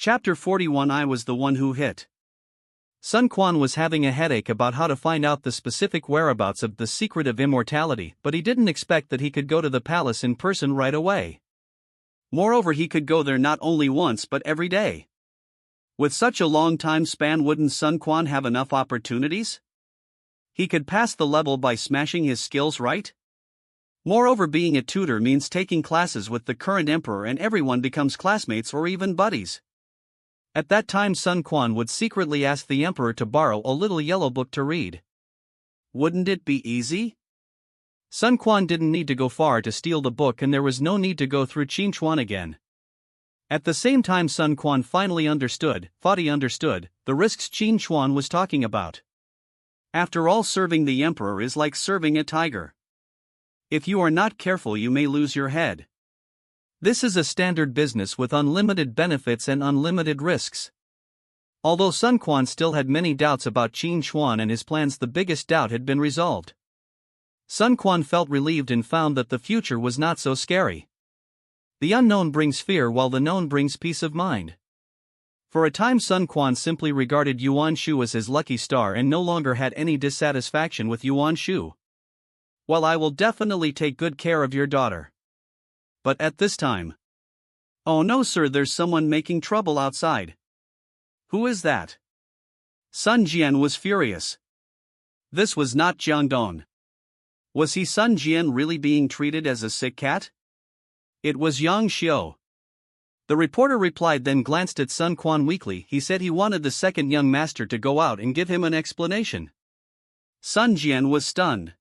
Chapter 41. I was the one who hit. Sun Quan was having a headache about how to find out the specific whereabouts of the secret of immortality, but he didn't expect that he could go to the palace in person right away. Moreover, he could go there not only once but every day. With such a long time span, wouldn't Sun Quan have enough opportunities? He could pass the level by smashing his skills, right? Moreover, being a tutor means taking classes with the current emperor and everyone becomes classmates or even buddies. At that time, Sun Quan would secretly ask the emperor to borrow a little yellow book to read. Wouldn't it be easy? Sun Quan didn't need to go far to steal the book, and there was no need to go through Shouchun again. At the same time, Sun Quan finally understood the risks Shouchun was talking about. After all, serving the emperor is like serving a tiger. If you are not careful, you may lose your head. This is a standard business with unlimited benefits and unlimited risks. Although Sun Quan still had many doubts about Shouchun and his plans, the biggest doubt had been resolved. Sun Quan felt relieved and found that the future was not so scary. The unknown brings fear while the known brings peace of mind. For a time, Sun Quan simply regarded Yuan Shu as his lucky star and no longer had any dissatisfaction with Yuan Shu. Well, I will definitely take good care of your daughter. But at this time. Oh no, sir, there's someone making trouble outside. Who is that? Sun Jian was furious. This was not Jiang Dong. Was he Sun Jian really being treated as a sick cat? It was Yang Xiu. The reporter replied, then glanced at Sun Quan weakly. He said he wanted the second young master to go out and give him an explanation. Sun Jian was stunned.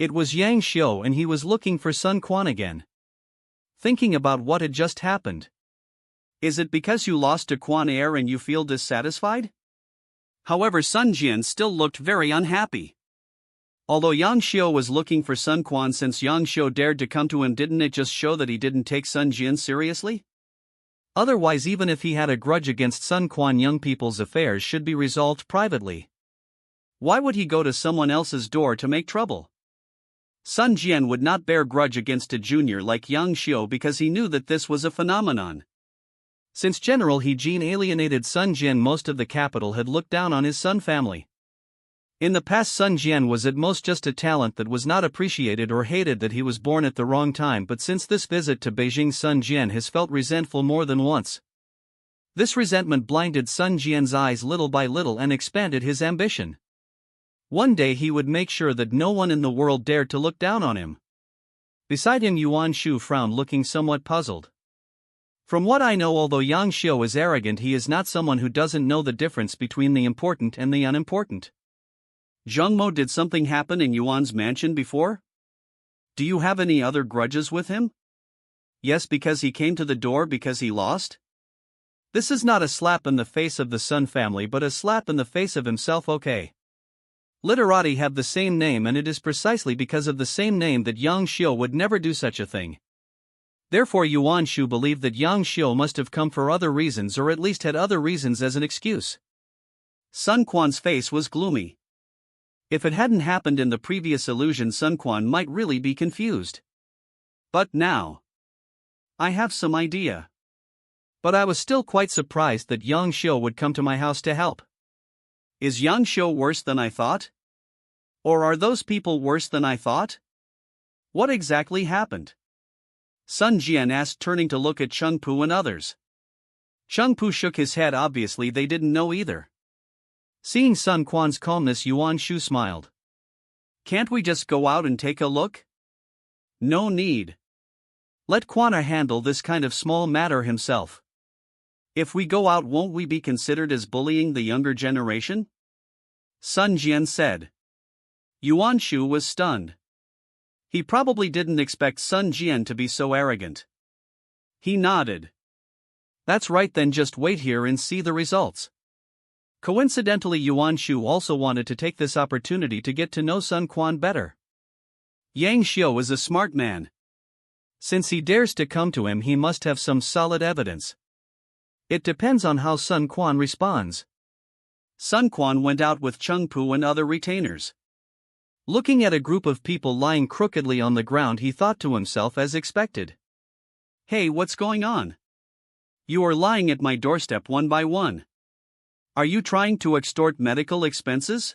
It was Yang Xiu, and he was looking for Sun Quan again. Thinking about what had just happened. Is it because you lost to Quan Air and you feel dissatisfied? However, Sun Jian still looked very unhappy. Although Yang Xiu was looking for Sun Quan, since Yang Xiu dared to come to him, didn't it just show that he didn't take Sun Jian seriously? Otherwise, even if he had a grudge against Sun Quan, young people's affairs should be resolved privately. Why would he go to someone else's door to make trouble? Sun Jian would not bear grudge against a junior like Yang Xiu because he knew that this was a phenomenon. Since General He Jin alienated Sun Jian, most of the capital had looked down on his Sun family. In the past, Sun Jian was at most just a talent that was not appreciated or hated that he was born at the wrong time, but since this visit to Beijing, Sun Jian has felt resentful more than once. This resentment blinded Sun Jian's eyes little by little and expanded his ambition. One day he would make sure that no one in the world dared to look down on him. Beside him, Yuan Shu frowned, looking somewhat puzzled. From what I know, although Yang Xiu is arrogant, he is not someone who doesn't know the difference between the important and the unimportant. Zheng Mo, did something happen in Yuan's mansion before? Do you have any other grudges with him? Yes, because he came to the door because he lost? This is not a slap in the face of the Sun family, but a slap in the face of himself. Okay. Literati have the same name, and it is precisely because of the same name that Yang Xiu would never do such a thing. Therefore, Yuan Shu believed that Yang Xiu must have come for other reasons, or at least had other reasons as an excuse. Sun Quan's face was gloomy. If it hadn't happened in the previous illusion, Sun Quan might really be confused. But now, I have some idea. But I was still quite surprised that Yang Xiu would come to my house to help. Is Yang Xiu worse than I thought? Or are those people worse than I thought? What exactly happened? Sun Jian asked, turning to look at Cheng Pu and others. Cheng Pu shook his head. Obviously they didn't know either. Seeing Sun Quan's calmness, Yuan Shu smiled. Can't we just go out and take a look? No need. Let Quan handle this kind of small matter himself. If we go out, won't we be considered as bullying the younger generation? Sun Jian said. Yuan Shu was stunned. He probably didn't expect Sun Jian to be so arrogant. He nodded. That's right, then just wait here and see the results. Coincidentally, Yuan Shu also wanted to take this opportunity to get to know Sun Quan better. Yang Xiu is a smart man. Since he dares to come to him, he must have some solid evidence. It depends on how Sun Quan responds. Sun Quan went out with Cheng Pu and other retainers. Looking at a group of people lying crookedly on the ground, he thought to himself, as expected. Hey, what's going on? You are lying at my doorstep one by one. Are you trying to extort medical expenses?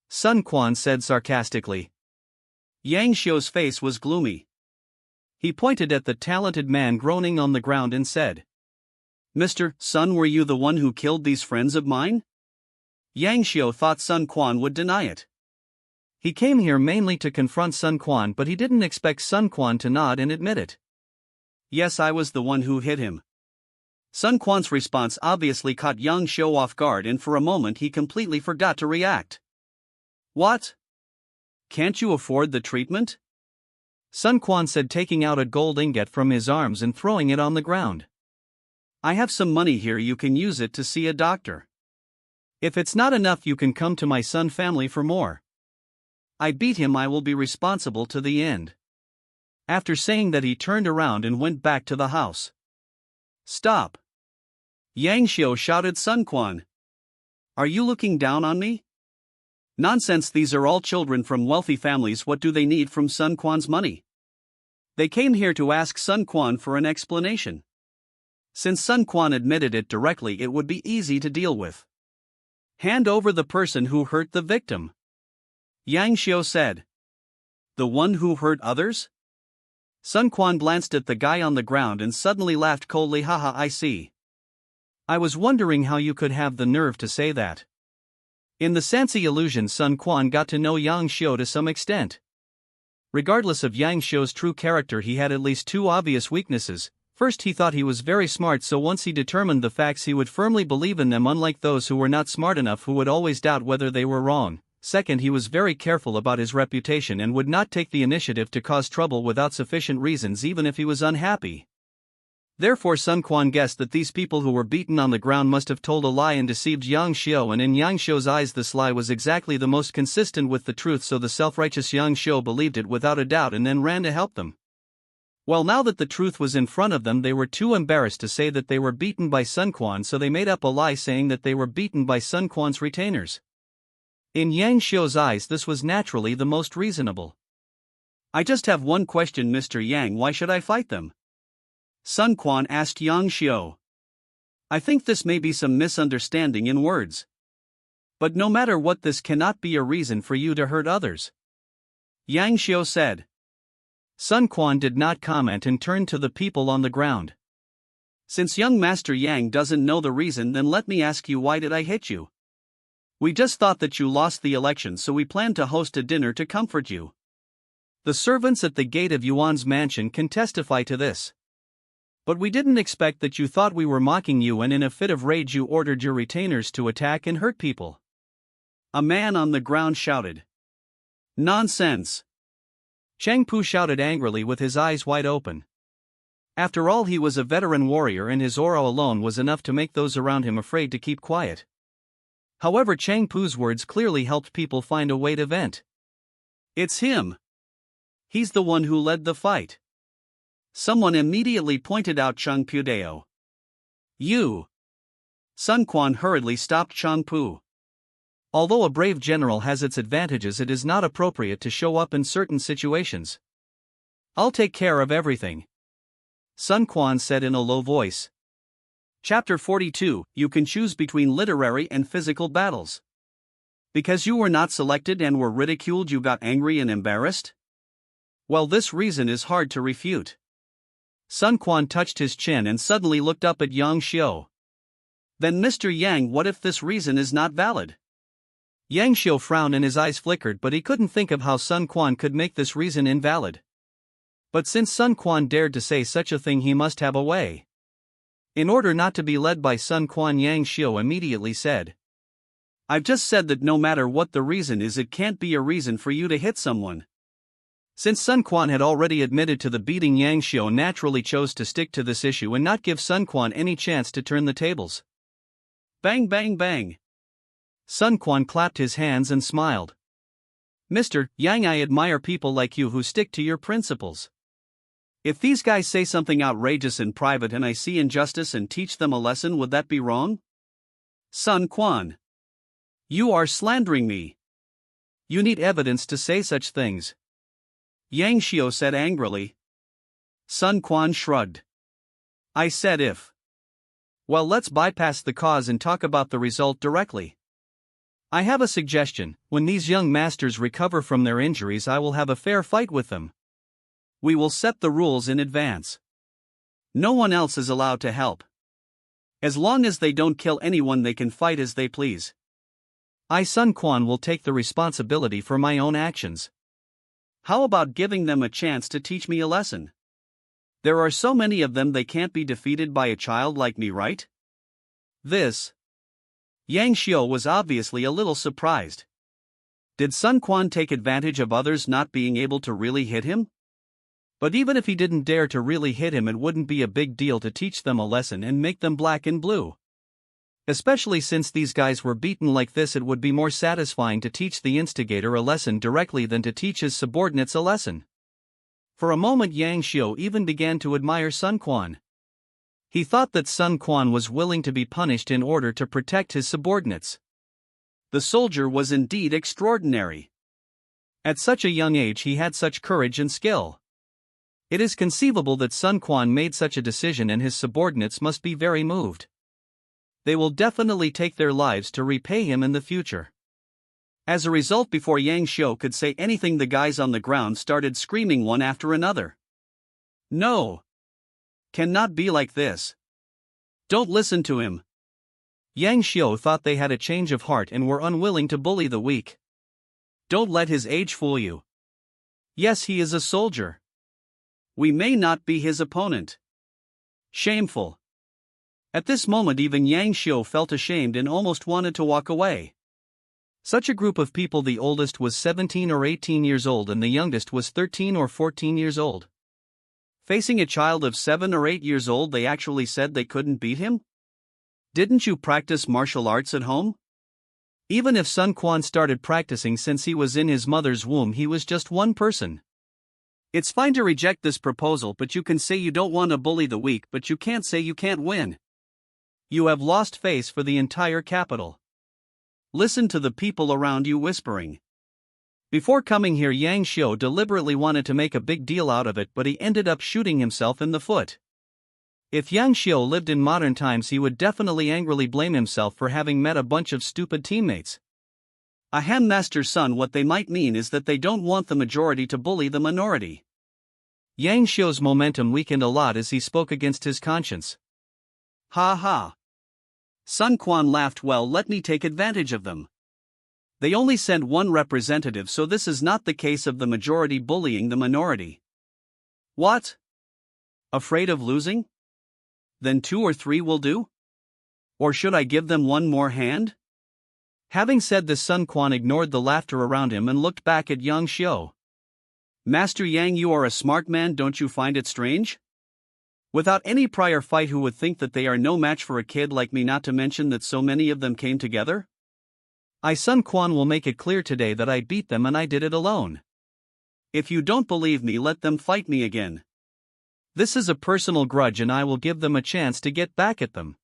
Sun Quan said sarcastically. Yang Xiu's face was gloomy. He pointed at the talented man groaning on the ground and said, Mr. Sun, were you the one who killed these friends of mine? Yang Xiu thought Sun Quan would deny it. He came here mainly to confront Sun Quan, but he didn't expect Sun Quan to nod and admit it. Yes, I was the one who hit him. Sun Quan's response obviously caught Yang Xiu off guard, and for a moment he completely forgot to react. What? Can't you afford the treatment? Sun Quan said, taking out a gold ingot from his arms and throwing it on the ground. I have some money here, you can use it to see a doctor. If it's not enough, you can come to my Sun family for more. I beat him, I will be responsible to the end. After saying that, he turned around and went back to the house. Stop! Yang Xiu shouted. Sun Quan, are you looking down on me? Nonsense, these are all children from wealthy families. What do they need from Sun Quan's money? They came here to ask Sun Quan for an explanation. Since Sun Quan admitted it directly, it would be easy to deal with. Hand over the person who hurt the victim. Yang Xiu said. The one who hurt others? Sun Quan glanced at the guy on the ground and suddenly laughed coldly. Haha, I see. I was wondering how you could have the nerve to say that. In the Sansi illusion, Sun Quan got to know Yang Xiu to some extent. Regardless of Yang Xiu's true character, he had at least two obvious weaknesses. First, he thought he was very smart, so once he determined the facts, he would firmly believe in them, unlike those who were not smart enough, who would always doubt whether they were wrong. Second, he was very careful about his reputation and would not take the initiative to cause trouble without sufficient reasons, even if he was unhappy. Therefore, Sun Quan guessed that these people who were beaten on the ground must have told a lie and deceived Yang Xiu, and in Yang Xiu's eyes this lie was exactly the most consistent with the truth, so the self-righteous Yang Xiu believed it without a doubt and then ran to help them. Well, now that the truth was in front of them, they were too embarrassed to say that they were beaten by Sun Quan, so they made up a lie saying that they were beaten by Sun Quan's retainers. In Yang Xiu's eyes, this was naturally the most reasonable. I just have one question, Mr. Yang, why should I fight them? Sun Quan asked Yang Xiu. I think this may be some misunderstanding in words. But no matter what, this cannot be a reason for you to hurt others. Yang Xiu said. Sun Quan did not comment and turned to the people on the ground. Since young Master Yang doesn't know the reason, then let me ask you, why did I hit you? We just thought that you lost the election, so we planned to host a dinner to comfort you. The servants at the gate of Yuan's mansion can testify to this. But we didn't expect that you thought we were mocking you, and in a fit of rage you ordered your retainers to attack and hurt people. A man on the ground shouted. Nonsense! Chang Pu shouted angrily with his eyes wide open. After all, he was a veteran warrior, and his aura alone was enough to make those around him afraid to keep quiet. However, Chang Pu's words clearly helped people find a way to vent. It's him! He's the one who led the fight. Someone immediately pointed out Chang Pudeo. You! Sun Quan hurriedly stopped Chang Pu. Although a brave general has its advantages, it is not appropriate to show up in certain situations. I'll take care of everything, Sun Quan said in a low voice. Chapter 42, you can choose between literary and physical battles. Because you were not selected and were ridiculed, you got angry and embarrassed? Well, this reason is hard to refute. Sun Quan touched his chin and suddenly looked up at Yang Xiu. Then Mr. Yang, what if this reason is not valid? Yang Xiu frowned and his eyes flickered, but he couldn't think of how Sun Quan could make this reason invalid. But since Sun Quan dared to say such a thing, he must have a way. In order not to be led by Sun Quan, Yang Xiu immediately said, I've just said that no matter what the reason is, it can't be a reason for you to hit someone. Since Sun Quan had already admitted to the beating, Yang Xiu naturally chose to stick to this issue and not give Sun Quan any chance to turn the tables. Bang bang bang! Sun Quan clapped his hands and smiled. Mr. Yang, I admire people like you who stick to your principles. If these guys say something outrageous in private and I see injustice and teach them a lesson, would that be wrong? Sun Quan, you are slandering me. You need evidence to say such things, Yang Xiu said angrily. Sun Quan shrugged. I said if. Well, let's bypass the cause and talk about the result directly. I have a suggestion: when these young masters recover from their injuries, I will have a fair fight with them. We will set the rules in advance. No one else is allowed to help. As long as they don't kill anyone, they can fight as they please. I, Sun Quan, will take the responsibility for my own actions. How about giving them a chance to teach me a lesson? There are so many of them, they can't be defeated by a child like me, right? This. Yang Xiu was obviously a little surprised. Did Sun Quan take advantage of others not being able to really hit him? But even if he didn't dare to really hit him, it wouldn't be a big deal to teach them a lesson and make them black and blue. Especially since these guys were beaten like this, it would be more satisfying to teach the instigator a lesson directly than to teach his subordinates a lesson. For a moment, Yang Xiu even began to admire Sun Quan. He thought that Sun Quan was willing to be punished in order to protect his subordinates. The soldier was indeed extraordinary. At such a young age, he had such courage and skill. It is conceivable that Sun Quan made such a decision, and his subordinates must be very moved. They will definitely take their lives to repay him in the future. As a result, before Yang Xiu could say anything, the guys on the ground started screaming one after another. No! Cannot be like this. Don't listen to him. Yang Xiu thought they had a change of heart and were unwilling to bully the weak. Don't let his age fool you. Yes, he is a soldier. We may not be his opponent. Shameful. At this moment, even Yang Xiu felt ashamed and almost wanted to walk away. Such a group of people, the oldest was 17 or 18 years old and the youngest was 13 or 14 years old. Facing a child of 7 or 8 years old, they actually said they couldn't beat him? Didn't you practice martial arts at home? Even if Sun Quan started practicing since he was in his mother's womb, he was just one person. It's fine to reject this proposal, but you can say you don't want to bully the weak, but you can't say you can't win. You have lost face for the entire capital. Listen to the people around you whispering. Before coming here, Yang Xiu deliberately wanted to make a big deal out of it, but he ended up shooting himself in the foot. If Yang Xiu lived in modern times, he would definitely angrily blame himself for having met a bunch of stupid teammates. A Han master's son, what they might mean is that they don't want the majority to bully the minority. Yang Xiu's momentum weakened a lot as he spoke against his conscience. Ha ha. Sun Quan laughed. Well, let me take advantage of them. They only sent one representative, so this is not the case of the majority bullying the minority. What? Afraid of losing? Then 2 or 3 will do? Or should I give them one more hand? Having said this, Sun Quan ignored the laughter around him and looked back at Yang Xiu. Master Yang, you are a smart man, don't you find it strange? Without any prior fight, who would think that they are no match for a kid like me, not to mention that so many of them came together? I, Sun Quan, will make it clear today that I beat them and I did it alone. If you don't believe me, let them fight me again. This is a personal grudge and I will give them a chance to get back at them.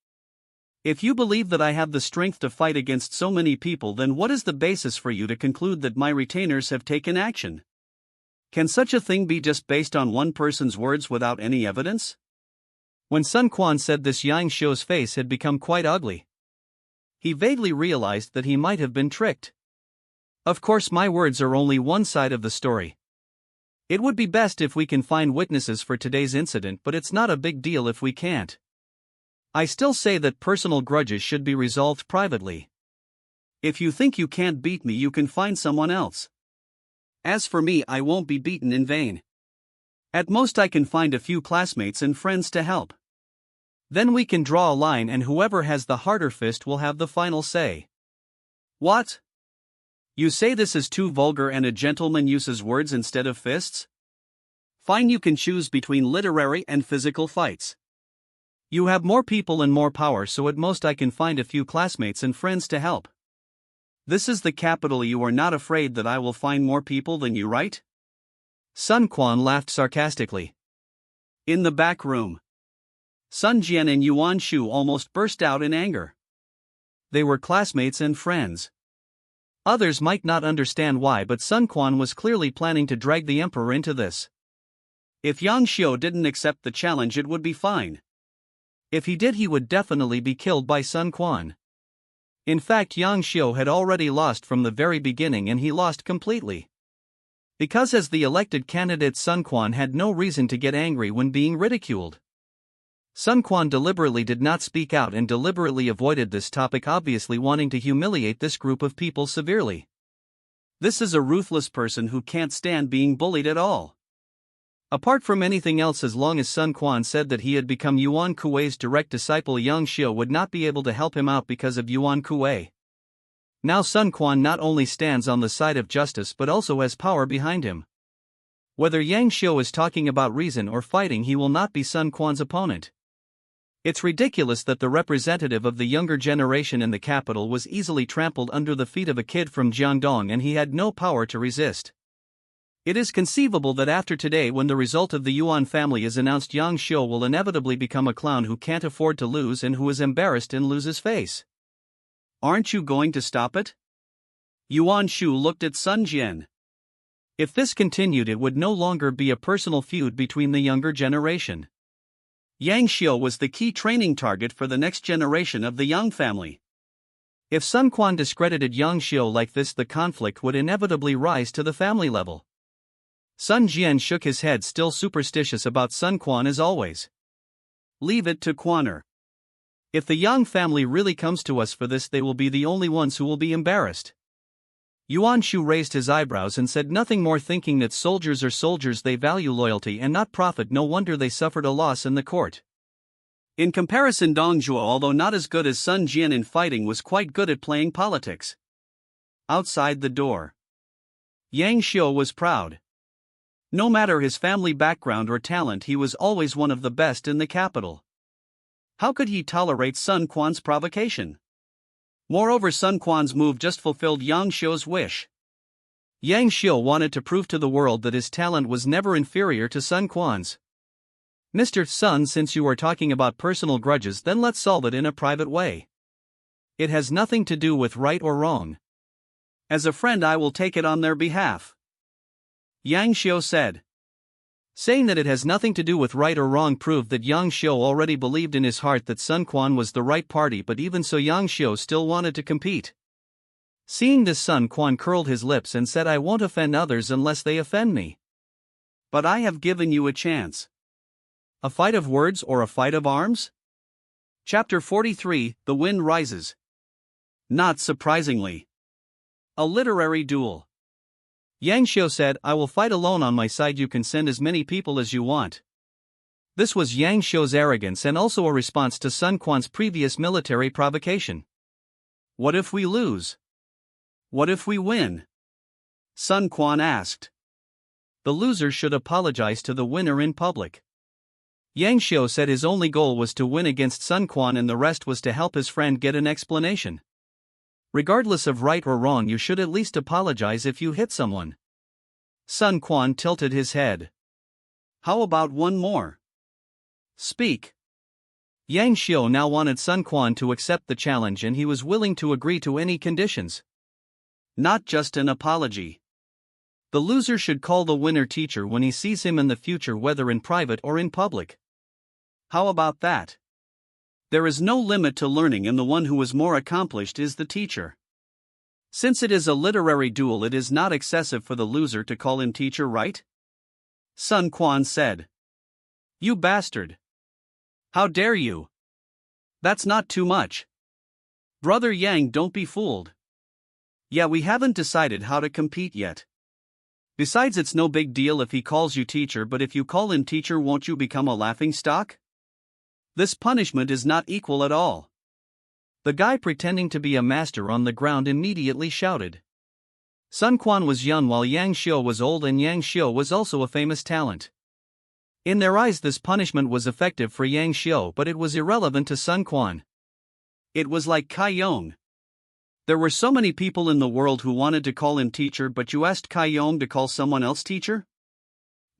If you believe that I have the strength to fight against so many people, then what is the basis for you to conclude that my retainers have taken action? Can such a thing be just based on one person's words without any evidence? When Sun Quan said this, Yang Xiu's face had become quite ugly. He vaguely realized that he might have been tricked. Of course, my words are only one side of the story. It would be best if we can find witnesses for today's incident, but it's not a big deal if we can't. I still say that personal grudges should be resolved privately. If you think you can't beat me, you can find someone else. As for me, I won't be beaten in vain. At most, I can find a few classmates and friends to help. Then we can draw a line and whoever has the harder fist will have the final say. What? You say this is too vulgar and a gentleman uses words instead of fists? Fine, you can choose between literary and physical fights. You have more people and more power, so at most I can find a few classmates and friends to help. This is the capital. You are not afraid that I will find more people than you, right? Sun Quan laughed sarcastically. In the back room, Sun Jian and Yuan Shu almost burst out in anger. They were classmates and friends. Others might not understand why, but Sun Quan was clearly planning to drag the emperor into this. If Yang Xiu didn't accept the challenge, it would be fine. If he did, he would definitely be killed by Sun Quan. In fact, Yang Xiu had already lost from the very beginning, and he lost completely. Because as the elected candidate, Sun Quan had no reason to get angry when being ridiculed. Sun Quan deliberately did not speak out and deliberately avoided this topic, obviously wanting to humiliate this group of people severely. This is a ruthless person who can't stand being bullied at all. Apart from anything else, as long as Sun Quan said that he had become Yuan Kuei's direct disciple, Yang Xiu would not be able to help him out because of Yuan Kuei. Now Sun Quan not only stands on the side of justice but also has power behind him. Whether Yang Xiu is talking about reason or fighting, he will not be Sun Quan's opponent. It's ridiculous that the representative of the younger generation in the capital was easily trampled under the feet of a kid from Jiangdong, and he had no power to resist. It is conceivable that after today, when the result of the Yuan family is announced, Yang Xiu will inevitably become a clown who can't afford to lose and who is embarrassed and loses face. Aren't you going to stop it? Yuan Shu looked at Sun Jian. If this continued, it would no longer be a personal feud between the younger generation. Yang Xiu was the key training target for the next generation of the Yang family. If Sun Quan discredited Yang Xiu like this, the conflict would inevitably rise to the family level. Sun Jian shook his head, still superstitious about Sun Quan as always. Leave it to Quaner. If the Yang family really comes to us for this, they will be the only ones who will be embarrassed. Yuan Shu raised his eyebrows and said nothing more, thinking that soldiers are soldiers, they value loyalty and not profit. No wonder they suffered a loss in the court. In comparison, Dong Zhuo, although not as good as Sun Jian in fighting, was quite good at playing politics. Outside the door, Yang Xiu was proud. No matter his family background or talent, he was always one of the best in the capital. How could he tolerate Sun Quan's provocation? Moreover, Sun Quan's move just fulfilled Yang Xiu's wish. Yang Xiu wanted to prove to the world that his talent was never inferior to Sun Quan's. Mr. Sun, since you are talking about personal grudges, then let's solve it in a private way. It has nothing to do with right or wrong. As a friend, I will take it on their behalf. Yang Xiu said. Saying that it has nothing to do with right or wrong proved that Yang Xiu already believed in his heart that Sun Quan was the right party, but even so, Yang Xiu still wanted to compete. Seeing this, Sun Quan curled his lips and said, I won't offend others unless they offend me. But I have given you a chance. A fight of words or a fight of arms? Chapter 43, The Wind Rises. Not surprisingly. A literary duel. Yang Xiu said, I will fight alone on my side, you can send as many people as you want. This was Yang Xiu's arrogance and also a response to Sun Quan's previous military provocation. What if we lose? What if we win? Sun Quan asked. The loser should apologize to the winner in public. Yang Xiu said his only goal was to win against Sun Quan and the rest was to help his friend get an explanation. Regardless of right or wrong, you should at least apologize if you hit someone. Sun Quan tilted his head. How about one more? Speak. Yang Xiu now wanted Sun Quan to accept the challenge, and he was willing to agree to any conditions. Not just an apology. The loser should call the winner teacher when he sees him in the future, whether in private or in public. How about that? There is no limit to learning, and the one who is more accomplished is the teacher. Since it is a literary duel, it is not excessive for the loser to call him teacher, right? Sun Quan said. You bastard. How dare you? That's not too much. Brother Yang, don't be fooled. Yeah, we haven't decided how to compete yet. Besides, it's no big deal if he calls you teacher, but if you call him teacher, won't you become a laughingstock? This punishment is not equal at all. The guy pretending to be a master on the ground immediately shouted. Sun Quan was young while Yang Xiu was old, and Yang Xiu was also a famous talent. In their eyes, this punishment was effective for Yang Xiu, but it was irrelevant to Sun Quan. It was like Kai Yong. There were so many people in the world who wanted to call him teacher, but you asked Kai Yong to call someone else teacher?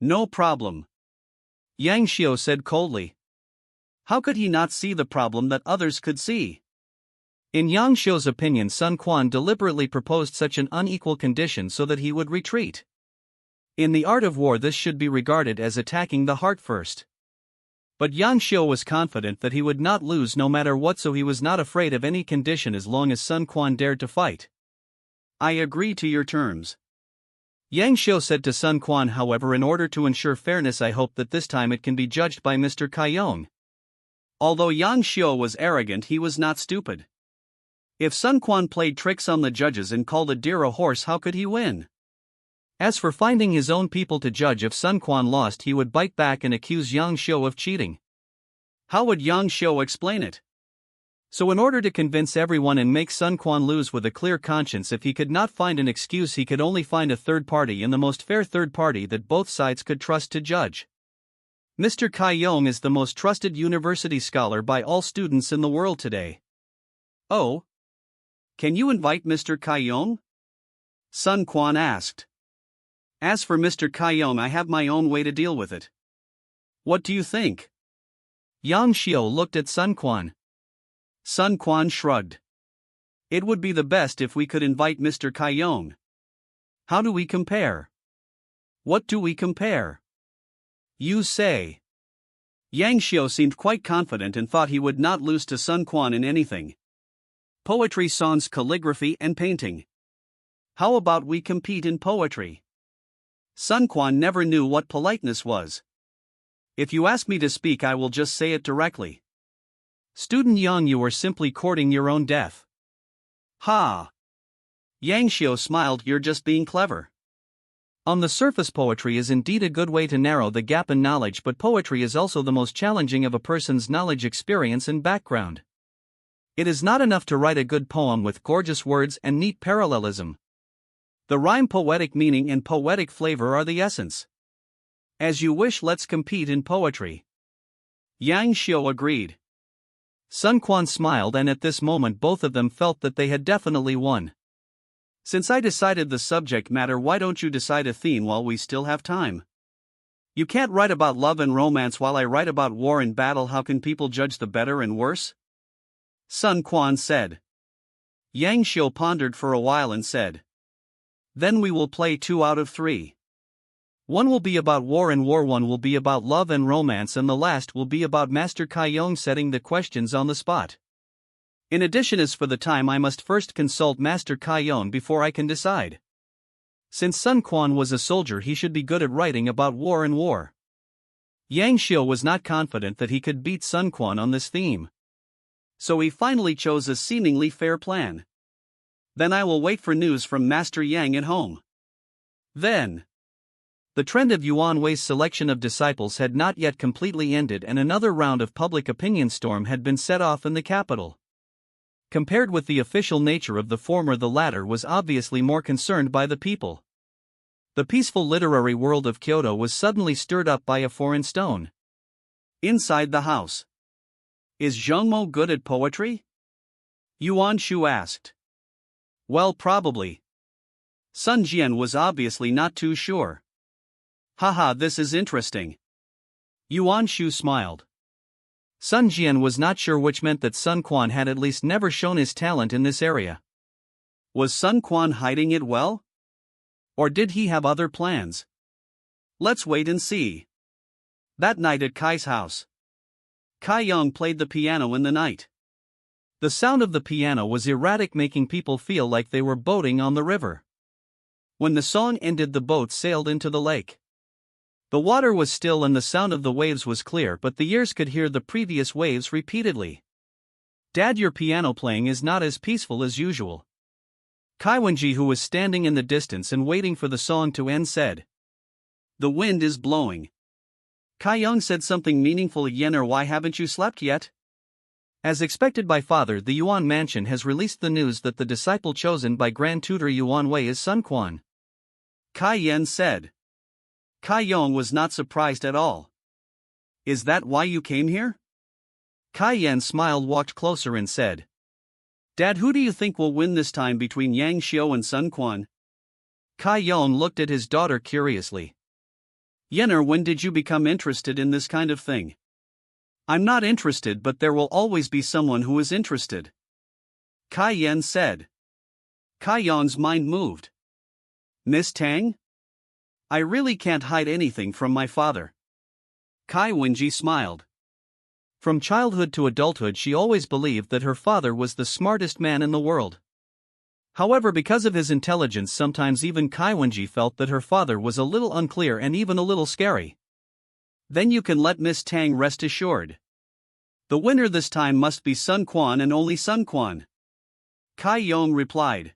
No problem. Yang Xiu said coldly. How could he not see the problem that others could see? In Yang Xiu's opinion, Sun Quan deliberately proposed such an unequal condition so that he would retreat. In the art of war, this should be regarded as attacking the heart first. But Yang Xiu was confident that he would not lose no matter what, so he was not afraid of any condition as long as Sun Quan dared to fight. I agree to your terms. Yang Xiu said to Sun Quan. However, in order to ensure fairness, I hope that this time it can be judged by Mr. Kaiyong. Although Yang Xiu was arrogant, he was not stupid. If Sun Quan played tricks on the judges and called a deer a horse, how could he win? As for finding his own people to judge, if Sun Quan lost, he would bite back and accuse Yang Xiu of cheating. How would Yang Xiu explain it? So in order to convince everyone and make Sun Quan lose with a clear conscience, if he could not find an excuse, he could only find a third party, and the most fair third party that both sides could trust to judge. Mr. Kaiyong is the most trusted university scholar by all students in the world today. Oh? Can you invite Mr. Kaiyong? Sun Quan asked. As for Mr. Kaiyong, I have my own way to deal with it. What do you think? Yang Xiu looked at Sun Quan. Sun Quan shrugged. It would be the best if we could invite Mr. Kaiyong. How do we compare? What do we compare? You say. Yang Xiu seemed quite confident and thought he would not lose to Sun Quan in anything. Poetry, songs, calligraphy, and painting. How about we compete in poetry? Sun Quan never knew what politeness was. If you ask me to speak, I will just say it directly. Student Yang, you are simply courting your own death. Ha! Yang Xiu smiled. You're just being clever. On the surface, poetry is indeed a good way to narrow the gap in knowledge, but poetry is also the most challenging of a person's knowledge, experience, and background. It is not enough to write a good poem with gorgeous words and neat parallelism. The rhyme, poetic meaning, and poetic flavor are the essence. As you wish, let's compete in poetry. Yang Xiu agreed. Sun Quan smiled, and at this moment both of them felt that they had definitely won. Since I decided the subject matter, why don't you decide a theme while we still have time? You can't write about love and romance while I write about war and battle. How can people judge the better and worse? Sun Quan said. Yang Xiu pondered for a while and said, then we will play 2 out of 3. One will be about war and war, one will be about love and romance, and the last will be about Master Kaiyong setting the questions on the spot. In addition, as for the time, I must first consult Master Kaiyong before I can decide. Since Sun Quan was a soldier, he should be good at writing about war and war. Yang Xiu was not confident that he could beat Sun Quan on this theme. So he finally chose a seemingly fair plan. Then I will wait for news from Master Yang at home. Then. The trend of Yuan Wei's selection of disciples had not yet completely ended, and another round of public opinion storm had been set off in the capital. Compared with the official nature of the former, the latter was obviously more concerned by the people. The peaceful literary world of Kyoto was suddenly stirred up by a foreign stone. Inside the house. Is Zhengmo good at poetry? Yuan Shu asked. Well, probably. Sun Jian was obviously not too sure. Haha, this is interesting. Yuan Shu smiled. Sun Jian was not sure, which meant that Sun Quan had at least never shown his talent in this area. Was Sun Quan hiding it well? Or did he have other plans? Let's wait and see. That night at Kai's house, Kaiyong played the piano in the night. The sound of the piano was erratic, making people feel like they were boating on the river. When the song ended, the boat sailed into the lake. The water was still and the sound of the waves was clear, but the ears could hear the previous waves repeatedly. Dad, your piano playing is not as peaceful as usual. Kai Wenji, who was standing in the distance and waiting for the song to end, said. The wind is blowing. Kaiyong said something meaningful. Yenner, why haven't you slept yet? As expected by father, the Yuan mansion has released the news that the disciple chosen by Grand Tutor Yuan Wei is Sun Quan. Kai Yen said. Kaiyong was not surprised at all. Is that why you came here? Kai Yen smiled, walked closer and said. Dad, who do you think will win this time between Yang Xiu and Sun Quan? Kaiyong looked at his daughter curiously. Yenner, when did you become interested in this kind of thing? I'm not interested, but there will always be someone who is interested. Kai Yen said. Kaiyong's mind moved. Miss Tang? I really can't hide anything from my father. Kai Wenji smiled. From childhood to adulthood she always believed that her father was the smartest man in the world. However, because of his intelligence, sometimes even Kai Wenji felt that her father was a little unclear and even a little scary. Then you can let Miss Tang rest assured. The winner this time must be Sun Quan and only Sun Quan. Kai Yong replied.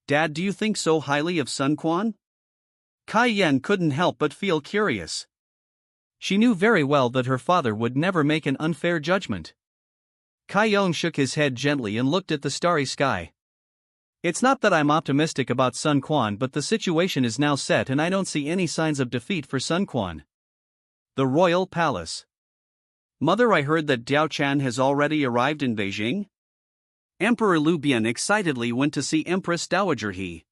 Dad, do you think so highly of Sun Quan? Kai Yen couldn't help but feel curious. She knew very well that her father would never make an unfair judgment. Kai Yong shook his head gently and looked at the starry sky. It's not that I'm optimistic about Sun Quan, but the situation is now set and I don't see any signs of defeat for Sun Quan. The Royal Palace. Mother, I heard that Diao Chan has already arrived in Beijing. Emperor Liu Bian excitedly went to see Empress Dowager He.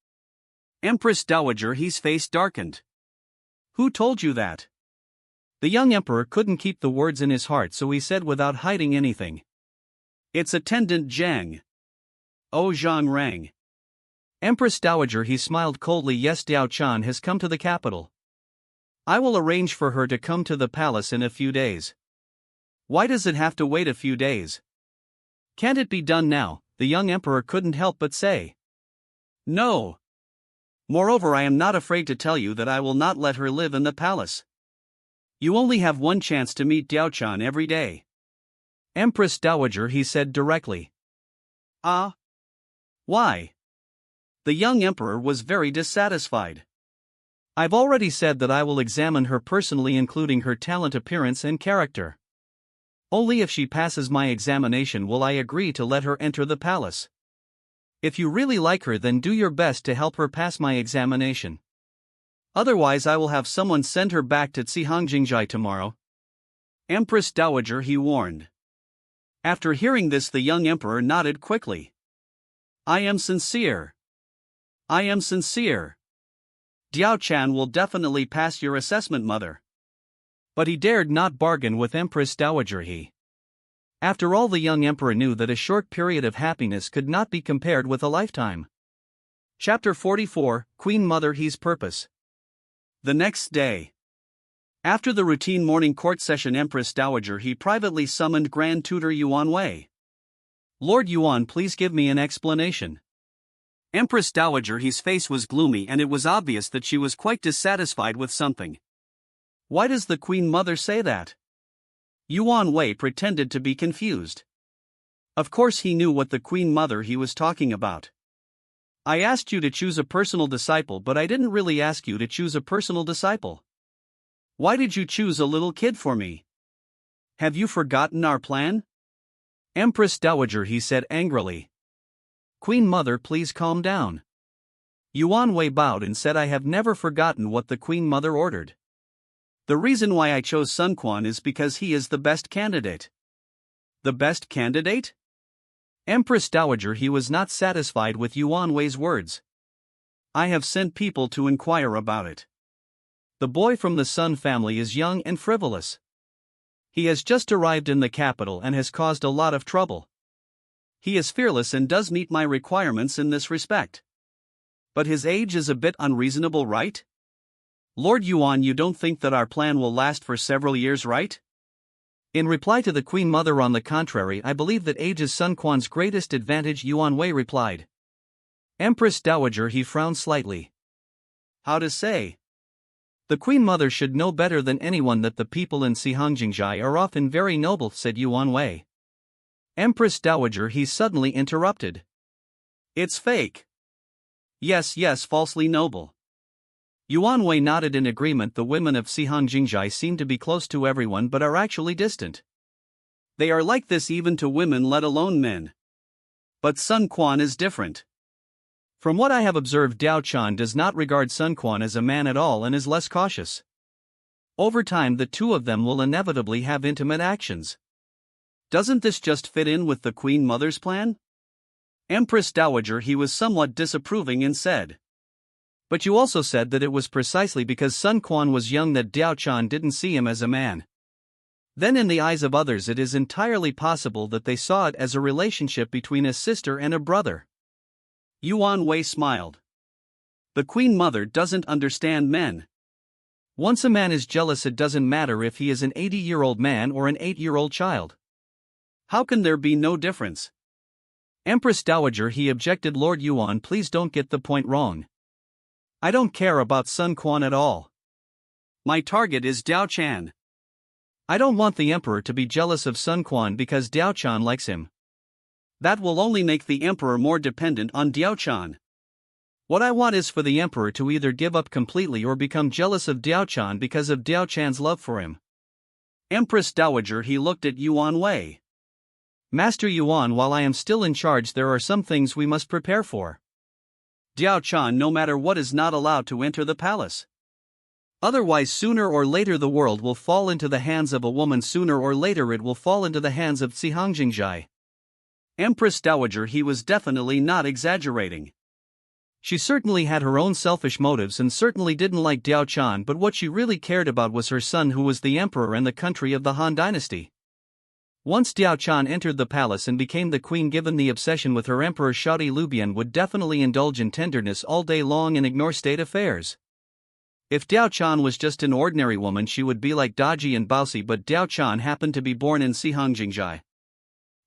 Empress Dowager He's face darkened. Who told you that? The young emperor couldn't keep the words in his heart, so he said without hiding anything. It's Attendant Zhang. Oh, Zhang Rang. Empress Dowager He smiled coldly. Yes, Diao Chan has come to the capital. I will arrange for her to come to the palace in a few days. Why does it have to wait a few days? Can't it be done now? The young emperor couldn't help but say. No. Moreover, I am not afraid to tell you that I will not let her live in the palace. You only have one chance to meet Diao Chan every day. Empress Dowager He said directly. Ah? Why? The young emperor was very dissatisfied. I've already said that I will examine her personally, including her talent, appearance and character. Only if she passes my examination will I agree to let her enter the palace. If you really like her, then do your best to help her pass my examination. Otherwise I will have someone send her back to Jiujiang tomorrow. Empress Dowager He warned. After hearing this, the young emperor nodded quickly. I am sincere. I am sincere. Diao Chan will definitely pass your assessment, mother. But he dared not bargain with Empress Dowager He. After all, the young emperor knew that a short period of happiness could not be compared with a lifetime. Chapter 44, Queen Mother He's Purpose. The next day. After the routine morning court session, Empress Dowager He privately summoned Grand Tutor Yuan Wei. Lord Yuan, please give me an explanation. Empress Dowager He's face was gloomy and it was obvious that she was quite dissatisfied with something. Why does the Queen Mother say that? Yuan Wei pretended to be confused. Of course he knew what the Queen Mother he was talking about. I asked you to choose a personal disciple, but I didn't really ask you to choose a personal disciple. Why did you choose a little kid for me? Have you forgotten our plan? Empress Dowager He said angrily. Queen Mother, please calm down. Yuan Wei bowed and said, I have never forgotten what the Queen Mother ordered. The reason why I chose Sun Quan is because he is the best candidate. The best candidate? Empress Dowager He was not satisfied with Yuan Wei's words. I have sent people to inquire about it. The boy from the Sun family is young and frivolous. He has just arrived in the capital and has caused a lot of trouble. He is fearless and does meet my requirements in this respect. But his age is a bit unreasonable, right? Lord Yuan, you don't think that our plan will last for several years, right? In reply to the Queen Mother, on the contrary, I believe that age is Sun Quan's greatest advantage, Yuan Wei replied. Empress Dowager He frowned slightly. How to say? The Queen Mother should know better than anyone that the people in Jiujiang are often very noble, said Yuan Wei. Empress Dowager He suddenly interrupted. It's fake. Yes, falsely noble. Yuan Wei nodded in agreement. The women of Jiujiang seem to be close to everyone but are actually distant. They are like this even to women, let alone men. But Sun Quan is different. From what I have observed, Diao Chan does not regard Sun Quan as a man at all and is less cautious. Over time the two of them will inevitably have intimate actions. Doesn't this just fit in with the Queen Mother's plan? Empress Dowager He was somewhat disapproving and said. But you also said that it was precisely because Sun Quan was young that Diao Chan didn't see him as a man. Then in the eyes of others it is entirely possible that they saw it as a relationship between a sister and a brother. Yuan Wei smiled. The Queen Mother doesn't understand men. Once a man is jealous, it doesn't matter if he is an 80-year-old man or an 8-year-old child. How can there be no difference? Empress Dowager, he objected. Lord Yuan, please don't get the point wrong. I don't care about Sun Quan at all. My target is Diao Chan. I don't want the emperor to be jealous of Sun Quan because Diao Chan likes him. That will only make the emperor more dependent on Diao Chan. What I want is for the emperor to either give up completely or become jealous of Diao Chan because of Diao Chan's love for him. Empress Dowager, he looked at Yuan Wei. Master Yuan, while I am still in charge, there are some things we must prepare for. Diao Chan, no matter what, is not allowed to enter the palace. Otherwise, sooner or later the world will fall into the hands of a woman. Sooner or later it will fall into the hands of Cihang Jingjai. Empress Dowager, he was definitely not exaggerating. She certainly had her own selfish motives and certainly didn't like Diao Chan, but what she really cared about was her son, who was the emperor and the country of the Han Dynasty. Once Diao Chan entered the palace and became the queen, given the obsession with her emperor, Shouty Lubian would definitely indulge in tenderness all day long and ignore state affairs. If Diao Chan was just an ordinary woman, she would be like Daji and Baosi, but Diao Chan happened to be born in Cihang Jingjai.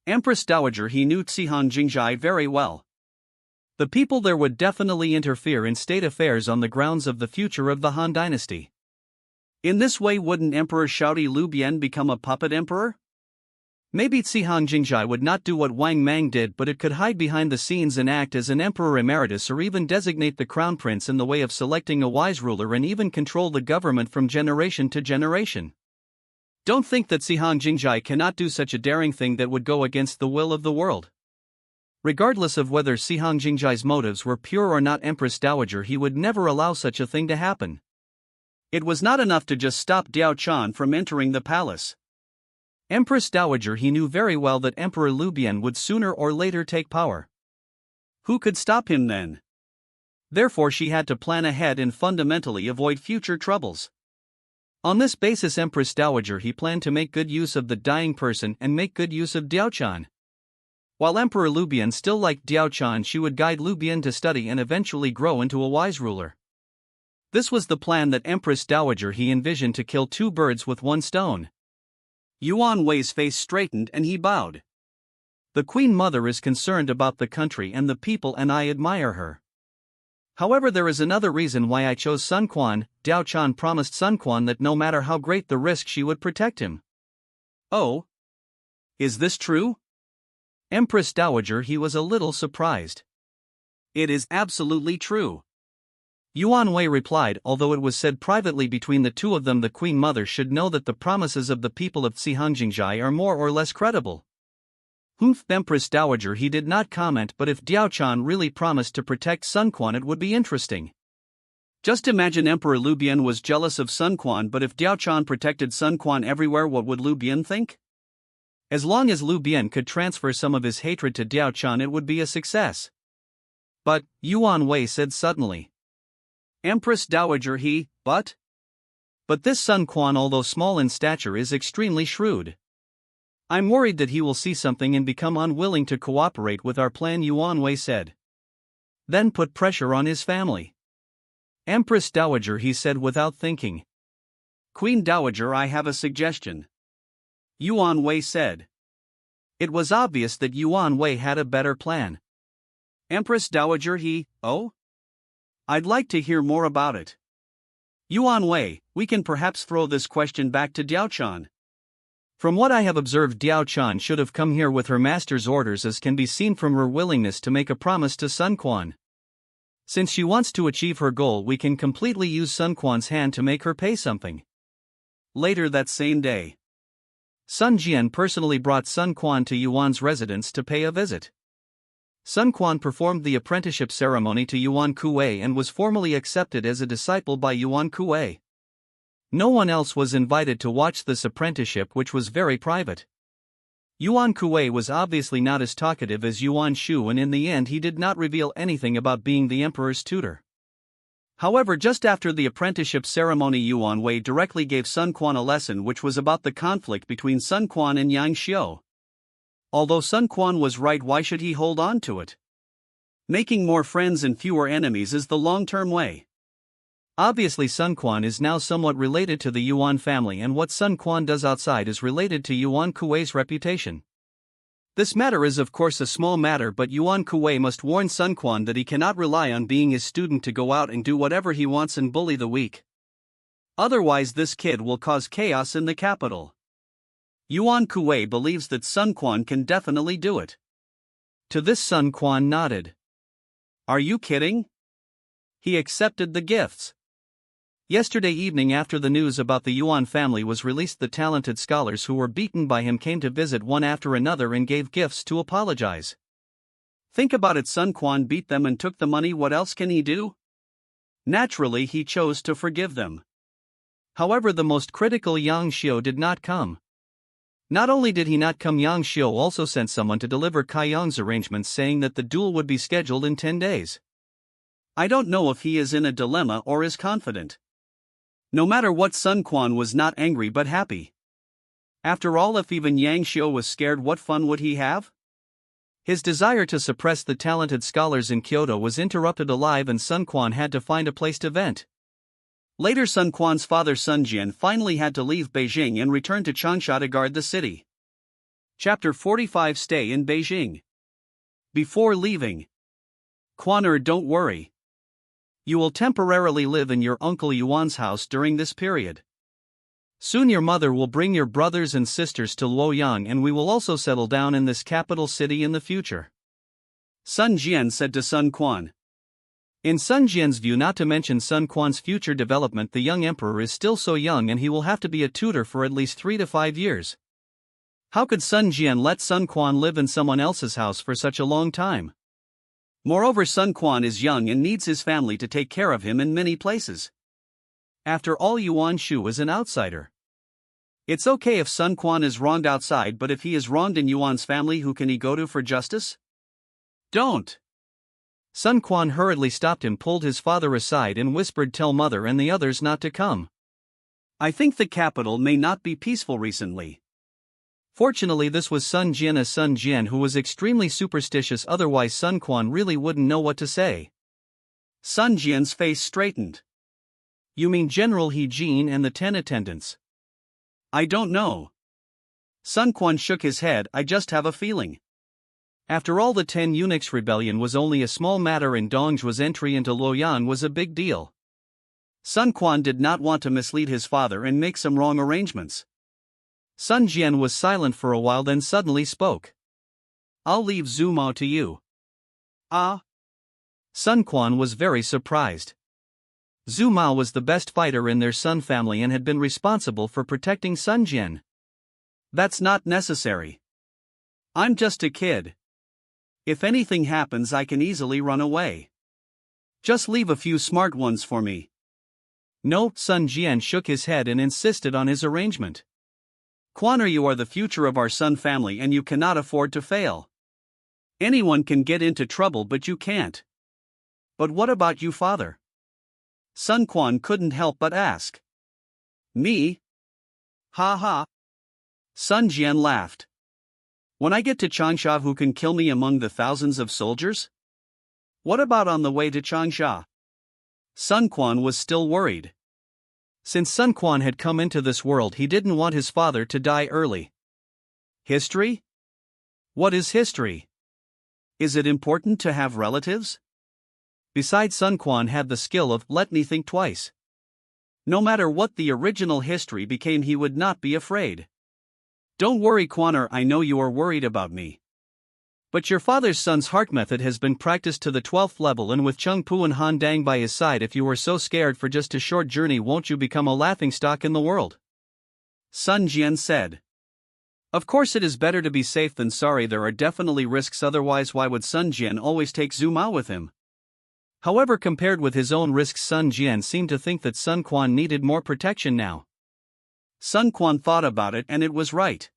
Empress Dowager, he knew Cihang Jingjai very well. The people there would definitely interfere in state affairs on the grounds of the future of the Han Dynasty. In this way, wouldn't Emperor Shouty Lubian become a puppet emperor? Maybe Cihang Jingjai would not do what Wang Mang did, but it could hide behind the scenes and act as an emperor emeritus, or even designate the crown prince in the way of selecting a wise ruler, and even control the government from generation to generation. Don't think that Cihang Jingjai cannot do such a daring thing that would go against the will of the world. Regardless of whether Cihang Jingjai's motives were pure or not, Empress Dowager, he would never allow such a thing to happen. It was not enough to just stop Diao Chan from entering the palace. Empress Dowager, he knew very well that Emperor Lubian would sooner or later take power. Who could stop him then? Therefore she had to plan ahead and fundamentally avoid future troubles. On this basis, Empress Dowager, he planned to make good use of the dying person and make good use of Diao Chan. While Emperor Lubian still liked Diao Chan, she would guide Lubian to study and eventually grow into a wise ruler. This was the plan that Empress Dowager, he envisioned to kill two birds with one stone. Yuan Wei's face straightened and he bowed. The Queen Mother is concerned about the country and the people, and I admire her. However, there is another reason why I chose Sun Quan. Diao Chan promised Sun Quan that no matter how great the risk, she would protect him. Oh? Is this true? Empress Dowager, he was a little surprised. It is absolutely true. Yuan Wei replied, although it was said privately between the two of them, the Queen Mother should know that the promises of the people of Cihang Jingjai are more or less credible. Empress Dowager, he did not comment, but if Diao Chan really promised to protect Sun Quan, it would be interesting. Just imagine Emperor Lubian was jealous of Sun Quan, but if Diao Chan protected Sun Quan everywhere, what would Lubian think? As long as Lubian could transfer some of his hatred to Diao Chan, it would be a success. But, Yuan Wei said suddenly. Empress Dowager, but this Sun Quan, although small in stature, is extremely shrewd. I'm worried that he will see something and become unwilling to cooperate with our plan, Yuan Wei said. Then put pressure on his family. Empress Dowager, he said without thinking. Queen Dowager, I have a suggestion. Yuan Wei said. It was obvious that Yuan Wei had a better plan. Empress Dowager, I'd like to hear more about it. Yuan Wei, we can perhaps throw this question back to Diao Chan. From what I have observed, Diao Chan should have come here with her master's orders, as can be seen from her willingness to make a promise to Sun Quan. Since she wants to achieve her goal, we can completely use Sun Quan's hand to make her pay something. Later that same day, Sun Jian personally brought Sun Quan to Yuan's residence to pay a visit. Sun Quan performed the apprenticeship ceremony to Yuan Kuei and was formally accepted as a disciple by Yuan Kuei. No one else was invited to watch this apprenticeship, which was very private. Yuan Kuei was obviously not as talkative as Yuan Shu, and in the end he did not reveal anything about being the emperor's tutor. However, just after the apprenticeship ceremony, Yuan Wei directly gave Sun Quan a lesson which was about the conflict between Sun Quan and Yang Xiu. Although Sun Quan was right, why should he hold on to it? Making more friends and fewer enemies is the long-term way. Obviously Sun Quan is now somewhat related to the Yuan family, and what Sun Quan does outside is related to Yuan Kuei's reputation. This matter is of course a small matter, but Yuan Kuei must warn Sun Quan that he cannot rely on being his student to go out and do whatever he wants and bully the weak. Otherwise this kid will cause chaos in the capital. Yuan Kuei believes that Sun Quan can definitely do it. To this Sun Quan nodded. Are you kidding? He accepted the gifts. Yesterday evening, after the news about the Yuan family was released, the talented scholars who were beaten by him came to visit one after another and gave gifts to apologize. Think about it, Sun Quan beat them and took the money. What else can he do? Naturally he chose to forgive them. However, the most critical Yang Xiu did not come. Not only did he not come, Yang Xiu also sent someone to deliver Kai Yang's arrangements, saying that the duel would be scheduled in 10 days. I don't know if he is in a dilemma or is confident. No matter what, Sun Quan was not angry but happy. After all, if even Yang Xiu was scared, what fun would he have? His desire to suppress the talented scholars in Kyoto was interrupted alive, and Sun Quan had to find a place to vent. Later, Sun Quan's father Sun Jian finally had to leave Beijing and return to Changsha to guard the city. Chapter 45: Stay in Beijing. Before leaving. Quan, don't worry. You will temporarily live in your uncle Yuan's house during this period. Soon your mother will bring your brothers and sisters to Luoyang, and we will also settle down in this capital city in the future. Sun Jian said to Sun Quan. In Sun Jian's view, not to mention Sun Quan's future development, the young emperor is still so young and he will have to be a tutor for at least 3 to 5 years. How could Sun Jian let Sun Quan live in someone else's house for such a long time? Moreover, Sun Quan is young and needs his family to take care of him in many places. After all, Yuan Shu is an outsider. It's okay if Sun Quan is wronged outside, but if he is wronged in Yuan's family, who can he go to for justice? Don't. Sun Quan hurriedly stopped him, pulled his father aside and whispered, tell mother and the others not to come. I think the capital may not be peaceful recently. Fortunately, this was Sun Jian, a Sun Jian who was extremely superstitious, otherwise Sun Quan really wouldn't know what to say. Sun Jian's face straightened. You mean General He Jin and the 10 attendants? I don't know. Sun Quan shook his head. I just have a feeling. After all, the 10 eunuchs rebellion was only a small matter and Dongzhu's entry into Luoyang was a big deal. Sun Quan did not want to mislead his father and make some wrong arrangements. Sun Jian was silent for a while, then suddenly spoke. I'll leave Zhu Mao to you. Ah? Sun Quan was very surprised. Zhu Mao was the best fighter in their Sun family and had been responsible for protecting Sun Jian. That's not necessary. I'm just a kid. If anything happens, I can easily run away. Just leave a few smart ones for me. No, Sun Jian shook his head and insisted on his arrangement. Quan, you are the future of our Sun family and you cannot afford to fail. Anyone can get into trouble, but you can't. But what about you, father? Sun Quan couldn't help but ask. Me? Ha ha. Sun Jian laughed. When I get to Changsha, who can kill me among the thousands of soldiers? What about on the way to Changsha? Sun Quan was still worried. Since Sun Quan had come into this world, he didn't want his father to die early. History? What is history? Is it important to have relatives? Besides, Sun Quan had the skill of let me think twice. No matter what the original history became, he would not be afraid. Don't worry, Quan, I know you are worried about me. But your father's son's heart method has been practiced to the 12th level, and with Cheng Pu and Han Dang by his side, if you were so scared for just a short journey, won't you become a laughingstock in the world? Sun Jian said. Of course, it is better to be safe than sorry. There are definitely risks, otherwise why would Sun Jian always take Zhu Mao with him? However, compared with his own risks, Sun Jian seemed to think that Sun Quan needed more protection now. Sun Quan thought about it, and it was right.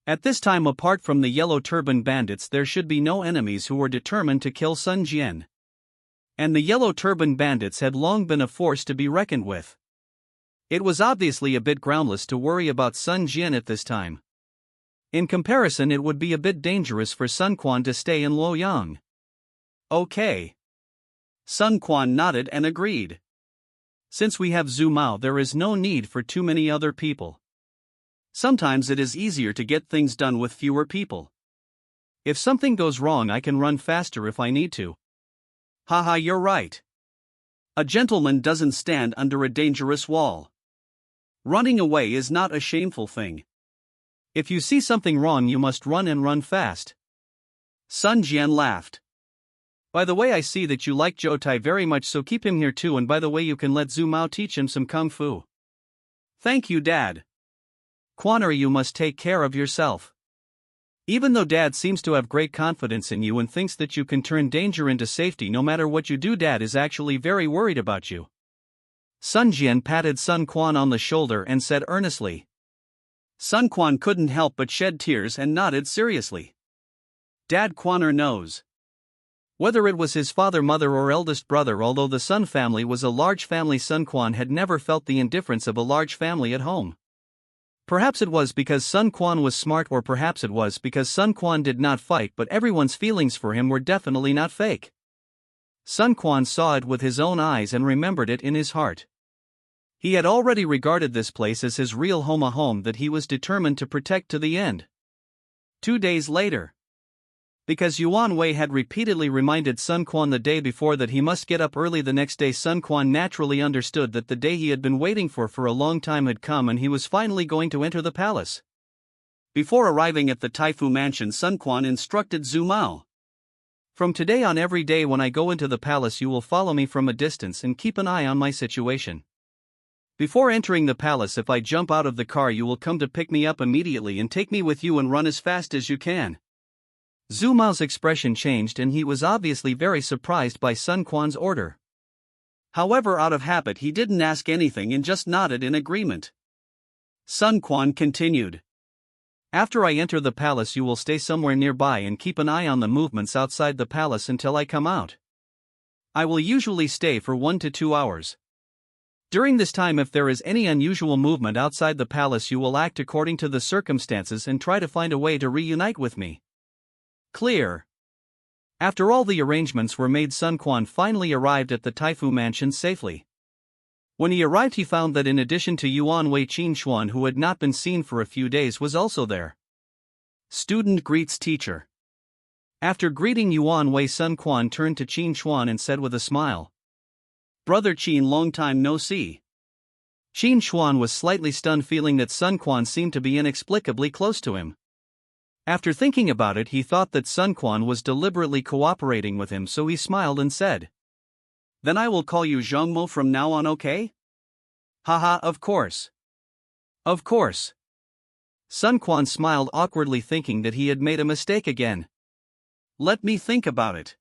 At this time, apart from the Yellow Turban bandits, there should be no enemies who were determined to kill Sun Jian. And the Yellow Turban bandits had long been a force to be reckoned with. It was obviously a bit groundless to worry about Sun Jian at this time. In comparison, it would be a bit dangerous for Sun Quan to stay in Luoyang. Okay. Sun Quan nodded and agreed. Since we have Zhu Mao, there is no need for too many other people. Sometimes it is easier to get things done with fewer people. If something goes wrong, I can run faster if I need to. Haha, you're right. A gentleman doesn't stand under a dangerous wall. Running away is not a shameful thing. If you see something wrong, you must run and run fast. Sun Jian laughed. By the way, I see that you like Zhou Tai very much, so keep him here too, and by the way, you can let Zhu Mao teach him some kung fu. Thank you, Dad. Quan'er, you must take care of yourself. Even though Dad seems to have great confidence in you and thinks that you can turn danger into safety no matter what you do, Dad is actually very worried about you. Sun Jian patted Sun Quan on the shoulder and said earnestly. Sun Quan couldn't help but shed tears and nodded seriously. Dad Quan'er knows. Whether it was his father, mother, or eldest brother, although the Sun family was a large family, Sun Quan had never felt the indifference of a large family at home. Perhaps it was because Sun Quan was smart, or perhaps it was because Sun Quan did not fight, but everyone's feelings for him were definitely not fake. Sun Quan saw it with his own eyes and remembered it in his heart. He had already regarded this place as his real home, a home that he was determined to protect to the end. 2 days later. Because Yuan Wei had repeatedly reminded Sun Quan the day before that he must get up early the next day, Sun Quan naturally understood that the day he had been waiting for a long time had come and he was finally going to enter the palace. Before arriving at the Taifu mansion, Sun Quan instructed Zhu Mao. From today on, every day when I go into the palace, you will follow me from a distance and keep an eye on my situation. Before entering the palace, if I jump out of the car, you will come to pick me up immediately and take me with you and run as fast as you can. Zhu Mao's expression changed and he was obviously very surprised by Sun Quan's order. However, out of habit, he didn't ask anything and just nodded in agreement. Sun Quan continued. After I enter the palace, you will stay somewhere nearby and keep an eye on the movements outside the palace until I come out. I will usually stay for 1 to 2 hours. During this time, if there is any unusual movement outside the palace, you will act according to the circumstances and try to find a way to reunite with me. Clear. After all the arrangements were made, Sun Quan finally arrived at the Taifu mansion safely. When he arrived, he found that in addition to Yuan Wei, Qin Xuan, who had not been seen for a few days, was also there. Student greets teacher. After greeting Yuan Wei, Sun Quan turned to Qin Xuan and said with a smile, Brother Qin, long time no see. Qin Xuan was slightly stunned, feeling that Sun Quan seemed to be inexplicably close to him. After thinking about it, he thought that Sun Quan was deliberately cooperating with him, so he smiled and said, Then I will call you Zhongmo from now on, okay? Haha, of course. Of course. Sun Quan smiled awkwardly, thinking that he had made a mistake again. Let me think about it.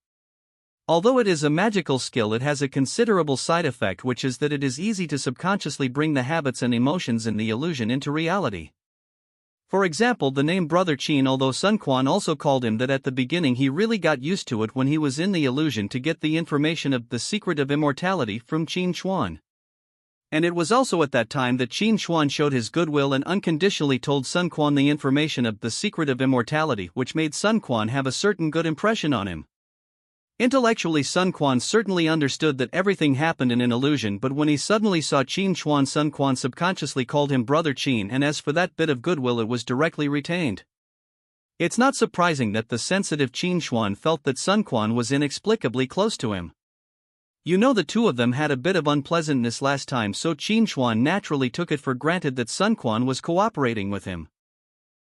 Although it is a magical skill, it has a considerable side effect, which is that it is easy to subconsciously bring the habits and emotions in the illusion into reality. For example, the name Brother Qin, although Sun Quan also called him that at the beginning, he really got used to it when he was in the illusion to get the information of the secret of immortality from Qin Xuan. And it was also at that time that Qin Xuan showed his goodwill and unconditionally told Sun Quan the information of the secret of immortality, which made Sun Quan have a certain good impression on him. Intellectually, Sun Quan certainly understood that everything happened in an illusion, but when he suddenly saw Qin Xuan, Sun Quan subconsciously called him Brother Qin, and as for that bit of goodwill, it was directly retained. It's not surprising that the sensitive Qin Xuan felt that Sun Quan was inexplicably close to him. You know, the two of them had a bit of unpleasantness last time, so Qin Xuan naturally took it for granted that Sun Quan was cooperating with him.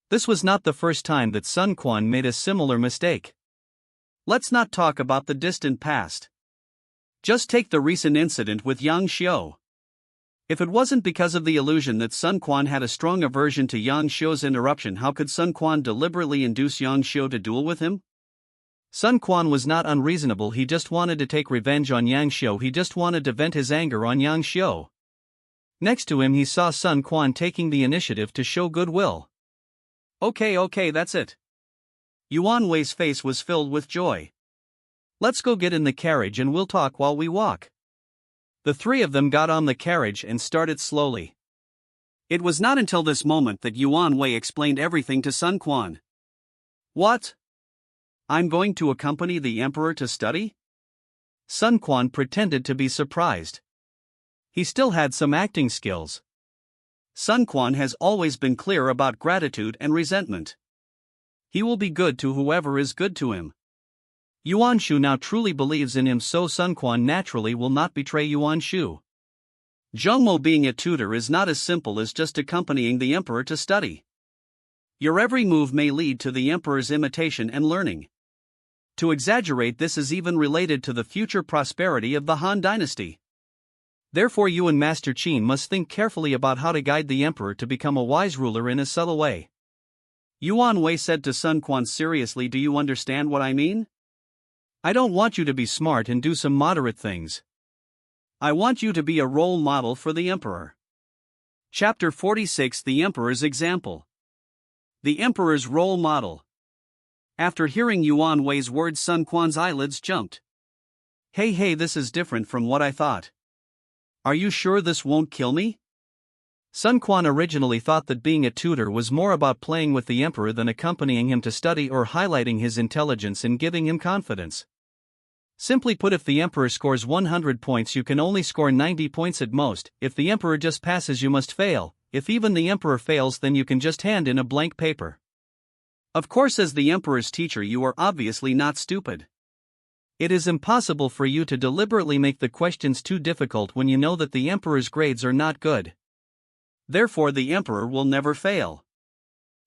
This was not the first time that Sun Quan made a similar mistake. Let's not talk about the distant past. Just take the recent incident with Yang Xiu. If it wasn't because of the illusion that Sun Quan had a strong aversion to Yang Xiu's interruption, how could Sun Quan deliberately induce Yang Xiu to duel with him? Sun Quan was not unreasonable, he just wanted to take revenge on Yang Xiu, he just wanted to vent his anger on Yang Xiu. Next to him, he saw Sun Quan taking the initiative to show goodwill. Okay, that's it. Yuan Wei's face was filled with joy. Let's go get in the carriage and we'll talk while we walk. The three of them got on the carriage and started slowly. It was not until this moment that Yuan Wei explained everything to Sun Quan. What? I'm going to accompany the emperor to study? Sun Quan pretended to be surprised. He still had some acting skills. Sun Quan has always been clear about gratitude and resentment. He will be good to whoever is good to him. Yuan Shu now truly believes in him, so Sun Quan naturally will not betray Yuan Shu. Zhengmo being a tutor is not as simple as just accompanying the emperor to study. Your every move may lead to the emperor's imitation and learning. To exaggerate, this is even related to the future prosperity of the Han Dynasty. Therefore, you and Master Qin must think carefully about how to guide the emperor to become a wise ruler in a subtle way. Yuan Wei said to Sun Quan seriously, do you understand what I mean? I don't want you to be smart and do some moderate things. I want you to be a role model for the emperor. Chapter 46, The Emperor's Example. The Emperor's Role Model. After hearing Yuan Wei's words, Sun Quan's eyelids jumped. Hey, this is different from what I thought. Are you sure this won't kill me? Sun Quan originally thought that being a tutor was more about playing with the emperor than accompanying him to study or highlighting his intelligence and giving him confidence. Simply put, if the emperor scores 100 points, you can only score 90 points at most. If the emperor just passes, you must fail. If even the emperor fails, then you can just hand in a blank paper. Of course, as the emperor's teacher, you are obviously not stupid. It is impossible for you to deliberately make the questions too difficult when you know that the emperor's grades are not good. Therefore, the emperor will never fail.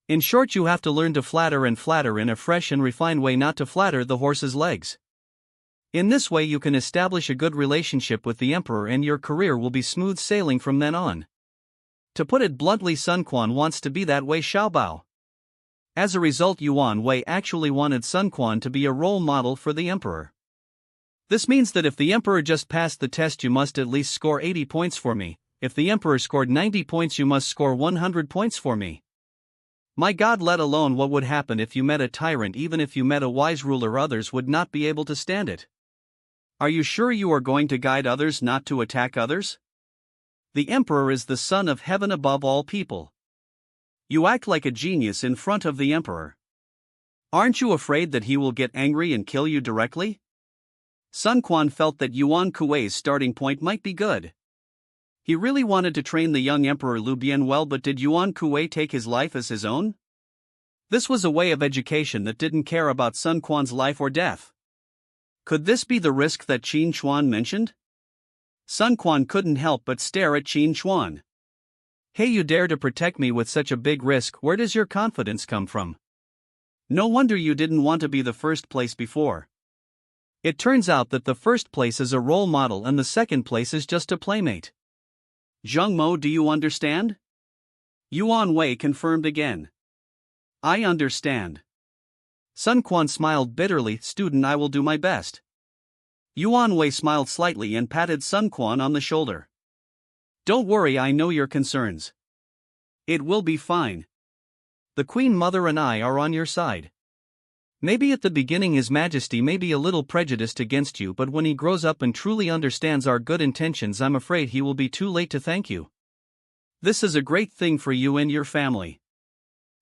In short, you have to learn to flatter in a fresh and refined way, not to flatter the horse's legs. In this way, you can establish a good relationship with the emperor and your career will be smooth sailing from then on. To put it bluntly, Sun Quan wants to be that way Xiaobao. As a result, Yuan Wei actually wanted Sun Quan to be a role model for the emperor. This means that if the emperor just passed the test, you must at least score 80 points for me. If the emperor scored 90 points, you must score 100 points for me. My God, let alone what would happen if you met a tyrant. Even if you met a wise ruler, others would not be able to stand it. Are you sure you are going to guide others, not to attack others? The emperor is the son of heaven above all people. You act like a genius in front of the emperor. Aren't you afraid that he will get angry and kill you directly? Sun Quan felt that Yuan Kuei's starting point might be good. He really wanted to train the young emperor Lu Bian well, but did Yuan Kuei take his life as his own? This was a way of education that didn't care about Sun Quan's life or death. Could this be the risk that Qin Chuan mentioned? Sun Quan couldn't help but stare at Qin Chuan. Hey, you dare to protect me with such a big risk? Where does your confidence come from? No wonder you didn't want to be the first place before. It turns out that the first place is a role model and the second place is just a playmate. Zhengmo, do you understand? Yuan Wei confirmed again. I understand. Sun Quan smiled bitterly. Student, I will do my best. Yuan Wei smiled slightly and patted Sun Quan on the shoulder. Don't worry, I know your concerns. It will be fine. The Queen Mother and I are on your side. Maybe at the beginning His Majesty may be a little prejudiced against you, but when he grows up and truly understands our good intentions, I'm afraid he will be too late to thank you. This is a great thing for you and your family.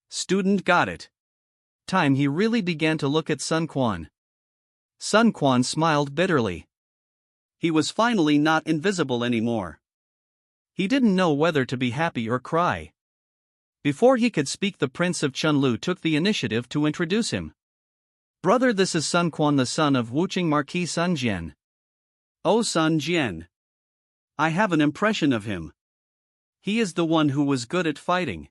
Student, got it. Time he really began to look at Sun Quan. Sun Quan smiled bitterly. He was finally not invisible anymore. He didn't know whether to be happy or cry. Before he could speak, the Prince of Chunlu took the initiative to introduce him. Brother, this is Sun Quan, the son of Wuqing Marquis Sun Jian. Oh, Sun Jian. I have an impression of him. He is the one who was good at fighting.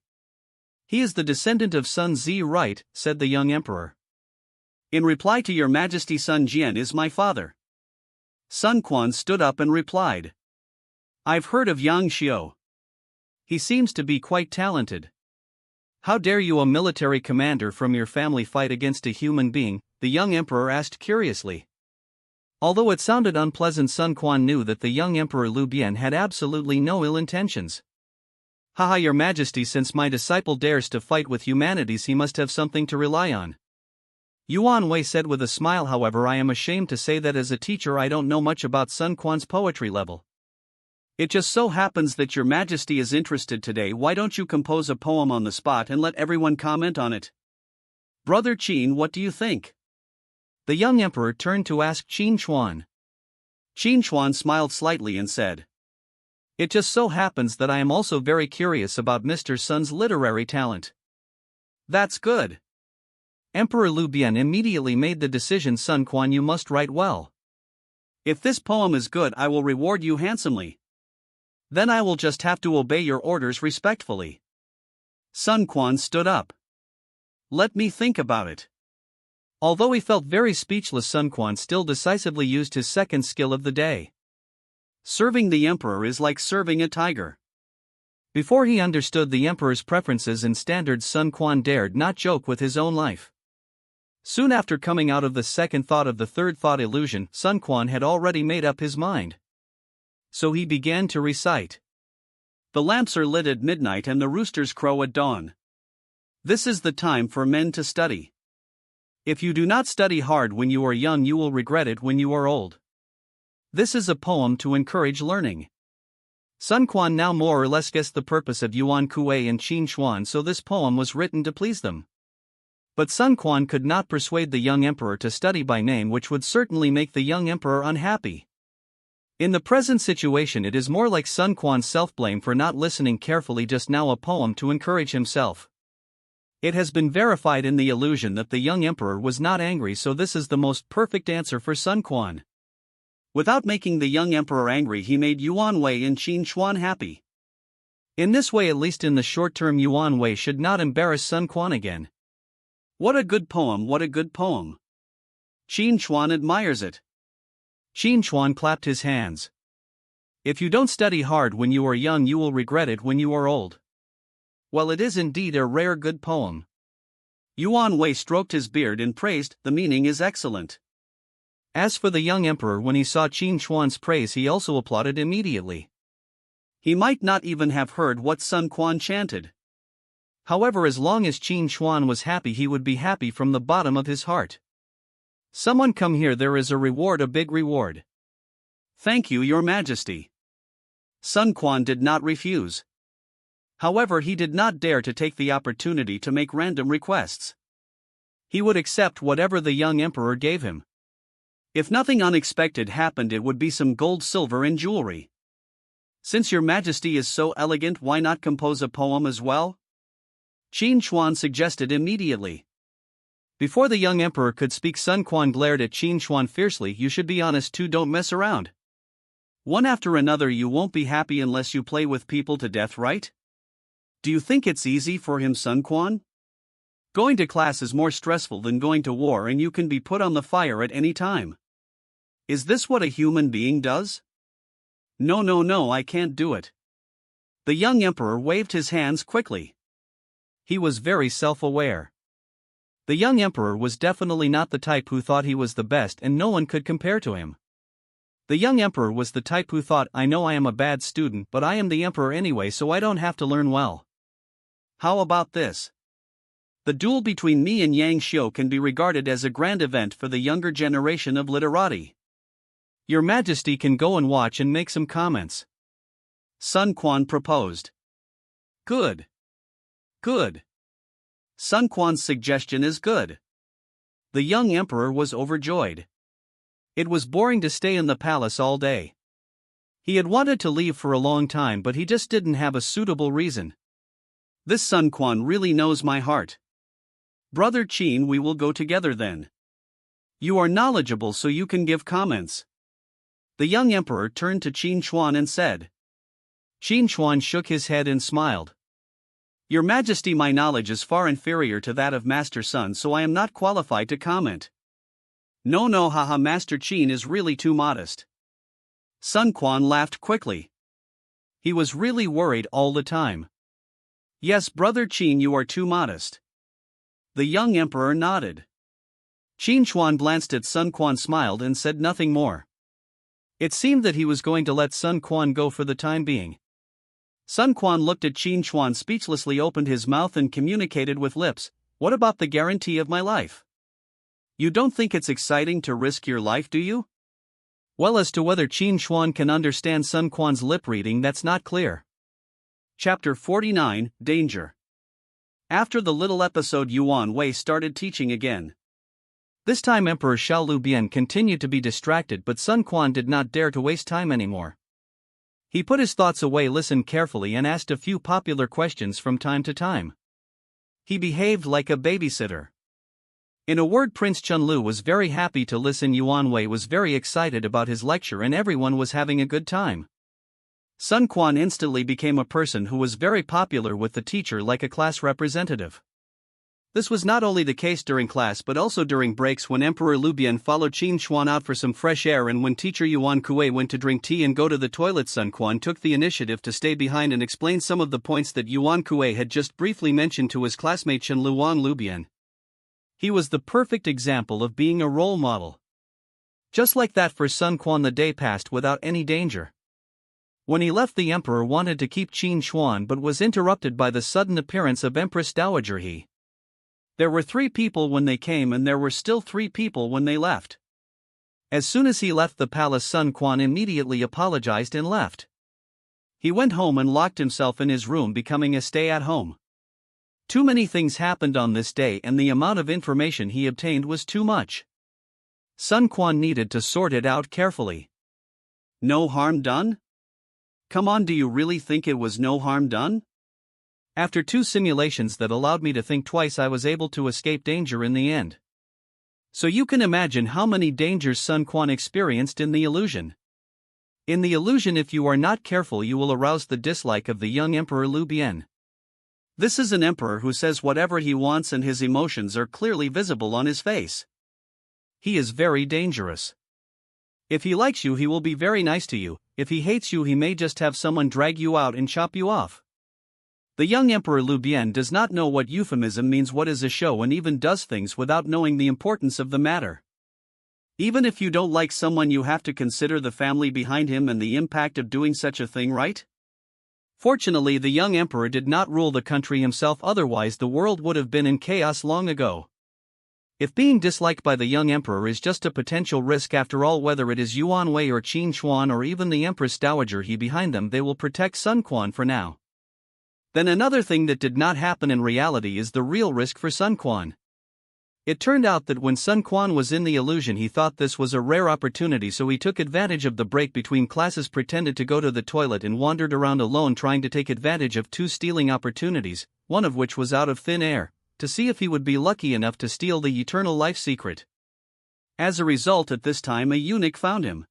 He is the descendant of Sun Zi, right? Said the young emperor. In reply to your Majesty, Sun Jian is my father. Sun Quan stood up and replied. I've heard of Yang Xiu. He seems to be quite talented. How dare you, a military commander from your family, fight against a human being? The young emperor asked curiously. Although it sounded unpleasant, Sun Quan knew that the young emperor Lu Bian had absolutely no ill intentions. Haha, your Majesty, since my disciple dares to fight with humanities, he must have something to rely on. Yuan Wei said with a smile. However, I am ashamed to say that as a teacher I don't know much about Sun Quan's poetry level. It just so happens that your Majesty is interested today. Why don't you compose a poem on the spot and let everyone comment on it? Brother Qin, what do you think? The young emperor turned to ask Qin Chuan. Qin Chuan smiled slightly and said, It just so happens that I am also very curious about Mr. Sun's literary talent. That's good. Emperor Lu Bian immediately made the decision. Sun Quan, you must write well. If this poem is good, I will reward you handsomely. Then I will just have to obey your orders respectfully. Sun Quan stood up. Let me think about it. Although he felt very speechless, Sun Quan still decisively used his second skill of the day. Serving the emperor is like serving a tiger. Before he understood the emperor's preferences and standards, Sun Quan dared not joke with his own life. Soon after coming out of the second thought of the third thought illusion, Sun Quan had already made up his mind. So he began to recite. The lamps are lit at midnight and the roosters crow at dawn. This is the time for men to study. If you do not study hard when you are young, you will regret it when you are old. This is a poem to encourage learning. Sun Quan now more or less guessed the purpose of Yuan Kuei and Qin Xuan, so this poem was written to please them. But Sun Quan could not persuade the young emperor to study by name, which would certainly make the young emperor unhappy. In the present situation, it is more like Sun Quan's self-blame for not listening carefully just now, a poem to encourage himself. It has been verified in the illusion that the young emperor was not angry, so this is the most perfect answer for Sun Quan. Without making the young emperor angry, he made Yuan Wei and Qin Xuan happy. In this way, at least in the short term, Yuan Wei should not embarrass Sun Quan again. What a good poem, what a good poem. Qin Xuan admires it. Qin Xuan clapped his hands. If you don't study hard when you are young, you will regret it when you are old. Well, it is indeed a rare good poem. Yuan Wei stroked his beard and praised, the meaning is excellent. As for the young emperor, when he saw Qin Xuan's praise, he also applauded immediately. He might not even have heard what Sun Quan chanted. However, as long as Qin Xuan was happy, he would be happy from the bottom of his heart. Someone come here, there is a reward, a big reward. Thank you, Your Majesty. Sun Quan did not refuse. However, he did not dare to take the opportunity to make random requests. He would accept whatever the young emperor gave him. If nothing unexpected happened, it would be some gold, silver, and jewelry. Since Your Majesty is so elegant, why not compose a poem as well? Qin Xuan suggested immediately. Before the young emperor could speak, Sun Quan glared at Qin Xuan fiercely. You should be honest too, don't mess around. One after another, you won't be happy unless you play with people to death, right? Do you think it's easy for him, Sun Quan? Going to class is more stressful than going to war, and you can be put on the fire at any time. Is this what a human being does? No, I can't do it. The young emperor waved his hands quickly. He was very self-aware. The young emperor was definitely not the type who thought he was the best and no one could compare to him. The young emperor was the type who thought, I know I am a bad student, but I am the emperor anyway, so I don't have to learn well. How about this? The duel between me and Yang Xiu can be regarded as a grand event for the younger generation of literati. Your Majesty can go and watch and make some comments. Sun Quan proposed. Good. Sun Quan's suggestion is good. The young emperor was overjoyed. It was boring to stay in the palace all day. He had wanted to leave for a long time, but he just didn't have a suitable reason. This Sun Quan really knows my heart. Brother Qin, we will go together then. You are knowledgeable, so you can give comments. The young emperor turned to Qin Xuan and said. Qin Xuan shook his head and smiled. Your Majesty, my knowledge is far inferior to that of Master Sun, so I am not qualified to comment. No, haha, Master Qin is really too modest. Sun Quan laughed quickly. He was really worried all the time. Yes, Brother Qin, you are too modest. The young emperor nodded. Qin Xuan glanced at Sun Quan, smiled, and said nothing more. It seemed that he was going to let Sun Quan go for the time being. Sun Quan looked at Qin Xuan, speechlessly opened his mouth and communicated with lips. What about the guarantee of my life? You don't think it's exciting to risk your life, do you? Well, as to whether Qin Xuan can understand Sun Quan's lip reading, that's not clear. Chapter 49, Danger. After the little episode, Yuan Wei started teaching again. This time Emperor Xiao Lu Bian continued to be distracted, but Sun Quan did not dare to waste time anymore. He put his thoughts away, listened carefully, and asked a few popular questions from time to time. He behaved like a babysitter. In a word, Prince Chunlu was very happy to listen. Yuan Wei was very excited about his lecture and everyone was having a good time. Sun Quan instantly became a person who was very popular with the teacher, like a class representative. This was not only the case during class but also during breaks, when Emperor Lu Bian followed Qin Xuan out for some fresh air, and when teacher Yuan Kuei went to drink tea and go to the toilet. Sun Quan took the initiative to stay behind and explain some of the points that Yuan Kuei had just briefly mentioned to his classmate Chen Luang Lu Bian. He was the perfect example of being a role model. Just like that, for Sun Quan the day passed without any danger. When he left, the emperor wanted to keep Qin Xuan but was interrupted by the sudden appearance of Empress Dowager He. There were 3 people when they came and there were still 3 people when they left. As soon as he left the palace, Sun Quan immediately apologized and left. He went home and locked himself in his room, becoming a stay-at-home. Too many things happened on this day and the amount of information he obtained was too much. Sun Quan needed to sort it out carefully. No harm done? Come on, do you really think it was no harm done? After 2 simulations that allowed me to think twice, I was able to escape danger in the end. So you can imagine how many dangers Sun Quan experienced in the illusion. In the illusion, if you are not careful, you will arouse the dislike of the young Emperor Lu Bian. This is an emperor who says whatever he wants and his emotions are clearly visible on his face. He is very dangerous. If he likes you, he will be very nice to you. If he hates you, he may just have someone drag you out and chop you off. The young Emperor Lu Bian does not know what euphemism means, what is a show, and even does things without knowing the importance of the matter. Even if you don't like someone, you have to consider the family behind him and the impact of doing such a thing, right? Fortunately, the young emperor did not rule the country himself, otherwise the world would have been in chaos long ago. If being disliked by the young emperor is just a potential risk, after all, whether it is Yuan Wei or Qin Xuan or even the Empress Dowager He behind them, they will protect Sun Quan for now. Then another thing that did not happen in reality is the real risk for Sun Quan. It turned out that when Sun Quan was in the illusion, he thought this was a rare opportunity, so he took advantage of the break between classes, pretended to go to the toilet, and wandered around alone, trying to take advantage of 2 stealing opportunities, one of which was out of thin air, to see if he would be lucky enough to steal the eternal life secret. As a result, at this time a eunuch found him.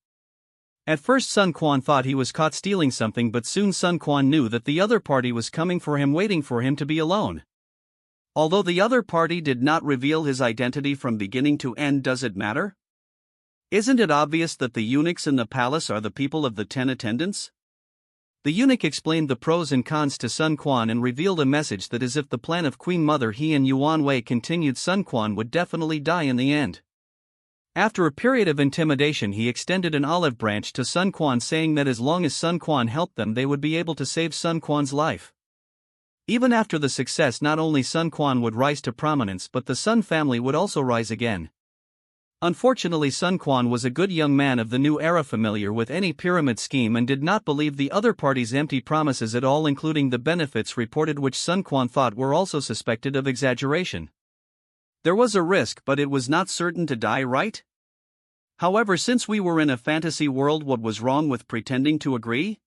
At first Sun Quan thought he was caught stealing something, but soon Sun Quan knew that the other party was coming for him, waiting for him to be alone. Although the other party did not reveal his identity from beginning to end, does it matter? Isn't it obvious that the eunuchs in the palace are the people of the 10 attendants? The eunuch explained the pros and cons to Sun Quan and revealed a message that is, if the plan of Queen Mother He and Yuan Wei continued, Sun Quan would definitely die in the end. After a period of intimidation, he extended an olive branch to Sun Quan, saying that as long as Sun Quan helped them, they would be able to save Sun Quan's life. Even after the success, not only Sun Quan would rise to prominence, but the Sun family would also rise again. Unfortunately, Sun Quan was a good young man of the new era, familiar with any pyramid scheme, and did not believe the other party's empty promises at all, including the benefits reported, which Sun Quan thought were also suspected of exaggeration. There was a risk, but it was not certain to die, right? However, since we were in a fantasy world, what was wrong with pretending to agree?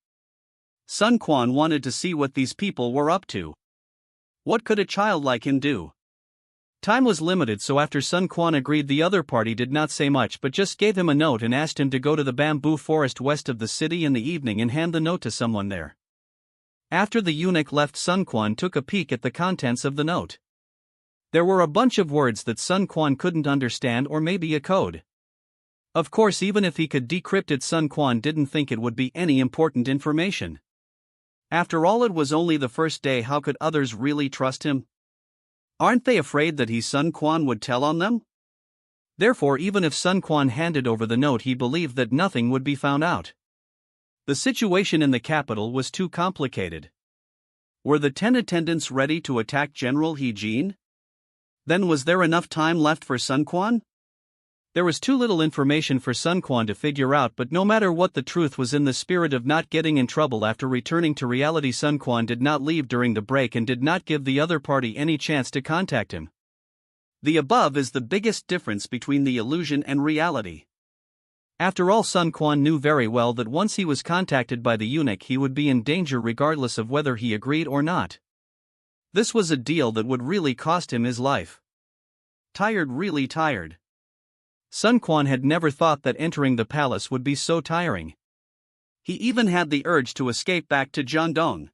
Sun Quan wanted to see what these people were up to. What could a child like him do? Time was limited, so after Sun Quan agreed, the other party did not say much but just gave him a note and asked him to go to the bamboo forest west of the city in the evening and hand the note to someone there. After the eunuch left, Sun Quan took a peek at the contents of the note. There were a bunch of words that Sun Quan couldn't understand, or maybe a code. Of course, even if he could decrypt it, Sun Quan didn't think it would be any important information. After all, it was only the first day. How could others really trust him? Aren't they afraid that Sun Quan would tell on them? Therefore, even if Sun Quan handed over the note, he believed that nothing would be found out. The situation in the capital was too complicated. Were the 10 attendants ready to attack General He Jin? Then was there enough time left for Sun Quan? There was too little information for Sun Quan to figure out, but no matter what, the truth was in the spirit of not getting in trouble. After returning to reality, Sun Quan did not leave during the break and did not give the other party any chance to contact him. The above is the biggest difference between the illusion and reality. After all, Sun Quan knew very well that once he was contacted by the eunuch he would be in danger regardless of whether he agreed or not. This was a deal that would really cost him his life. Really tired. Sun Quan had never thought that entering the palace would be so tiring. He even had the urge to escape back to Jiujiang.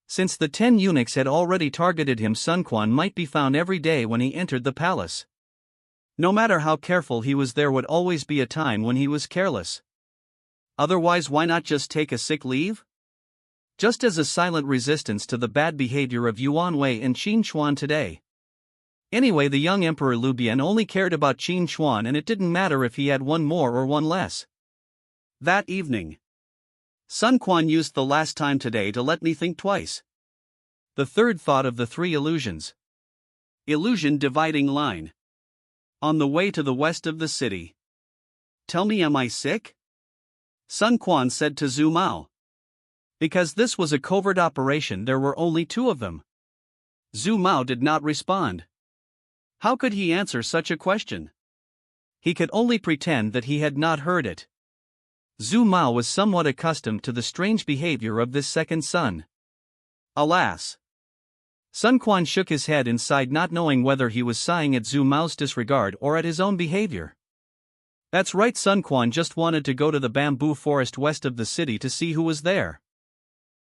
Since the 10 eunuchs had already targeted him, Sun Quan might be found every day when he entered the palace. No matter how careful he was, there would always be a time when he was careless. Otherwise, why not just take a sick leave? Just as a silent resistance to the bad behavior of Yuan Wei and Qin Xuan today. Anyway, the young Emperor Liu Bian only cared about Qin Xuan, and it didn't matter if he had one more or one less. That evening, Sun Quan used the last time today to let me think twice. The third thought of the 3 illusions. Illusion dividing line. On the way to the west of the city. Tell me, am I sick? Sun Quan said to Zhu Mao. Because this was a covert operation, there were only 2 of them. Zhu Mao did not respond. How could he answer such a question? He could only pretend that he had not heard it. Zhu Mao was somewhat accustomed to the strange behavior of this second son. Alas! Sun Quan shook his head inside, not knowing whether he was sighing at Zhu Mao's disregard or at his own behavior. That's right, Sun Quan just wanted to go to the bamboo forest west of the city to see who was there.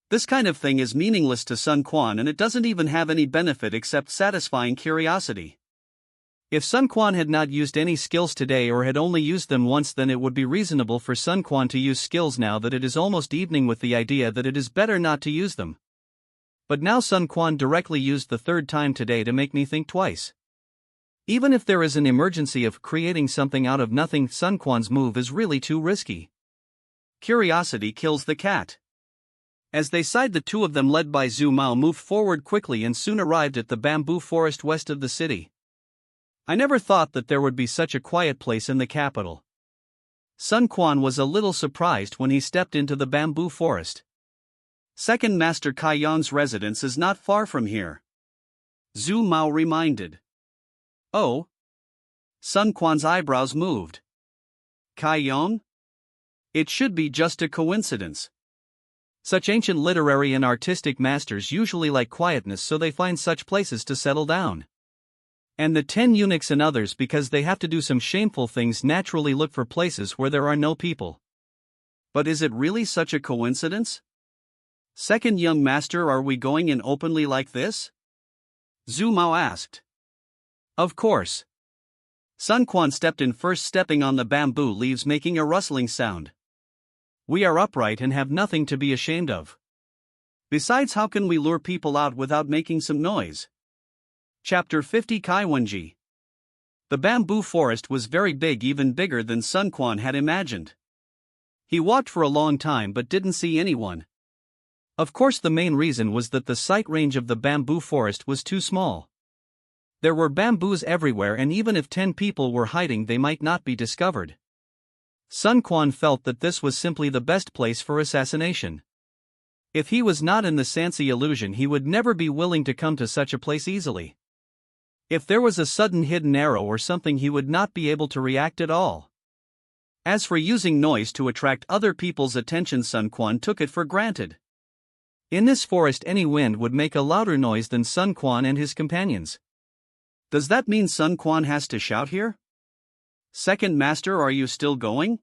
This kind of thing is meaningless to Sun Quan, and it doesn't even have any benefit except satisfying curiosity. If Sun Quan had not used any skills today or had only used them once, then it would be reasonable for Sun Quan to use skills now that it is almost evening, with the idea that it is better not to use them. But now Sun Quan directly used the 3rd time today to make me think twice. Even if there is an emergency of creating something out of nothing, Sun Quan's move is really too risky. Curiosity kills the cat. As they sighed, the 2 of them, led by Zhu Mao, moved forward quickly and soon arrived at the bamboo forest west of the city. I never thought that there would be such a quiet place in the capital. Sun Quan was a little surprised when he stepped into the bamboo forest. Second Master Kai Yong's residence is not far from here. Zhu Mao reminded. Oh? Sun Quan's eyebrows moved. Kai Yong? It should be just a coincidence. Such ancient literary and artistic masters usually like quietness, so they find such places to settle down. And the 10 eunuchs and others, because they have to do some shameful things, naturally look for places where there are no people. But is it really such a coincidence? Second young master, are we going in openly like this? Zhu Mao asked. Of course. Sun Quan stepped in first, stepping on the bamboo leaves, making a rustling sound. We are upright and have nothing to be ashamed of. Besides, how can we lure people out without making some noise? Chapter 50, Kaiwenji. The bamboo forest was very big, even bigger than Sun Quan had imagined. He walked for a long time but didn't see anyone. Of course, the main reason was that the sight range of the bamboo forest was too small. There were bamboos everywhere, and even if 10 people were hiding, they might not be discovered. Sun Quan felt that this was simply the best place for assassination. If he was not in the Sansi illusion, he would never be willing to come to such a place easily. If there was a sudden hidden arrow or something, he would not be able to react at all. As for using noise to attract other people's attention, Sun Quan took it for granted. In this forest, any wind would make a louder noise than Sun Quan and his companions. Does that mean Sun Quan has to shout here? Second Master, are you still going?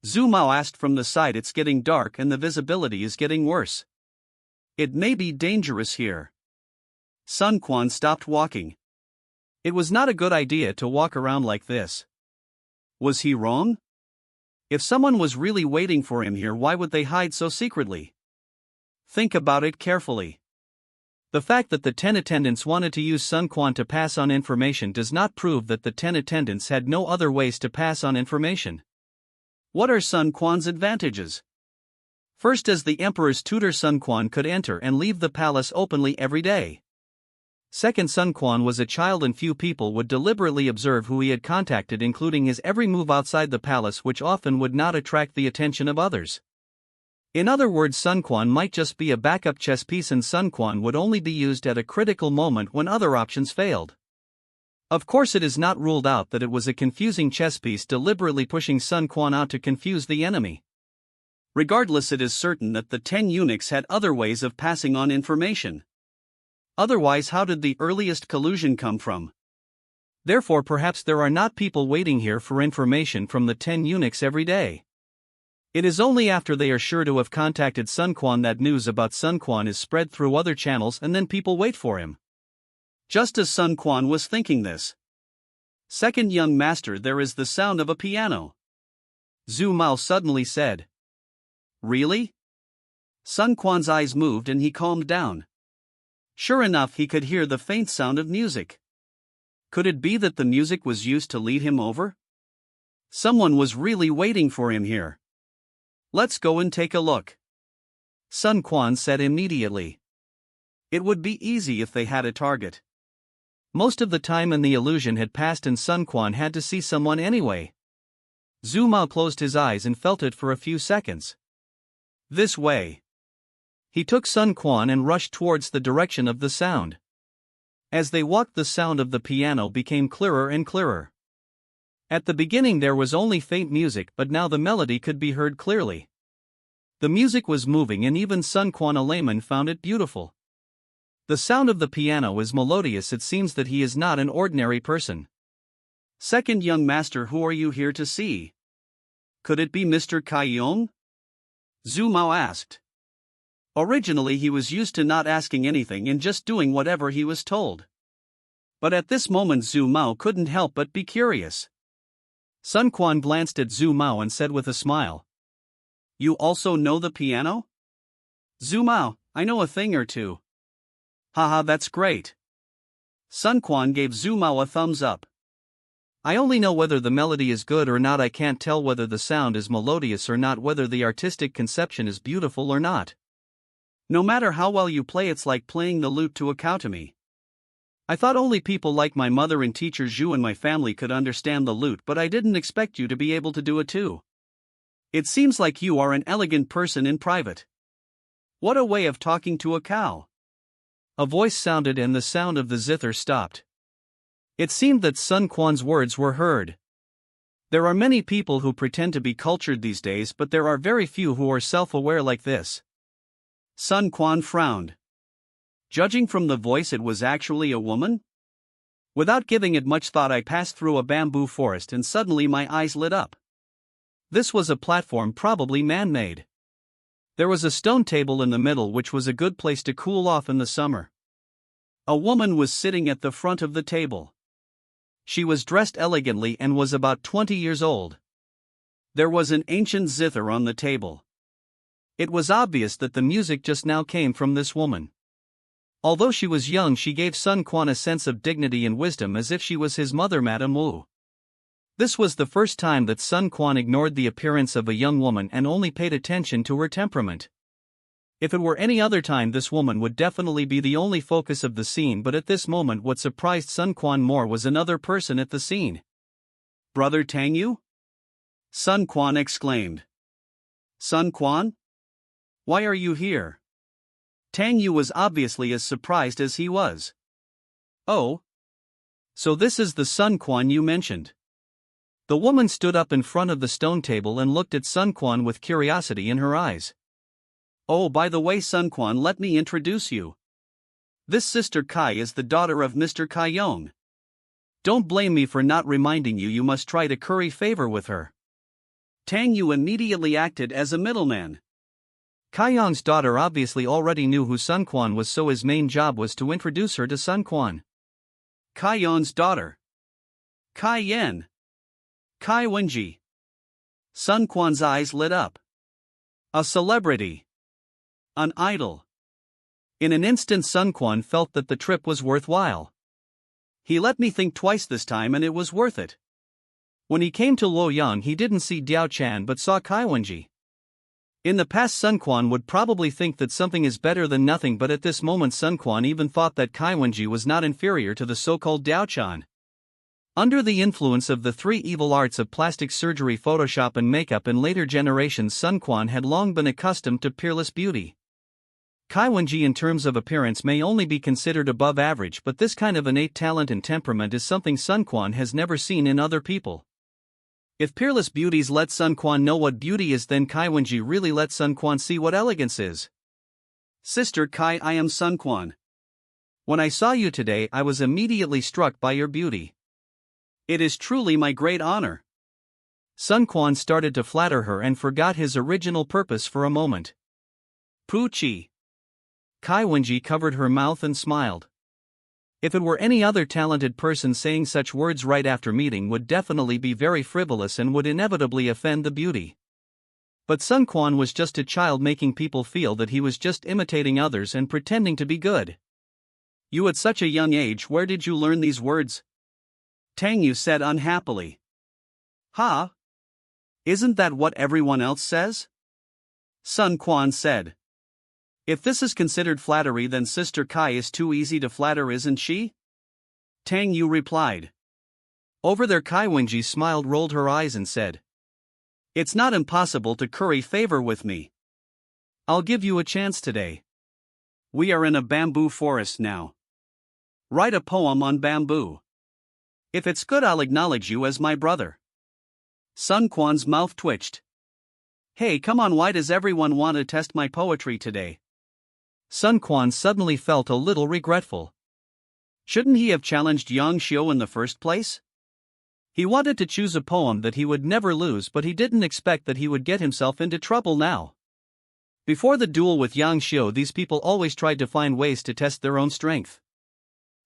Zhu Mao asked from the side. It's getting dark and the visibility is getting worse. It may be dangerous here. Sun Quan stopped walking. It was not a good idea to walk around like this. Was he wrong? If someone was really waiting for him here, why would they hide so secretly? Think about it carefully. The fact that the 10 attendants wanted to use Sun Quan to pass on information does not prove that the 10 attendants had no other ways to pass on information. What are Sun Quan's advantages? First, as the emperor's tutor, Sun Quan could enter and leave the palace openly every day. Second, Sun Quan was a child and few people would deliberately observe who he had contacted, including his every move outside the palace, which often would not attract the attention of others. In other words, Sun Quan might just be a backup chess piece, and Sun Quan would only be used at a critical moment when other options failed. Of course, it is not ruled out that it was a confusing chess piece deliberately pushing Sun Quan out to confuse the enemy. Regardless, it is certain that the 10 eunuchs had other ways of passing on information. Otherwise, how did the earliest collusion come from? Therefore, perhaps there are not people waiting here for information from the 10 eunuchs every day. It is only after they are sure to have contacted Sun Quan that news about Sun Quan is spread through other channels, and then people wait for him. Just as Sun Quan was thinking this. Second young master, there is the sound of a piano. Zhu Mao suddenly said. Really? Sun Quan's eyes moved and he calmed down. Sure enough, he could hear the faint sound of music. Could it be that the music was used to lead him over? Someone was really waiting for him here. Let's go and take a look. Sun Quan said immediately. It would be easy if they had a target. Most of the time and the illusion had passed and Sun Quan had to see someone anyway. Zhu Mao closed his eyes and felt it for a few seconds. This way. He took Sun Quan and rushed towards the direction of the sound. As they walked, the sound of the piano became clearer and clearer. At the beginning there was only faint music, but now the melody could be heard clearly. The music was moving and even Sun Quan, a layman, found it beautiful. The sound of the piano is melodious. It seems that he is not an ordinary person. Second young master, who are you here to see? Could it be Mr. Kai Yong? Zhu Mao asked. Originally he was used to not asking anything and just doing whatever he was told. But at this moment Zhu Mao couldn't help but be curious. Sun Quan glanced at Zhu Mao and said with a smile. You also know the piano? Zhu Mao, I know a thing or two. Haha, that's great. Sun Quan gave Zhu Mao a thumbs up. I only know whether the melody is good or not. I can't tell whether the sound is melodious or not, whether the artistic conception is beautiful or not. No matter how well you play, it's like playing the lute to a cow to me. I thought only people like my mother and teacher Zhu and my family could understand the lute, but I didn't expect you to be able to do it too. It seems like you are an elegant person in private. What a way of talking to a cow. A voice sounded and the sound of the zither stopped. It seemed that Sun Quan's words were heard. There are many people who pretend to be cultured these days, but there are very few who are self-aware like this. Sun Quan frowned. Judging from the voice, it was actually a woman? Without giving it much thought, I passed through a bamboo forest and suddenly my eyes lit up. This was a platform, probably man-made. There was a stone table in the middle, which was a good place to cool off in the summer. A woman was sitting at the front of the table. She was dressed elegantly and was about 20 years old. There was an ancient zither on the table. It was obvious that the music just now came from this woman. Although she was young, she gave Sun Quan a sense of dignity and wisdom, as if she was his mother, Madame Wu. This was the first time that Sun Quan ignored the appearance of a young woman and only paid attention to her temperament. If it were any other time, this woman would definitely be the only focus of the scene, but at this moment what surprised Sun Quan more was another person at the scene. Brother Tang Yu? Sun Quan exclaimed. Sun Quan? Why are you here? Tang Yu was obviously as surprised as he was. Oh? So this is the Sun Quan you mentioned. The woman stood up in front of the stone table and looked at Sun Quan with curiosity in her eyes. Oh, by the way, Sun Quan, let me introduce you. This Sister Kai is the daughter of Mr. Kai Yong. Don't blame me for not reminding you. You must try to curry favor with her. Tang Yu immediately acted as a middleman. Kai Yong's daughter obviously already knew who Sun Quan was, so his main job was to introduce her to Sun Quan. Kai Yong's daughter. Kai Yan. Kai Wenji. Sun Quan's eyes lit up. A celebrity. An idol. In an instant, Sun Quan felt that the trip was worthwhile. He let me think twice this time, and it was worth it. When he came to Luoyang, he didn't see Diao Chan but saw Kai Wenji. In the past, Sun Quan would probably think that something is better than nothing, but at this moment Sun Quan even thought that Kai Wenji was not inferior to the so-called Diao Chan. Under the influence of the three evil arts of plastic surgery, Photoshop and makeup, in later generations, Sun Quan had long been accustomed to peerless beauty. Kai Wenji in terms of appearance may only be considered above average, but this kind of innate talent and temperament is something Sun Quan has never seen in other people. If peerless beauties let Sun Quan know what beauty is, then Kai Wenji really let Sun Quan see what elegance is. Sister Kai, I am Sun Quan. When I saw you today, I was immediately struck by your beauty. It is truly my great honor. Sun Quan started to flatter her and forgot his original purpose for a moment. Poochie. Kai Wenji covered her mouth and smiled. If it were any other talented person saying such words right after meeting would definitely be very frivolous and would inevitably offend the beauty. But Sun Quan was just a child, making people feel that he was just imitating others and pretending to be good. You at such a young age, where did you learn these words? Tang Yu said unhappily. Huh? Isn't that what everyone else says? Sun Quan said. If this is considered flattery, then Sister Kai is too easy to flatter, isn't she? Tang Yu replied. Over there, Kai Wenji smiled, rolled her eyes and said. It's not impossible to curry favor with me. I'll give you a chance today. We are in a bamboo forest now. Write a poem on bamboo. If it's good, I'll acknowledge you as my brother. Sun Quan's mouth twitched. Hey, come on, why does everyone want to test my poetry today? Sun Quan suddenly felt a little regretful. Shouldn't he have challenged Yang Xiu in the first place? He wanted to choose a poem that he would never lose, but he didn't expect that he would get himself into trouble now. Before the duel with Yang Xiu, these people always tried to find ways to test their own strength.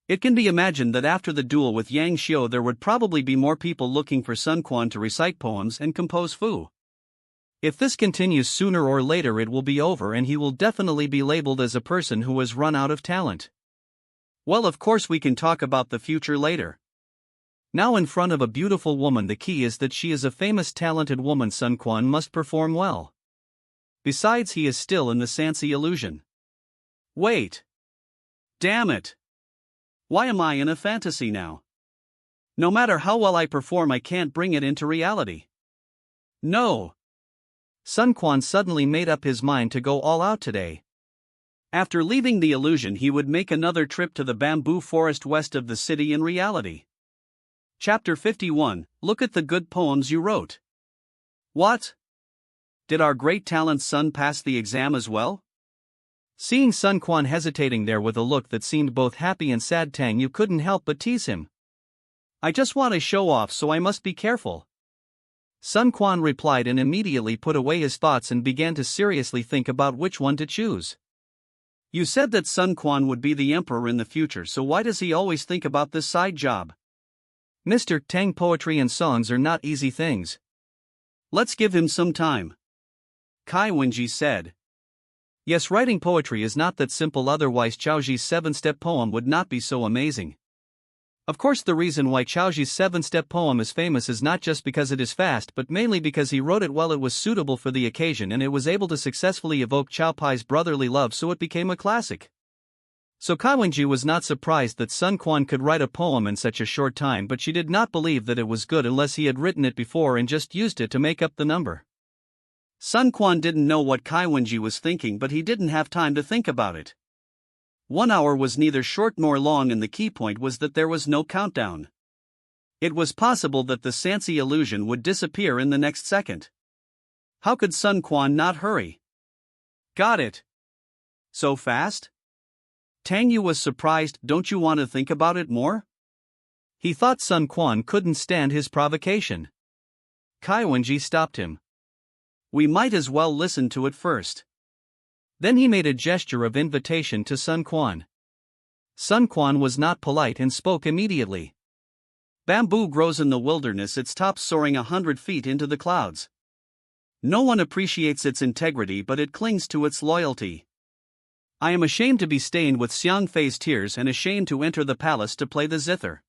It can be imagined that after the duel with Yang Xiu there would probably be more people looking for Sun Quan to recite poems and compose fu. If this continues, sooner or later it will be over and he will definitely be labeled as a person who has run out of talent. Well, of course we can talk about the future later. Now, in front of a beautiful woman, the key is that she is a famous talented woman. Sun Quan must perform well. Besides, he is still in the Sansi illusion. Wait. Damn it. Why am I in a fantasy now? No matter how well I perform, I can't bring it into reality. No. Sun Quan suddenly made up his mind to go all out today. After leaving the illusion, he would make another trip to the bamboo forest west of the city in reality. Chapter 51, Look at the good poems you wrote. What? Did our great talent Sun pass the exam as well? Seeing Sun Quan hesitating there with a look that seemed both happy and sad, Tang Yu couldn't help but tease him. I just want to show off, so I must be careful. Sun Quan replied and immediately put away his thoughts and began to seriously think about which one to choose. You said that Sun Quan would be the emperor in the future, so why does he always think about this side job? Mr. Tang, poetry and songs are not easy things. Let's give him some time. Kai Wenji said. Yes, writing poetry is not that simple, otherwise Chaoji's 7-step poem would not be so amazing. Of course, the reason why Chaoji's 7-step poem is famous is not just because it is fast, but mainly because he wrote it while it was suitable for the occasion and it was able to successfully evoke Chao Pai's brotherly love, so it became a classic. So Kai Wenji was not surprised that Sun Quan could write a poem in such a short time, but she did not believe that it was good unless he had written it before and just used it to make up the number. Sun Quan didn't know what Kai Wenji was thinking, but he didn't have time to think about it. 1 hour was neither short nor long, and the key point was that there was no countdown. It was possible that the Sansi illusion would disappear in the next second. How could Sun Quan not hurry? Got it. So fast? Tang Yu was surprised. Don't you want to think about it more? He thought Sun Quan couldn't stand his provocation. Kai Wenji stopped him. We might as well listen to it first. Then he made a gesture of invitation to Sun Quan. Sun Quan was not polite and spoke immediately. Bamboo grows in the wilderness, its top soaring 100 feet into the clouds. No one appreciates its integrity, but it clings to its loyalty. I am ashamed to be stained with Xiang Fei's tears and ashamed to enter the palace to play the zither.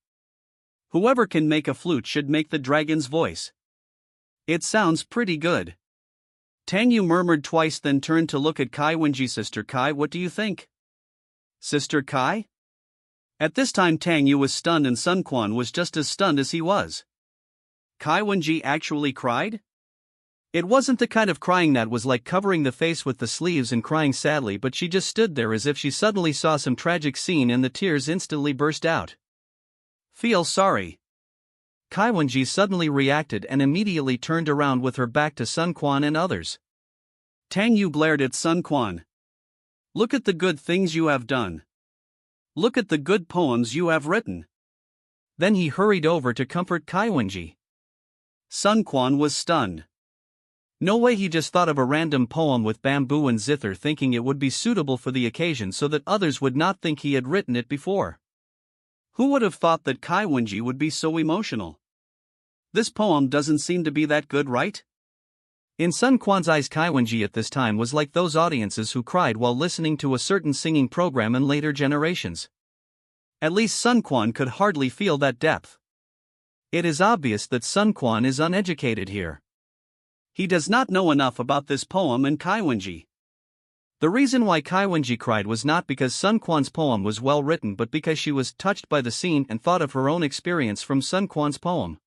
Whoever can make a flute should make the dragon's voice. It sounds pretty good. Tang Yu murmured twice, then turned to look at Kai Wenji. Sister Kai, what do you think? Sister Kai? At this time Tang Yu was stunned and Sun Quan was just as stunned as he was. Kai Wenji actually cried? It wasn't the kind of crying that was like covering the face with the sleeves and crying sadly, but she just stood there as if she suddenly saw some tragic scene and the tears instantly burst out. Feel sorry. Kaiwenji suddenly reacted and immediately turned around with her back to Sun Quan and others. Tang Yu glared at Sun Quan. Look at the good things you have done. Look at the good poems you have written. Then he hurried over to comfort Kaiwenji. Sun Quan was stunned. No way, he just thought of a random poem with bamboo and zither, thinking it would be suitable for the occasion so that others would not think he had written it before. Who would have thought that Kaiwenji would be so emotional? This poem doesn't seem to be that good, right? In Sun Quan's eyes, Kaiwenji at this time was like those audiences who cried while listening to a certain singing program in later generations. At least Sun Quan could hardly feel that depth. It is obvious that Sun Quan is uneducated here. He does not know enough about this poem and Kaiwenji. The reason why Kaiwenji cried was not because Sun Quan's poem was well written, but because she was touched by the scene and thought of her own experience from Sun Quan's poem.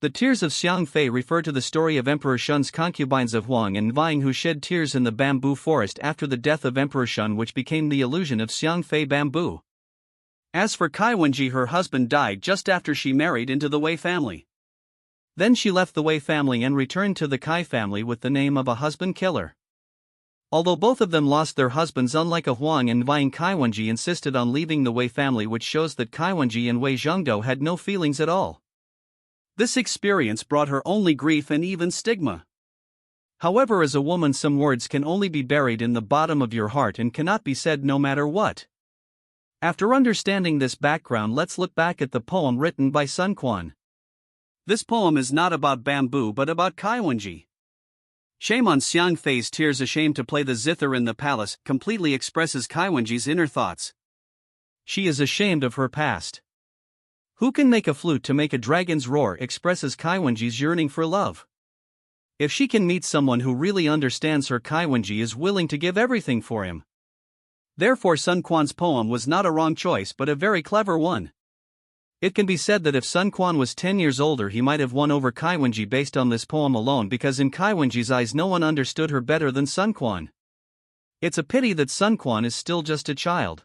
The tears of Xiang Fei refer to the story of Emperor Shun's concubines of Huang and Vying who shed tears in the bamboo forest after the death of Emperor Shun, which became the illusion of Xiang Fei bamboo. As for Kaiwenji, her husband died just after she married into the Wei family. Then she left the Wei family and returned to the Kai family with the name of a husband killer. Although both of them lost their husbands, unlike a Huang and Vying, Kaiwenji insisted on leaving the Wei family, which shows that Kaiwenji and Wei Zhengdou had no feelings at all. This experience brought her only grief and even stigma. However, as a woman, some words can only be buried in the bottom of your heart and cannot be said no matter what. After understanding this background, let's look back at the poem written by Sun Quan. This poem is not about bamboo but about Kaiwenji. Shame on Xiang Fei's tears, ashamed to play the zither in the palace, completely expresses Kaiwenji's inner thoughts. She is ashamed of her past. Who can make a flute to make a dragon's roar expresses Kaiwenji's yearning for love. If she can meet someone who really understands her, Kaiwenji is willing to give everything for him. Therefore Sun Quan's poem was not a wrong choice but a very clever one. It can be said that if Sun Quan was 10 years older, he might have won over Kaiwenji based on this poem alone, because in Kaiwenji's eyes no one understood her better than Sun Quan. It's a pity that Sun Quan is still just a child.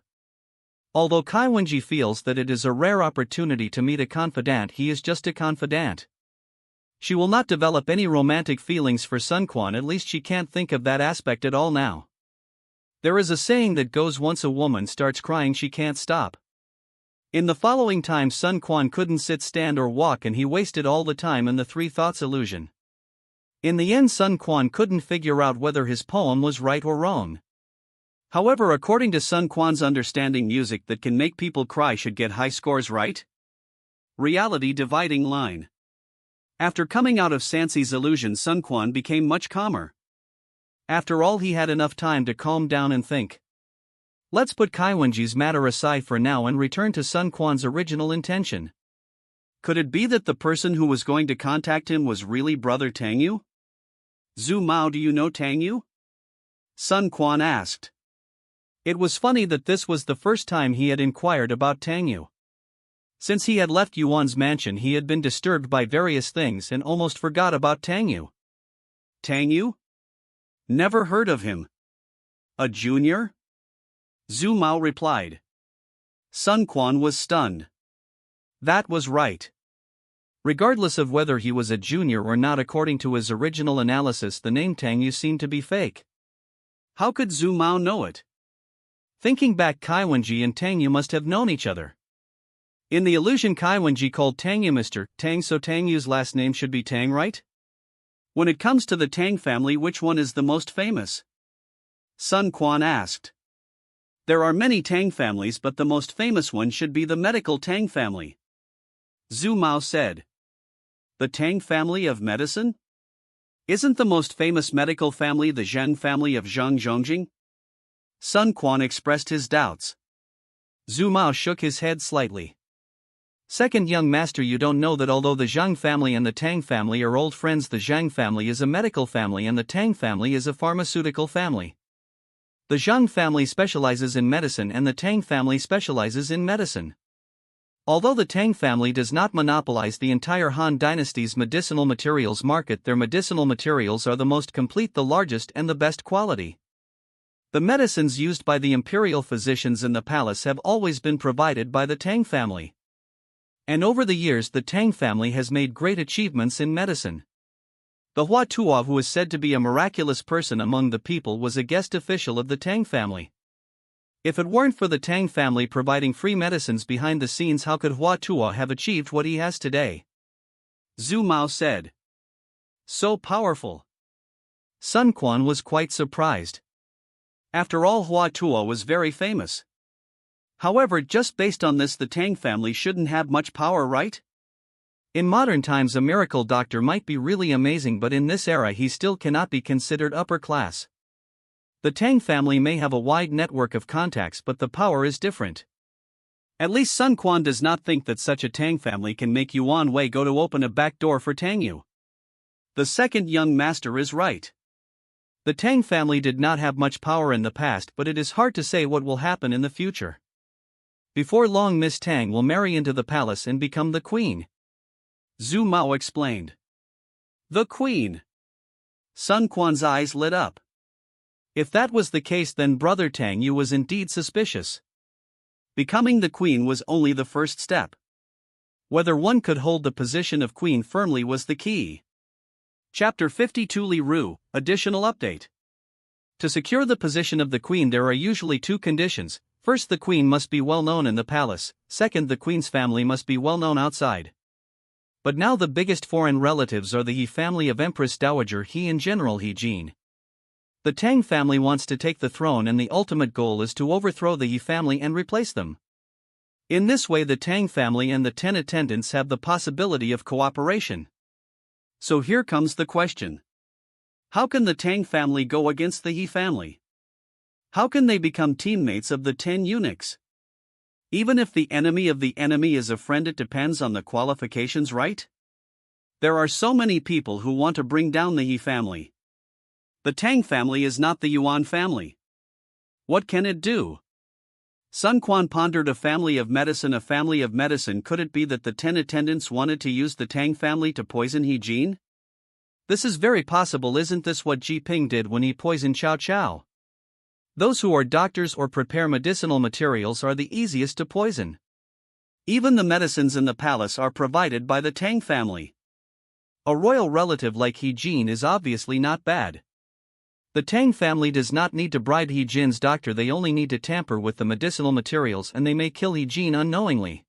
Although Kaiwenji feels that it is a rare opportunity to meet a confidant, he is just a confidant. She will not develop any romantic feelings for Sun Quan, at least she can't think of that aspect at all now. There is a saying that goes, once a woman starts crying she can't stop. In the following time Sun Quan couldn't sit, stand or walk, and he wasted all the time in the three thoughts illusion. In the end Sun Quan couldn't figure out whether his poem was right or wrong. However, according to Sun Quan's understanding, music that can make people cry should get high scores, right? Reality dividing line. After coming out of Sanxi's illusion, Sun Quan became much calmer. After all, he had enough time to calm down and think. Let's put Kaiwenji's matter aside for now and return to Sun Quan's original intention. Could it be that the person who was going to contact him was really brother Tang Yu? Zhu Mao, do you know Tang Yu? Sun Quan asked. It was funny that this was the first time he had inquired about Tang Yu. Since he had left Yuan's mansion, he had been disturbed by various things and almost forgot about Tang Yu. Tang Yu? Never heard of him. A junior? Zhu Mao replied. Sun Quan was stunned. That was right. Regardless of whether he was a junior or not, according to his original analysis, the name Tang Yu seemed to be fake. How could Zhu Mao know it? Thinking back, Kaiwenji and Tang Yu must have known each other. In the illusion, Kaiwenji called Tang Yu Mr. Tang, so Tang Yu's last name should be Tang, right? When it comes to the Tang family, which one is the most famous? Sun Quan asked. There are many Tang families, but the most famous one should be the medical Tang family. Zhu Mao said. The Tang family of medicine? Isn't the most famous medical family the Zheng family of Zheng Zhongjing? Sun Quan expressed his doubts. Zhu Mao shook his head slightly. Second, young master, you don't know that although the Zheng family and the Tang family are old friends, the Zheng family is a medical family and the Tang family is a pharmaceutical family. The Zheng family specializes in medicine and the Tang family specializes in medicine. Although the Tang family does not monopolize the entire Han Dynasty's medicinal materials market, their medicinal materials are the most complete, the largest, and the best quality. The medicines used by the imperial physicians in the palace have always been provided by the Tang family. And over the years, the Tang family has made great achievements in medicine. The Hua Tuo, who is said to be a miraculous person among the people, was a guest official of the Tang family. If it weren't for the Tang family providing free medicines behind the scenes, how could Hua Tuo have achieved what he has today? Zhu Mao said. So powerful. Sun Quan was quite surprised. After all, Hua Tuo was very famous. However, just based on this, the Tang family shouldn't have much power, right? In modern times, a miracle doctor might be really amazing, but in this era he still cannot be considered upper class. The Tang family may have a wide network of contacts, but the power is different. At least Sun Quan does not think that such a Tang family can make Yuan Wei go to open a back door for Tang Yu. The second young master is right. The Tang family did not have much power in the past, but it is hard to say what will happen in the future. Before long, Miss Tang will marry into the palace and become the queen. Zhu Mao explained. The queen. Sun Quan's eyes lit up. If that was the case, then Brother Tang Yu was indeed suspicious. Becoming the queen was only the first step. Whether one could hold the position of queen firmly was the key. Chapter 52 Li Ru, Additional Update. To secure the position of the queen, there are usually two conditions. First, the queen must be well known in the palace. Second, the queen's family must be well known outside. But now the biggest foreign relatives are the He family of Empress Dowager He and General He Jin. The Tang family wants to take the throne, and the ultimate goal is to overthrow the He family and replace them. In this way, the Tang family and the 10 attendants have the possibility of cooperation. So here comes the question. How can the Tang family go against the He family? How can they become teammates of the 10 eunuchs? Even if the enemy of the enemy is a friend, it depends on the qualifications, right? There are so many people who want to bring down the He family. The Tang family is not the Yuan family. What can it do? Sun Quan pondered. A family of medicine. A family of medicine. Could it be that the 10 attendants wanted to use the Tang family to poison He Jin? This is very possible. Isn't this what Ji Ping did when he poisoned Cao Cao? Those who are doctors or prepare medicinal materials are the easiest to poison. Even the medicines in the palace are provided by the Tang family. A royal relative like He Jin is obviously not bad. The Tang family does not need to bribe He Jin's doctor, they only need to tamper with the medicinal materials and they may kill He Jin unknowingly.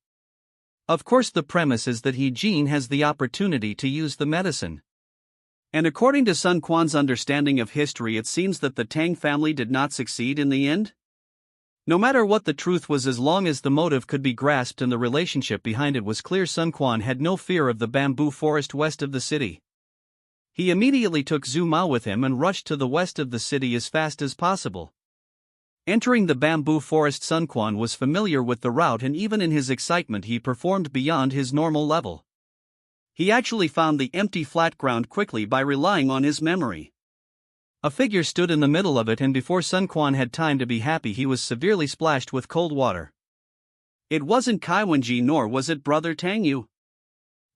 Of course, the premise is that He Jin has the opportunity to use the medicine. And according to Sun Quan's understanding of history, it seems that the Tang family did not succeed in the end. No matter what the truth was, as long as the motive could be grasped and the relationship behind it was clear, Sun Quan had no fear of the bamboo forest west of the city. He immediately took Zhu Mao with him and rushed to the west of the city as fast as possible. Entering the bamboo forest, Sun Quan was familiar with the route, and even in his excitement he performed beyond his normal level. He actually found the empty flat ground quickly by relying on his memory. A figure stood in the middle of it, and before Sun Quan had time to be happy, he was severely splashed with cold water. It wasn't Kai Wenji, nor was it Brother Tang Yu.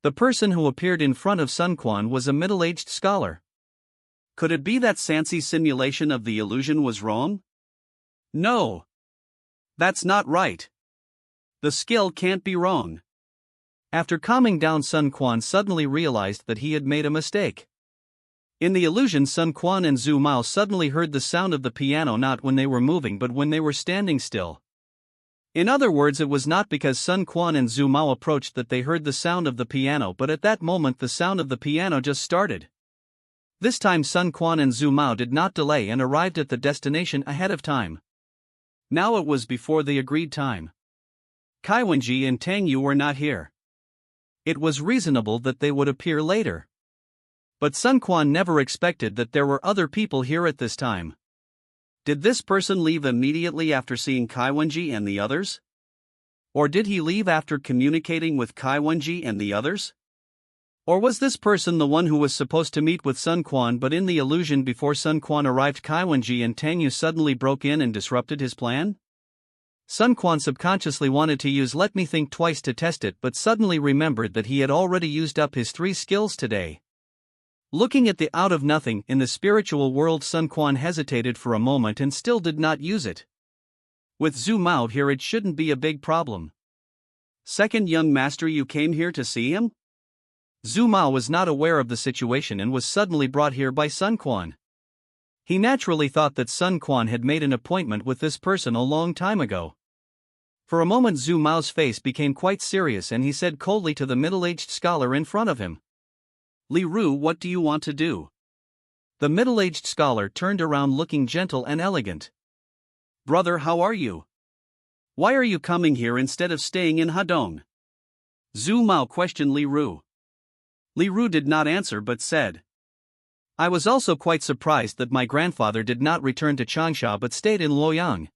The person who appeared in front of Sun Quan was a middle-aged scholar. Could it be that Sansi's simulation of the illusion was wrong? No. That's not right. The skill can't be wrong. After calming down, Sun Quan suddenly realized that he had made a mistake. In the illusion, Sun Quan and Zhu Mao suddenly heard the sound of the piano, not when they were moving but when they were standing still. In other words, it was not because Sun Quan and Zhu Mao approached that they heard the sound of the piano, but at that moment the sound of the piano just started. This time Sun Quan and Zhu Mao did not delay and arrived at the destination ahead of time. Now it was before the agreed time. Kai Wenji and Tang Yu were not here. It was reasonable that they would appear later. But Sun Quan never expected that there were other people here at this time. Did this person leave immediately after seeing Kai Wenji and the others? Or did he leave after communicating with Kai Wenji and the others? Or was this person the one who was supposed to meet with Sun Quan, but in the illusion before Sun Quan arrived, Kai Wenji and Tang Yu suddenly broke in and disrupted his plan? Sun Quan subconsciously wanted to use let me think twice to test it, but suddenly remembered that he had already used up his 3 skills today. Looking at the out of nothing in the spiritual world, Sun Quan hesitated for a moment and still did not use it. With Zhu Mao here, it shouldn't be a big problem. Second young master, you came here to see him? Zhu Mao was not aware of the situation and was suddenly brought here by Sun Quan. He naturally thought that Sun Quan had made an appointment with this person a long time ago. For a moment Zhu Mao's face became quite serious and he said coldly to the middle-aged scholar in front of him, "Li Ru, what do you want to do?" The middle-aged scholar turned around looking gentle and elegant. "Brother, how are you? Why are you coming here instead of staying in Hadong?" Zhu Mao questioned Li Ru. Li Ru did not answer but said, "I was also quite surprised that my grandfather did not return to Changsha but stayed in Luoyang."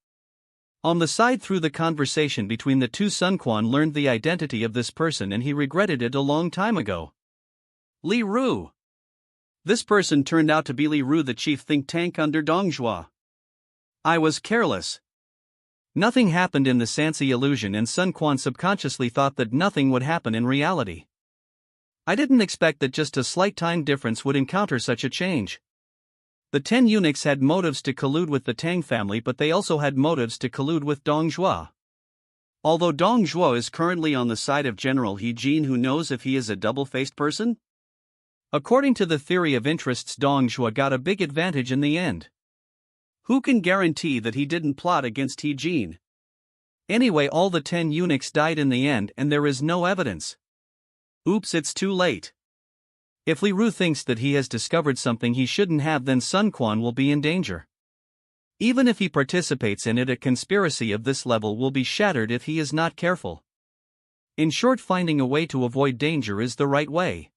On the side through the conversation between the two, Sun Quan learned the identity of this person and he regretted it a long time ago. Li Ru. This person turned out to be Li Ru, the chief think tank under Dongjua. I was careless. Nothing happened in the Sansi illusion and Sun Quan subconsciously thought that nothing would happen in reality. I didn't expect that just a slight time difference would encounter such a change. The 10 eunuchs had motives to collude with the Tang family, but they also had motives to collude with Dong Zhuo. Although Dong Zhuo is currently on the side of General He Jin, who knows if he is a double-faced person? According to the theory of interests, Dong Zhuo got a big advantage in the end. Who can guarantee that he didn't plot against He Jin? Anyway, all the 10 eunuchs died in the end and there is no evidence. Oops, it's too late. If Li Ru thinks that he has discovered something he shouldn't have, then Sun Quan will be in danger. Even if he participates in it, a conspiracy of this level will be shattered if he is not careful. In short, finding a way to avoid danger is the right way.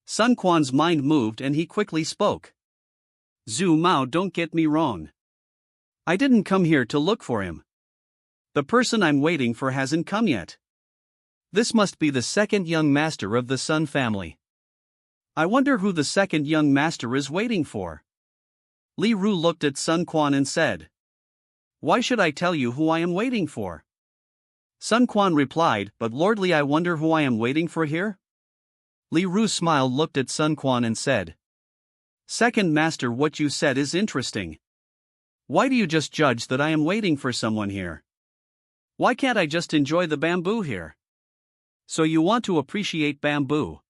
Sun Quan's mind moved and he quickly spoke. Zhu Mao, don't get me wrong. I didn't come here to look for him. The person I'm waiting for hasn't come yet. This must be the second young master of the Sun family. I wonder who the second young master is waiting for. Li Ru looked at Sun Quan and said, "Why should I tell you who I am waiting for?" Sun Quan replied, "But lordly, I wonder who I am waiting for here?" Li Ru smiled, looked at Sun Quan and said, "Second master, what you said is interesting. Why do you just judge that I am waiting for someone here? Why can't I just enjoy the bamboo here? So you want to appreciate bamboo?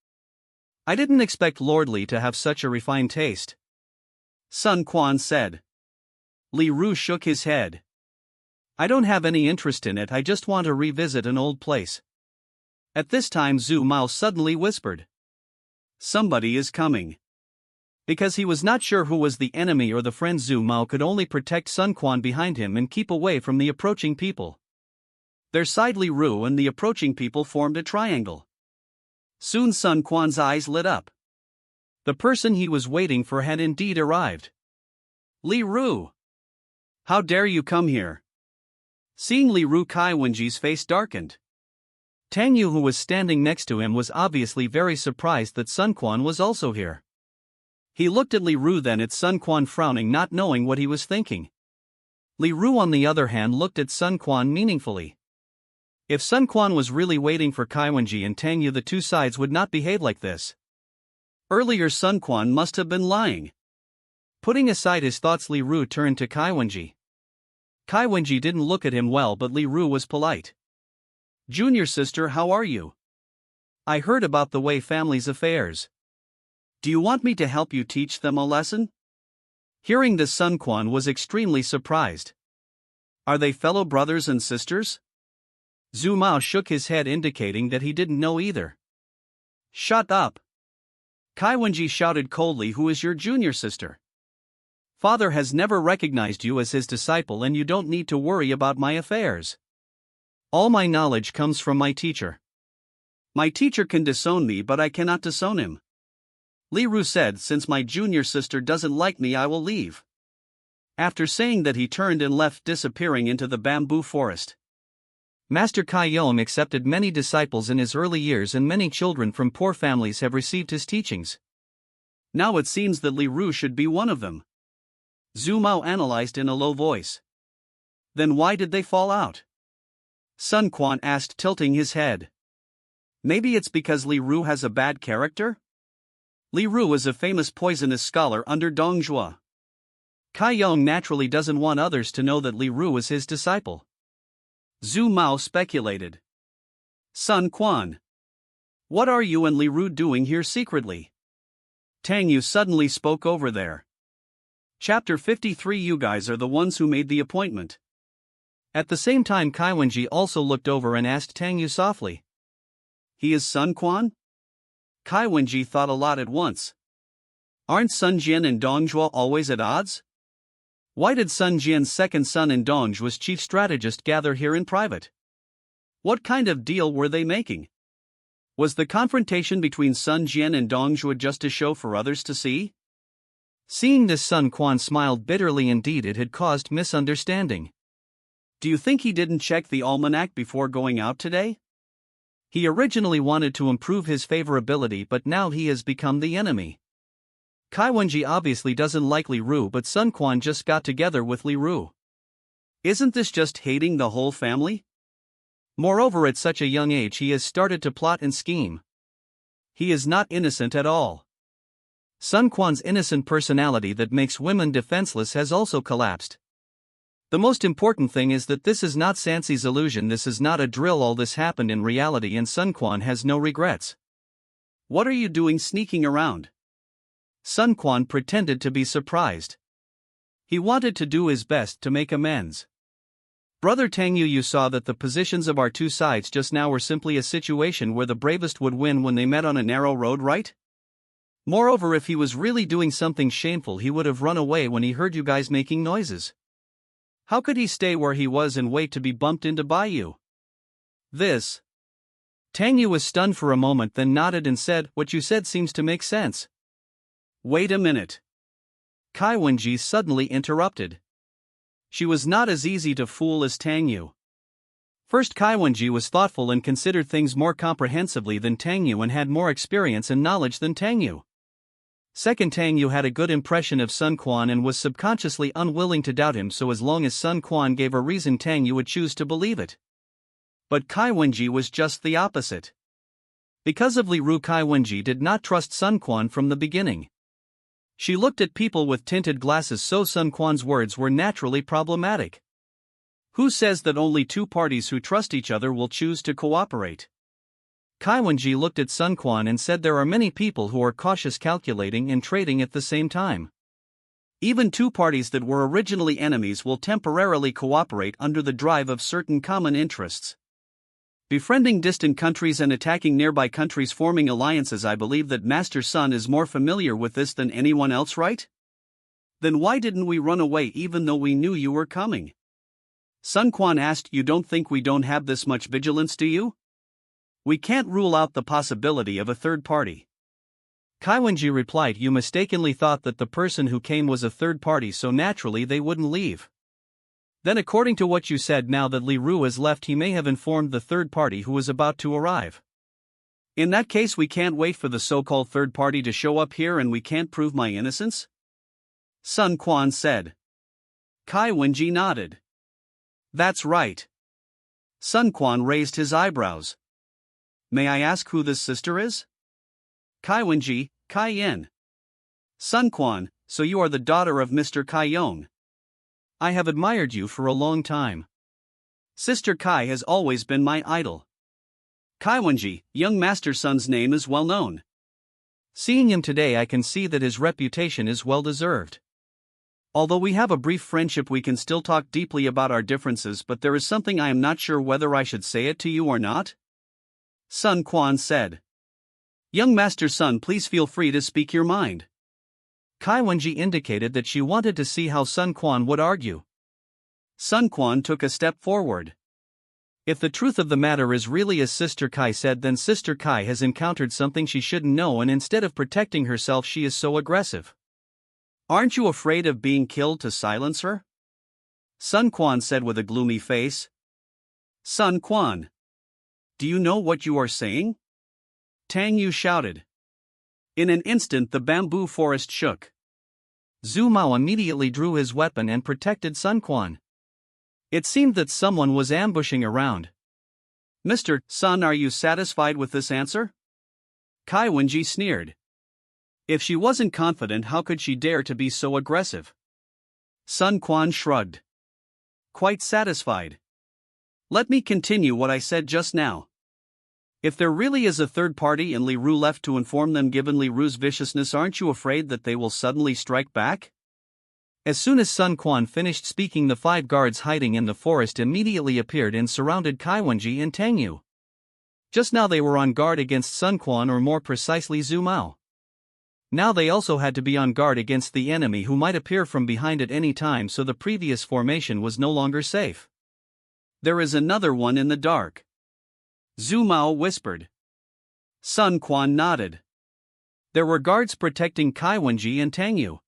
I didn't expect lordly to have such a refined taste," Sun Quan said. Li Ru shook his head. "I don't have any interest in it, I just want to revisit an old place." At this time Zhu Mao suddenly whispered, "Somebody is coming." Because he was not sure who was the enemy or the friend, Zhu Mao could only protect Sun Quan behind him and keep away from the approaching people. Their side, Li Ru and the approaching people formed a triangle. Soon Sun Quan's eyes lit up. The person he was waiting for had indeed arrived. Li Ru! How dare you come here? Seeing Li Ru, Kai Wenji's face darkened. Tang Yu, who was standing next to him, was obviously very surprised that Sun Quan was also here. He looked at Li Ru, then at Sun Quan, frowning, not knowing what he was thinking. Li Ru, on the other hand, looked at Sun Quan meaningfully. If Sun Quan was really waiting for Kai Wenji and Tang Yu, the two sides would not behave like this. Earlier Sun Quan must have been lying. Putting aside his thoughts, Li Ru turned to Kai Wenji. Kai Wenji didn't look at him well, but Li Ru was polite. "Junior sister, how are you? I heard about the Wei family's affairs. Do you want me to help you teach them a lesson?" Hearing this, Sun Quan was extremely surprised. "Are they fellow brothers and sisters?" Zhu Mao shook his head, indicating that he didn't know either. "Shut up!" Kai Wenji shouted coldly, "Who is your junior sister? Father has never recognized you as his disciple and you don't need to worry about my affairs. All my knowledge comes from my teacher. My teacher can disown me, but I cannot disown him." Li Ru said, "Since my junior sister doesn't like me, I will leave." After saying that, he turned and left, disappearing into the bamboo forest. Master Kai Yom accepted many disciples in his early years and many children from poor families have received his teachings. Now it seems that Li Ru should be one of them. Zhu Mao analyzed in a low voice. Then why did they fall out? Sun Quan asked, tilting his head. Maybe it's because Li Ru has a bad character? Li Ru is a famous poisonous scholar under Dongjua. Kai Yong naturally doesn't want others to know that Li Ru is his disciple. Zhu Mao speculated. Sun Quan. What are you and Li Ru doing here secretly? Tang Yu suddenly spoke over there. Chapter 53. You guys are the ones who made the appointment. At the same time, Kai Wenji also looked over and asked Tang Yu softly. He is Sun Quan? Kai Wenji thought a lot at once. Aren't Sun Jian and Dongjua always at odds? Why did Sun Jian's second son and Dongjua's chief strategist gather here in private? What kind of deal were they making? Was the confrontation between Sun Jian and Dongjua just a show for others to see? Seeing this, Sun Quan smiled bitterly. Indeed, it had caused misunderstanding. Do you think he didn't check the almanac before going out today? He originally wanted to improve his favorability, but now he has become the enemy. Kai Wenji obviously doesn't like Li Ru, but Sun Quan just got together with Li Ru. Isn't this just hating the whole family? Moreover, at such a young age he has started to plot and scheme. He is not innocent at all. Sun Quan's innocent personality that makes women defenseless has also collapsed. The most important thing is that this is not Sansi's illusion, this is not a drill, all this happened in reality and Sun Quan has no regrets. What are you doing sneaking around? Sun Quan pretended to be surprised. He wanted to do his best to make amends. Brother Tang Yu, you saw that the positions of our two sides just now were simply a situation where the bravest would win when they met on a narrow road, right? Moreover, if he was really doing something shameful, he would have run away when he heard you guys making noises. How could he stay where he was and wait to be bumped into by you? This. Tang Yu was stunned for a moment, then nodded and said, what you said seems to make sense. Wait a minute. Kai Wenji suddenly interrupted. She was not as easy to fool as Tang Yu. First, Kai Wenji was thoughtful and considered things more comprehensively than Tang Yu and had more experience and knowledge than Tang Yu. Second, Tang Yu had a good impression of Sun Quan and was subconsciously unwilling to doubt him, so as long as Sun Quan gave a reason, Tang Yu would choose to believe it. But Kai Wenji was just the opposite. Because of Li Ru, Kai Wenji did not trust Sun Quan from the beginning. She looked at people with tinted glasses, so Sun Quan's words were naturally problematic. Who says that only two parties who trust each other will choose to cooperate? Kai Wenji looked at Sun Quan and said there are many people who are cautious, calculating and trading at the same time. Even two parties that were originally enemies will temporarily cooperate under the drive of certain common interests. Befriending distant countries and attacking nearby countries, forming alliances. I believe that Master Sun is more familiar with this than anyone else, right? Then why didn't we run away even though we knew you were coming? Sun Quan asked. You don't think we don't have this much vigilance, do you? We can't rule out the possibility of a third party. Kai Wenji replied, you mistakenly thought that the person who came was a third party, so naturally they wouldn't leave. Then according to what you said, now that Li Ru has left, he may have informed the third party who was about to arrive. In that case, we can't wait for the so-called third party to show up here and we can't prove my innocence? Sun Quan said. Kai Wenji nodded. That's right. Sun Quan raised his eyebrows. May I ask who this sister is? Kai Wenji, Kai Yin. Sun Quan, so you are the daughter of Mr. Kai Yong. I have admired you for a long time. Sister Kai has always been my idol. Kai Wenji, young Master Sun's name is well known. Seeing him today, I can see that his reputation is well deserved. Although we have a brief friendship, we can still talk deeply about our differences, but there is something I am not sure whether I should say it to you or not. Sun Quan said. Young Master Sun, please feel free to speak your mind. Kai Wenji indicated that she wanted to see how Sun Quan would argue. Sun Quan took a step forward. If the truth of the matter is really as Sister Kai said, then Sister Kai has encountered something she shouldn't know, and instead of protecting herself, she is so aggressive. Aren't you afraid of being killed to silence her? Sun Quan said with a gloomy face. Sun Quan. Do you know what you are saying? Tang Yu shouted. In an instant the bamboo forest shook. Zhu Mao immediately drew his weapon and protected Sun Quan. It seemed that someone was ambushing around. "Mr. Sun, are you satisfied with this answer?" Kai Wenji sneered. If she wasn't confident, how could she dare to be so aggressive? Sun Quan shrugged. "Quite satisfied. Let me continue what I said just now. If there really is a third party and Li Ru left to inform them, given Li Ru's viciousness, aren't you afraid that they will suddenly strike back?" As soon as Sun Quan finished speaking, the 5 guards hiding in the forest immediately appeared and surrounded Kai Wenji and Tang Yu. Just now they were on guard against Sun Quan, or more precisely Zhu Mao. Now they also had to be on guard against the enemy, who might appear from behind at any time, so the previous formation was no longer safe. "There is another one in the dark," Zhu Mao whispered. Sun Quan nodded. There were guards protecting Kai Wenji and Tang Yu.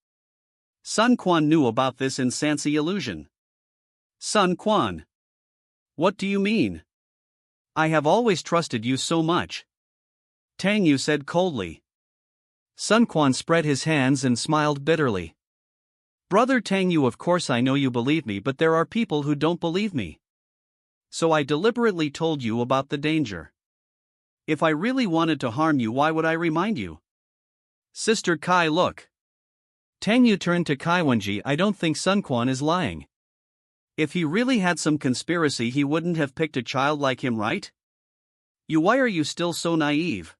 Sun Quan knew about this insancy illusion. "Sun Quan, what do you mean? I have always trusted you so much," Tang Yu said coldly. Sun Quan spread his hands and smiled bitterly. "Brother Tang Yu, of course I know you believe me, but there are people who don't believe me. So I deliberately told you about the danger. If I really wanted to harm you, why would I remind you? Sister Kai, look." Tang Yu turned to Kai Wenji. "I don't think Sun Quan is lying. If he really had some conspiracy, he wouldn't have picked a child like him, right? Why are you still so naive?"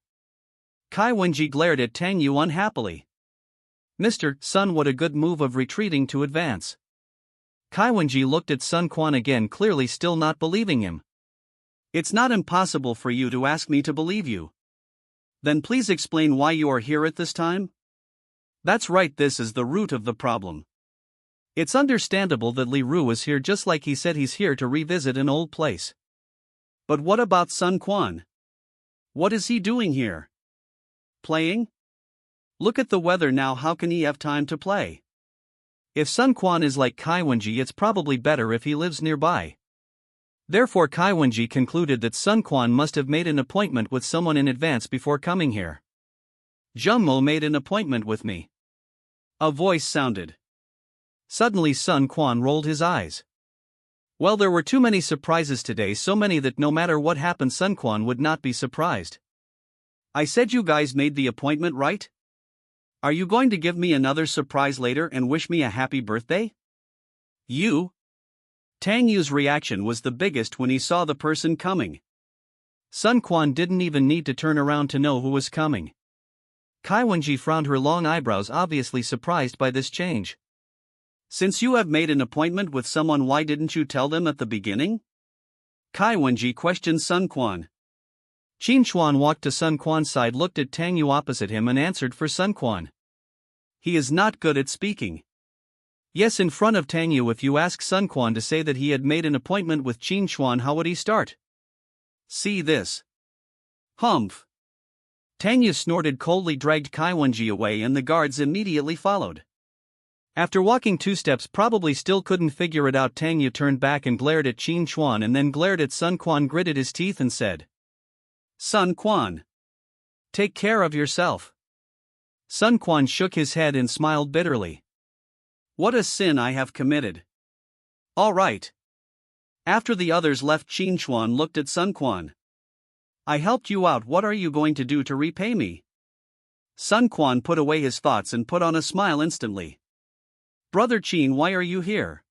Kai Wenji glared at Tang Yu unhappily. "Mr. Sun, what a good move of retreating to advance." Kai Wenji looked at Sun Quan again, clearly still not believing him. "It's not impossible for you to ask me to believe you. Then please explain why you are here at this time." "That's right, this is the root of the problem. It's understandable that Li Ru is here, just like he said he's here to revisit an old place. But what about Sun Quan? What is he doing here? Playing? Look at the weather now, how can he have time to play? If Sun Quan is like Kai Wenji, it's probably better if he lives nearby." Therefore Kai Wenji concluded that Sun Quan must have made an appointment with someone in advance before coming here. "Jungmo made an appointment with me," a voice sounded. Suddenly Sun Quan rolled his eyes. Well, there were too many surprises today, so many that no matter what happened Sun Quan would not be surprised. "I said you guys made the appointment, right? Are you going to give me another surprise later and wish me a happy birthday?" "You?" Tang Yu's reaction was the biggest when he saw the person coming. Sun Quan didn't even need to turn around to know who was coming. Kai Wenji frowned her long eyebrows, obviously surprised by this change. "Since you have made an appointment with someone, why didn't you tell them at the beginning?" Kai Wenji questioned Sun Quan. Qin Chuan walked to Sun Quan's side, looked at Tang Yu opposite him, and answered for Sun Quan. "He is not good at speaking." Yes, in front of Tang Yu, if you ask Sun Quan to say that he had made an appointment with Qin Chuan, how would he start? "See this." "Humph." Tang Yu snorted coldly, dragged Kai Wenji away, and the guards immediately followed. After walking 2 steps, probably still couldn't figure it out, Tang Yu turned back and glared at Qin Chuan and then glared at Sun Quan, gritted his teeth and said, "Sun Quan, take care of yourself." Sun Quan shook his head and smiled bitterly. "What a sin I have committed. All right." After the others left, Qin Chuan looked at Sun Quan. "I helped you out, what are you going to do to repay me?" Sun Quan put away his thoughts and put on a smile instantly. "Brother Qin, why are you here?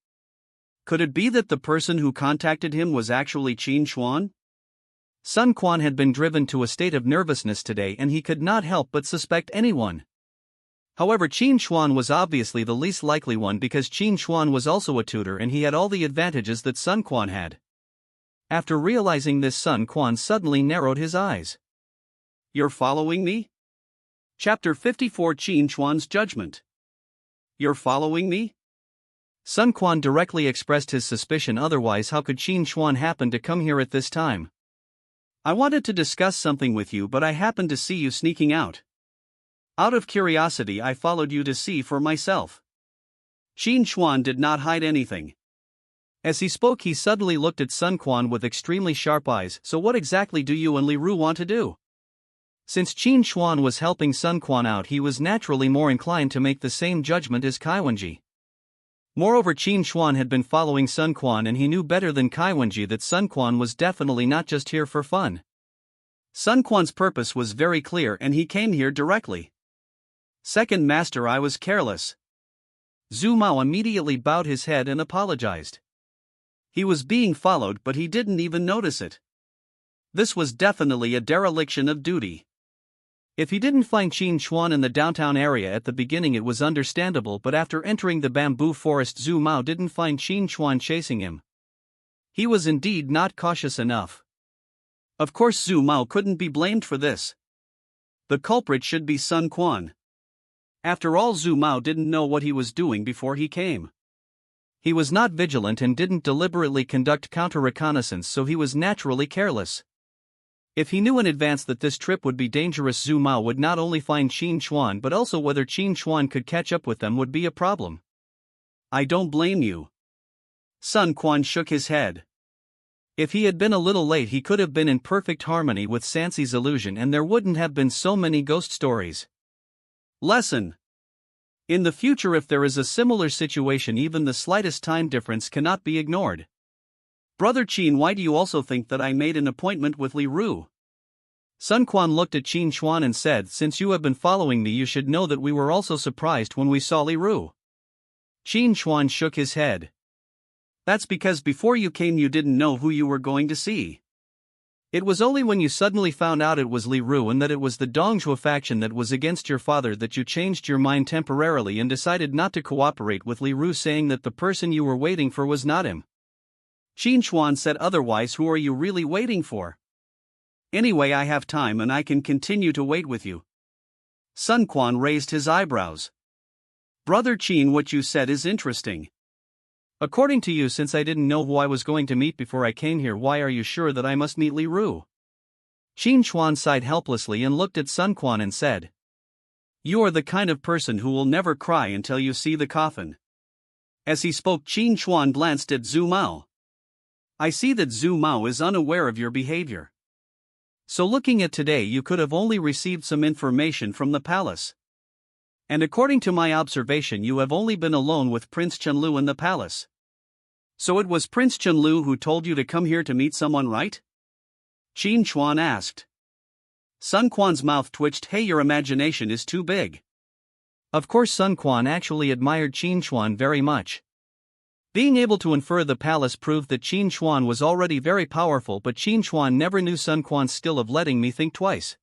Could it be that the person who contacted him was actually Qin Chuan?" Sun Quan had been driven to a state of nervousness today, and he could not help but suspect anyone. However, Qin Chuan was obviously the least likely one, because Qin Chuan was also a tutor and he had all the advantages that Sun Quan had. After realizing this, Sun Quan suddenly narrowed his eyes. "You're following me?" Chapter 54, Qin Chuan's Judgment. "You're following me?" Sun Quan directly expressed his suspicion, otherwise how could Qin Chuan happen to come here at this time? "I wanted to discuss something with you, but I happened to see you sneaking out. Out of curiosity I followed you to see for myself." Qin Chuan did not hide anything. As he spoke, he suddenly looked at Sun Quan with extremely sharp eyes. "So what exactly do you and Li Ru want to do?" Since Qin Chuan was helping Sun Quan out, he was naturally more inclined to make the same judgment as Kai Wenji. Moreover, Qin Xuan had been following Sun Quan and he knew better than Kai Wenji that Sun Quan was definitely not just here for fun. Sun Quan's purpose was very clear and he came here directly. Second master, I was careless. Zhu Mao immediately bowed his head and apologized. He was being followed but he didn't even notice it. This was definitely a dereliction of duty. If he didn't find Qin Xuan in the downtown area at the beginning, it was understandable, but after entering the bamboo forest, Zhu Mao didn't find Qin Xuan chasing him. He was indeed not cautious enough. Of course, Zhu Mao couldn't be blamed for this. The culprit should be Sun Quan. After all, Zhu Mao didn't know what he was doing before he came. He was not vigilant and didn't deliberately conduct counter-reconnaissance, so he was naturally careless. If he knew in advance that this trip would be dangerous, Zhu Mao would not only find Qin Xuan but also whether Qin Xuan could catch up with them would be a problem. I don't blame you. Sun Quan shook his head. If he had been a little late, he could have been in perfect harmony with Sanxi's illusion and there wouldn't have been so many ghost stories. Lesson: in the future, if there is a similar situation, even the slightest time difference cannot be ignored. Brother Qin, why do you also think that I made an appointment with Li Ru? Sun Quan looked at Qin Xuan and said, since you have been following me, you should know that we were also surprised when we saw Li Ru. Qin Xuan shook his head. That's because before you came you didn't know who you were going to see. It was only when you suddenly found out it was Li Ru and that it was the Dongzhuo faction that was against your father that you changed your mind temporarily and decided not to cooperate with Li Ru, saying that the person you were waiting for was not him. Qin Xuan said, otherwise who are you really waiting for? Anyway, I have time and I can continue to wait with you. Sun Quan raised his eyebrows. Brother Qin, what you said is interesting. According to you, since I didn't know who I was going to meet before I came here, why are you sure that I must meet Li Ru? Qin Xuan sighed helplessly and looked at Sun Quan and said, you are the kind of person who will never cry until you see the coffin. As he spoke, Qin Xuan glanced at Zhu Mao. I see that Zhu Mao is unaware of your behavior. So looking at today, you could have only received some information from the palace. And according to my observation, you have only been alone with Prince Chunlu in the palace. So it was Prince Chunlu who told you to come here to meet someone, right? Qin Xuan asked. Sun Quan's mouth twitched. Hey, your imagination is too big. Of course, Sun Quan actually admired Qin Xuan very much. Being able to infer the palace proved that Qin Xuan was already very powerful, but Qin Xuan never knew Sun Quan's skill of letting me think twice.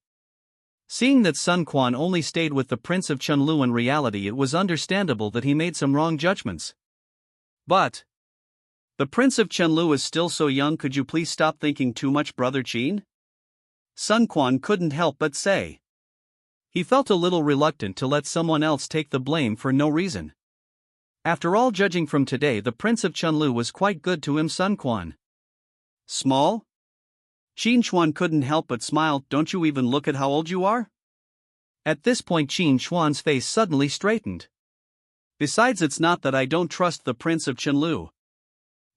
Seeing that Sun Quan only stayed with the Prince of Chunlu in reality, it was understandable that he made some wrong judgments. But the Prince of Chunlu is still so young, could you please stop thinking too much, Brother Qin? Sun Quan couldn't help but say. He felt a little reluctant to let someone else take the blame for no reason. After all, judging from today, the Prince of Chunlu was quite good to him. Sun Quan. Small? Qin Xuan couldn't help but smile. Don't you even look at how old you are? At this point, Qin Xuan's face suddenly straightened. Besides, it's not that I don't trust the Prince of Chunlu.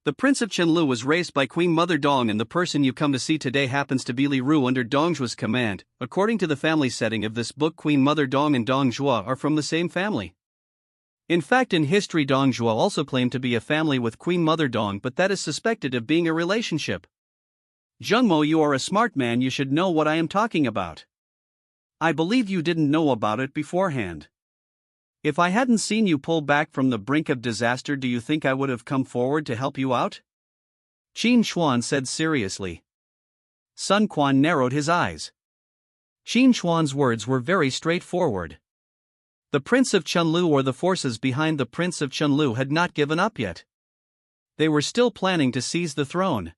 The Prince of Chunlu was raised by Queen Mother Dong, and the person you come to see today happens to be Li Ru under Dongzhuo's command. According to the family setting of this book, Queen Mother Dong and Dongzhuo are from the same family. In fact, in history, Dongzhuo also claimed to be a family with Queen Mother Dong, but that is suspected of being a relationship. Zhengmo, you are a smart man, you should know what I am talking about. I believe you didn't know about it beforehand. If I hadn't seen you pull back from the brink of disaster, do you think I would have come forward to help you out? Qin Xuan said seriously. Sun Quan narrowed his eyes. Qin Xuan's words were very straightforward. The Prince of Chunlu, or the forces behind the Prince of Chunlu, had not given up yet. They were still planning to seize the throne.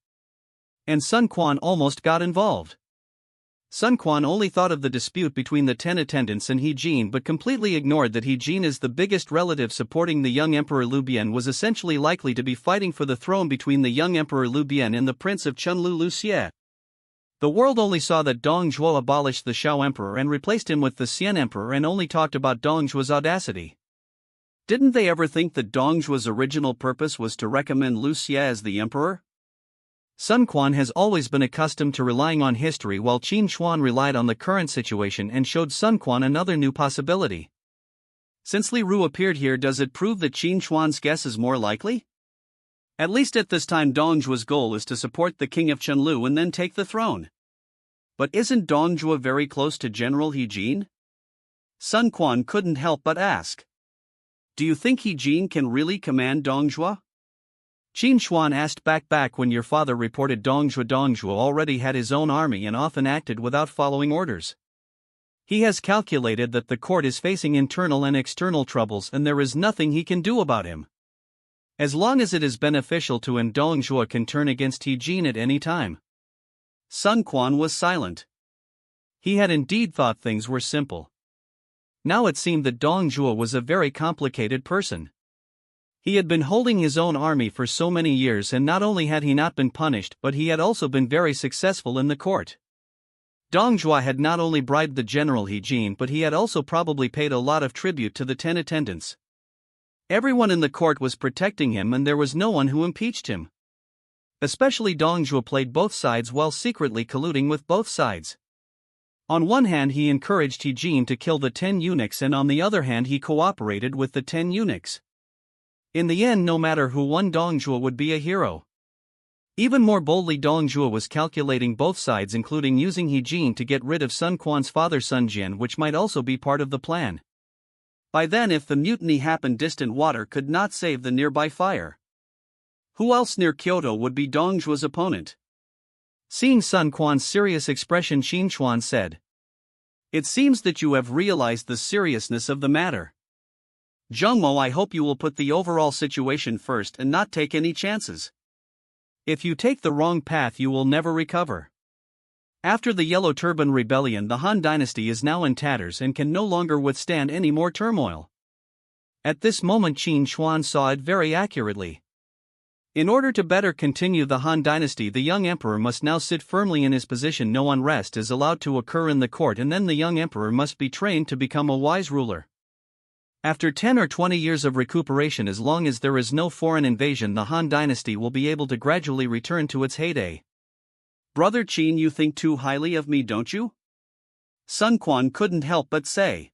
And Sun Quan almost got involved. Sun Quan only thought of the dispute between the 10 attendants and He Jin, but completely ignored that He Jin, as the biggest relative supporting the young Emperor Liu Bian, was essentially likely to be fighting for the throne between the young Emperor Liu Bian and the Prince of Chunlu, Liu Xie. The world only saw that Dongzhuo abolished the Shao Emperor and replaced him with the Xian Emperor, and only talked about Dongzhuo's audacity. Didn't they ever think that Dongzhuo's original purpose was to recommend Liu Xie as the emperor? Sun Quan has always been accustomed to relying on history, while Qin Xuan relied on the current situation and showed Sun Quan another new possibility. Since Li Ru appeared here, does it prove that Qin Chuan's guess is more likely? At least at this time Dong Zhuo's goal is to support the king of Chenlu and then take the throne. But isn't Dong Zhuo very close to General He Jin? Sun Quan couldn't help but ask. Do you think He Jin can really command Dong Zhuo? Qin Chuan asked back when your father reported Dong Zhuo already had his own army and often acted without following orders. He has calculated that the court is facing internal and external troubles and there is nothing he can do about him. As long as it is beneficial to him, Dong Zhuo can turn against He Jin at any time. Sun Quan was silent. He had indeed thought things were simple. Now it seemed that Dong Zhuo was a very complicated person. He had been holding his own army for so many years, and not only had he not been punished, but he had also been very successful in the court. Dong Zhuo had not only bribed the general He Jin, but he had also probably paid a lot of tribute to the 10 attendants. Everyone in the court was protecting him and there was no one who impeached him. Especially Dong Zhuo played both sides while secretly colluding with both sides. On one hand he encouraged He Jin to kill the 10 eunuchs, and on the other hand he cooperated with the 10 eunuchs. In the end, no matter who won, Dong Zhuo would be a hero. Even more boldly, Dong Zhuo was calculating both sides, including using He Jin to get rid of Sun Quan's father Sun Jian, which might also be part of the plan. By then, if the mutiny happened, distant water could not save the nearby fire. Who else near Kyoto would be Dong Zhuo's opponent? Seeing Sun Quan's serious expression, Qin Chuan said, "It seems that you have realized the seriousness of the matter. Zhengmo, I hope you will put the overall situation first and not take any chances. If you take the wrong path, you will never recover." After the Yellow Turban rebellion, the Han Dynasty is now in tatters and can no longer withstand any more turmoil. At this moment, Qin Chuan saw it very accurately. In order to better continue the Han Dynasty, the young emperor must now sit firmly in his position. No unrest is allowed to occur in the court, and then the young emperor must be trained to become a wise ruler. After 10 or 20 years of recuperation, as long as there is no foreign invasion, the Han Dynasty will be able to gradually return to its heyday. Brother Qin, you think too highly of me, don't you? Sun Quan couldn't help but say.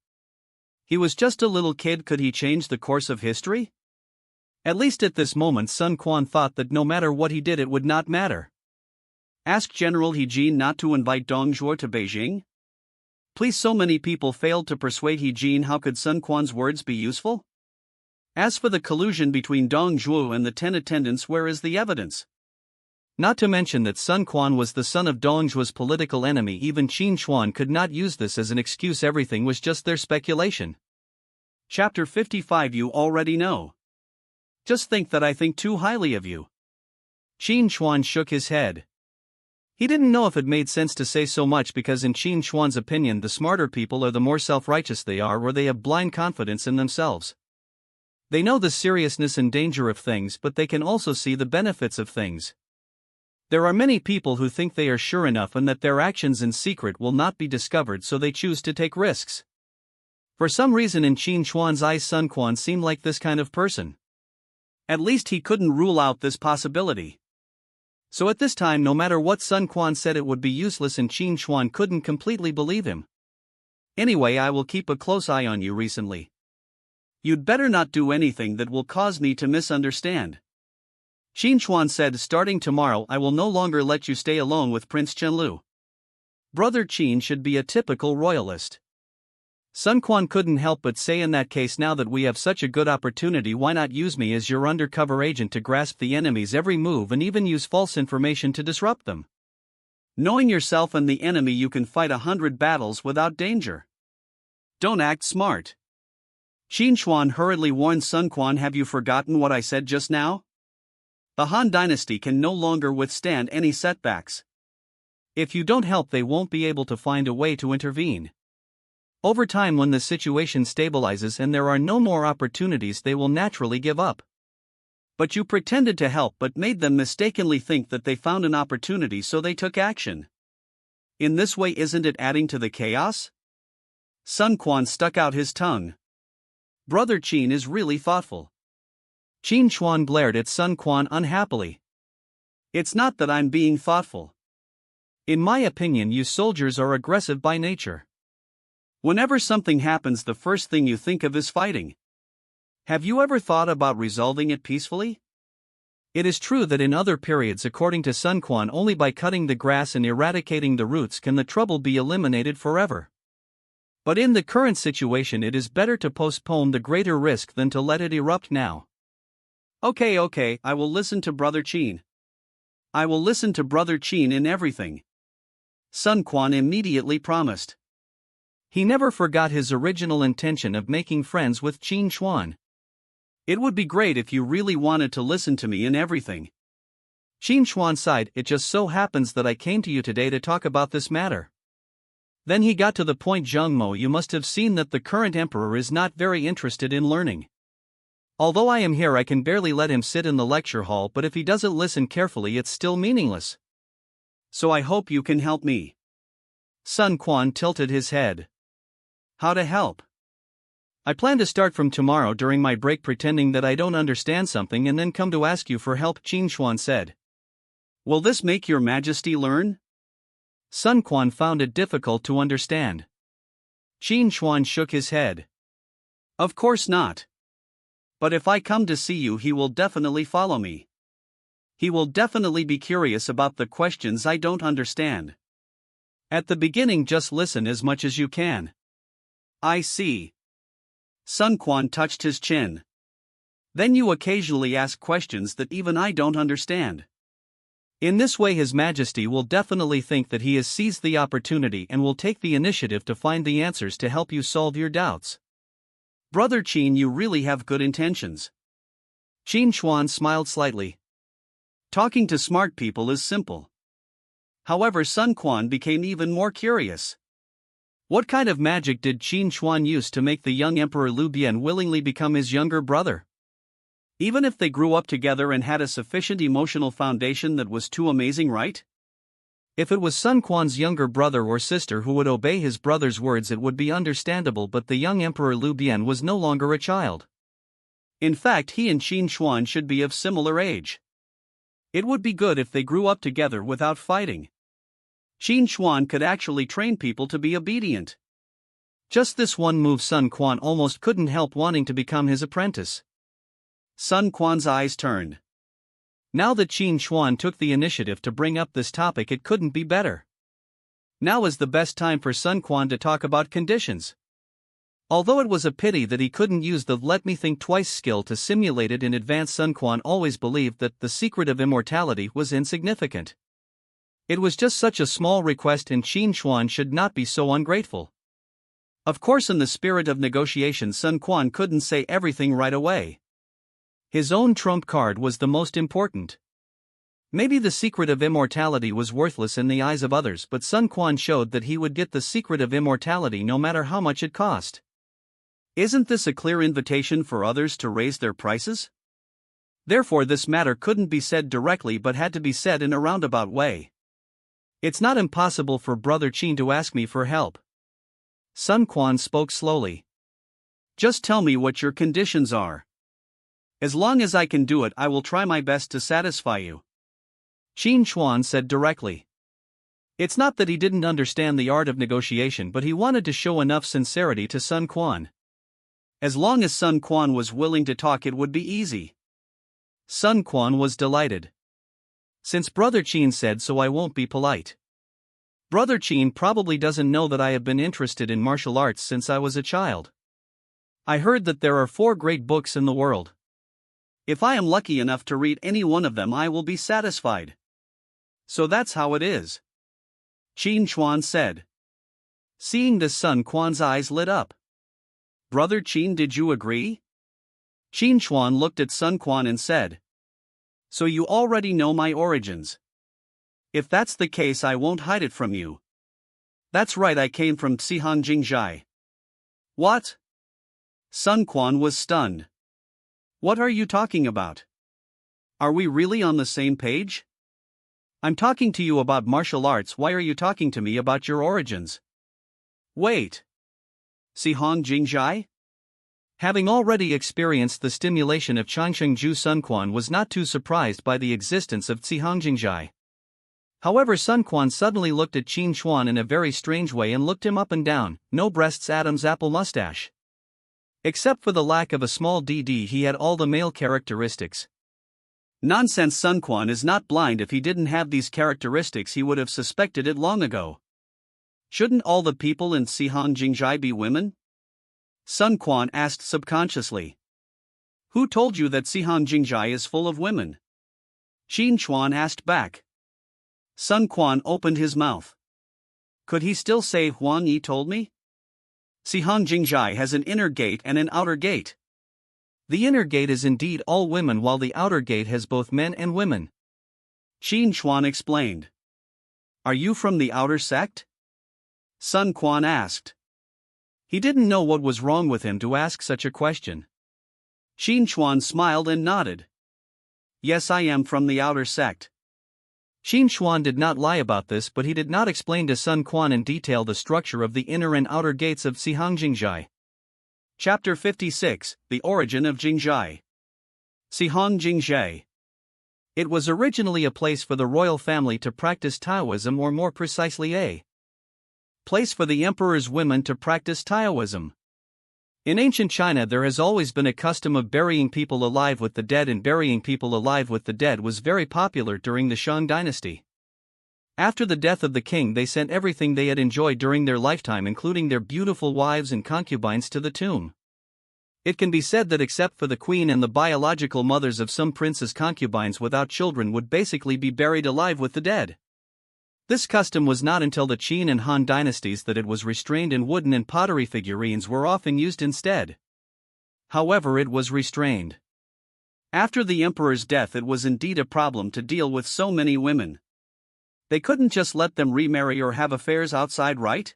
He was just a little kid, could he change the course of history? At least at this moment Sun Quan thought that no matter what he did it would not matter. Ask General He Jin not to invite Dong Zhuo to Beijing? Please, so many people failed to persuade He Jin, how could Sun Quan's words be useful? As for the collusion between Dong Zhuo and the 10 attendants, where is the evidence? Not to mention that Sun Quan was the son of Dong Zhuo's political enemy. Even Qin Chuan could not use this as an excuse. Everything was just their speculation. Chapter 55. You already know. Just think that I think too highly of you. Qin Chuan shook his head. He didn't know if it made sense to say so much, because in Qin Chuan's opinion the smarter people are the more self-righteous they are, or they have blind confidence in themselves. They know the seriousness and danger of things, but they can also see the benefits of things. There are many people who think they are sure enough and that their actions in secret will not be discovered, so they choose to take risks. For some reason in Qin Chuan's eyes, Sun Quan seemed like this kind of person. At least he couldn't rule out this possibility. So at this time, no matter what Sun Quan said, it would be useless, and Qin Chuan couldn't completely believe him. Anyway, I will keep a close eye on you recently. You'd better not do anything that will cause me to misunderstand. Qin Chuan said, starting tomorrow I will no longer let you stay alone with Prince Chenlu. Brother Qin should be a typical royalist. Sun Quan couldn't help but say, in that case, now that we have such a good opportunity, why not use me as your undercover agent to grasp the enemy's every move and even use false information to disrupt them? Knowing yourself and the enemy, you can fight 100 battles without danger. Don't act smart. Qin Chuan hurriedly warned Sun Quan, have you forgotten what I said just now? The Han Dynasty can no longer withstand any setbacks. If you don't help, they won't be able to find a way to intervene. Over time, when the situation stabilizes and there are no more opportunities, they will naturally give up. But you pretended to help, but made them mistakenly think that they found an opportunity, so they took action. In this way, isn't it adding to the chaos? Sun Quan stuck out his tongue. Brother Qin is really thoughtful. Qin Chuan glared at Sun Quan unhappily. It's not that I'm being thoughtful. In my opinion, you soldiers are aggressive by nature. Whenever something happens, the first thing you think of is fighting. Have you ever thought about resolving it peacefully? It is true that in other periods, according to Sun Quan, only by cutting the grass and eradicating the roots can the trouble be eliminated forever. But in the current situation, it is better to postpone the greater risk than to let it erupt now. Okay, I will listen to Brother Qin. I will listen to Brother Qin in everything. Sun Quan immediately promised. He never forgot his original intention of making friends with Qin Xuan. It would be great if you really wanted to listen to me in everything. Qin Xuan sighed. It just so happens that I came to you today to talk about this matter. Then he got to the point. Zheng Mo, you must have seen that the current emperor is not very interested in learning. Although I am here, I can barely let him sit in the lecture hall, but if he doesn't listen carefully, it's still meaningless. So I hope you can help me. Sun Quan tilted his head. How to help? I plan to start from tomorrow during my break pretending that I don't understand something and then come to ask you for help, Qin Xuan said. Will this make your majesty learn? Sun Quan found it difficult to understand. Qin Xuan shook his head. Of course not. But if I come to see you, he will definitely follow me. He will definitely be curious about the questions I don't understand. At the beginning, just listen as much as you can. I see. Sun Quan touched his chin. Then you occasionally ask questions that even I don't understand. In this way, His Majesty will definitely think that he has seized the opportunity and will take the initiative to find the answers to help you solve your doubts. Brother Qin, you really have good intentions. Qin Xuan smiled slightly. Talking to smart people is simple. However, Sun Quan became even more curious. What kind of magic did Qin Xuan use to make the young Emperor Liu Bian willingly become his younger brother? Even if they grew up together and had a sufficient emotional foundation, that was too amazing, right? If it was Sun Quan's younger brother or sister who would obey his brother's words, it would be understandable, but the young Emperor Liu Bian was no longer a child. In fact, he and Qin Xuan should be of similar age. It would be good if they grew up together without fighting. Qin Xuan could actually train people to be obedient. Just this one move, Sun Quan almost couldn't help wanting to become his apprentice. Sun Quan's eyes turned. Now that Qin Xuan took the initiative to bring up this topic, it couldn't be better. Now is the best time for Sun Quan to talk about conditions. Although it was a pity that he couldn't use the let me think twice skill to simulate it in advance, Sun Quan always believed that the secret of immortality was insignificant. It was just such a small request, and Qin Xuan should not be so ungrateful. Of course, in the spirit of negotiation, Sun Quan couldn't say everything right away. His own trump card was the most important. Maybe the secret of immortality was worthless in the eyes of others, but Sun Quan showed that he would get the secret of immortality no matter how much it cost. Isn't this a clear invitation for others to raise their prices? Therefore, this matter couldn't be said directly but had to be said in a roundabout way. It's not impossible for Brother Qin to ask me for help. Sun Quan spoke slowly. Just tell me what your conditions are. As long as I can do it, I will try my best to satisfy you. Qin Xuan said directly. It's not that he didn't understand the art of negotiation, but he wanted to show enough sincerity to Sun Quan. As long as Sun Quan was willing to talk, it would be easy. Sun Quan was delighted. Since Brother Qin said so, I won't be polite. Brother Qin probably doesn't know that I have been interested in martial arts since I was a child. I heard that there are 4 great books in the world. If I am lucky enough to read any one of them, I will be satisfied. So that's how it is, Qin Xuan said. Seeing this, Sun Quan's eyes lit up. Brother Qin, did you agree? Qin Xuan looked at Sun Quan and said. So you already know my origins. If that's the case, I won't hide it from you. That's right, I came from Xihang Jingjai. What? Sun Quan was stunned. What are you talking about? Are we really on the same page? I'm talking to you about martial arts. Why are you talking to me about your origins? Wait. Xihang Jingjai? Having already experienced the stimulation of Changshengju, Sun Quan was not too surprised by the existence of Xihang Jingjai. However, Sun Quan suddenly looked at Qin Chuan in a very strange way and looked him up and down. No breasts, Adam's apple mustache. Except for the lack of a small DD, he had all the male characteristics. Nonsense, Sun Quan is not blind. If he didn't have these characteristics, he would have suspected it long ago. Shouldn't all the people in Xihang Jingjai be women? Sun Quan asked subconsciously. Who told you that Xihang Jingjai is full of women? Qin Chuan asked back. Sun Quan opened his mouth. Could he still say Huang Yi told me? Xihang Jingjai has an inner gate and an outer gate. The inner gate is indeed all women, while the outer gate has both men and women. Qin Chuan explained. Are you from the outer sect? Sun Quan asked. He didn't know what was wrong with him to ask such a question. Qin Chuan smiled and nodded. Yes, I am from the outer sect. Qin Chuan did not lie about this, but he did not explain to Sun Quan in detail the structure of the inner and outer gates of Xihang Jingjai. Chapter 56, The Origin of Jingjai. Xihang Jingjai. It was originally a place for the royal family to practice Taoism, or more precisely a place for the emperor's women to practice Taoism. In ancient China, there has always been a custom of burying people alive with the dead, and burying people alive with the dead was very popular during the Shang Dynasty. After the death of the king, they sent everything they had enjoyed during their lifetime, including their beautiful wives and concubines, to the tomb. It can be said that except for the queen and the biological mothers of some princes, concubines without children would basically be buried alive with the dead. This custom was not until the Qin and Han dynasties that it was restrained, and wooden and pottery figurines were often used instead. However, it was restrained. After the emperor's death, it was indeed a problem to deal with so many women. They couldn't just let them remarry or have affairs outside, right?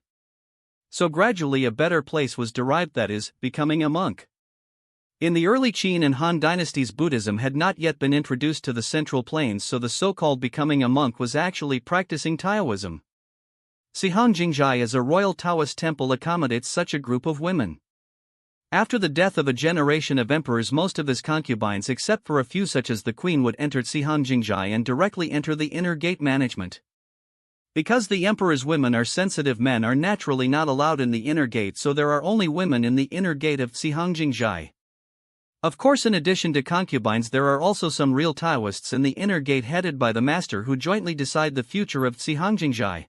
So gradually a better place was derived, that is, becoming a monk. In the early Qin and Han dynasties, Buddhism had not yet been introduced to the Central Plains, so the so-called becoming a monk was actually practicing Taoism. Xihang Jingjai as a royal Taoist temple accommodates such a group of women. After the death of a generation of emperors, most of his concubines, except for a few such as the queen, would enter Xihang Jingjai and directly enter the inner gate management. Because the emperor's women are sensitive, men are naturally not allowed in the inner gate, so there are only women in the inner gate of Xihang Jingjai. Of course, in addition to concubines, there are also some real Taoists in the inner gate headed by the master, who jointly decide the future of Xihang Jingjai.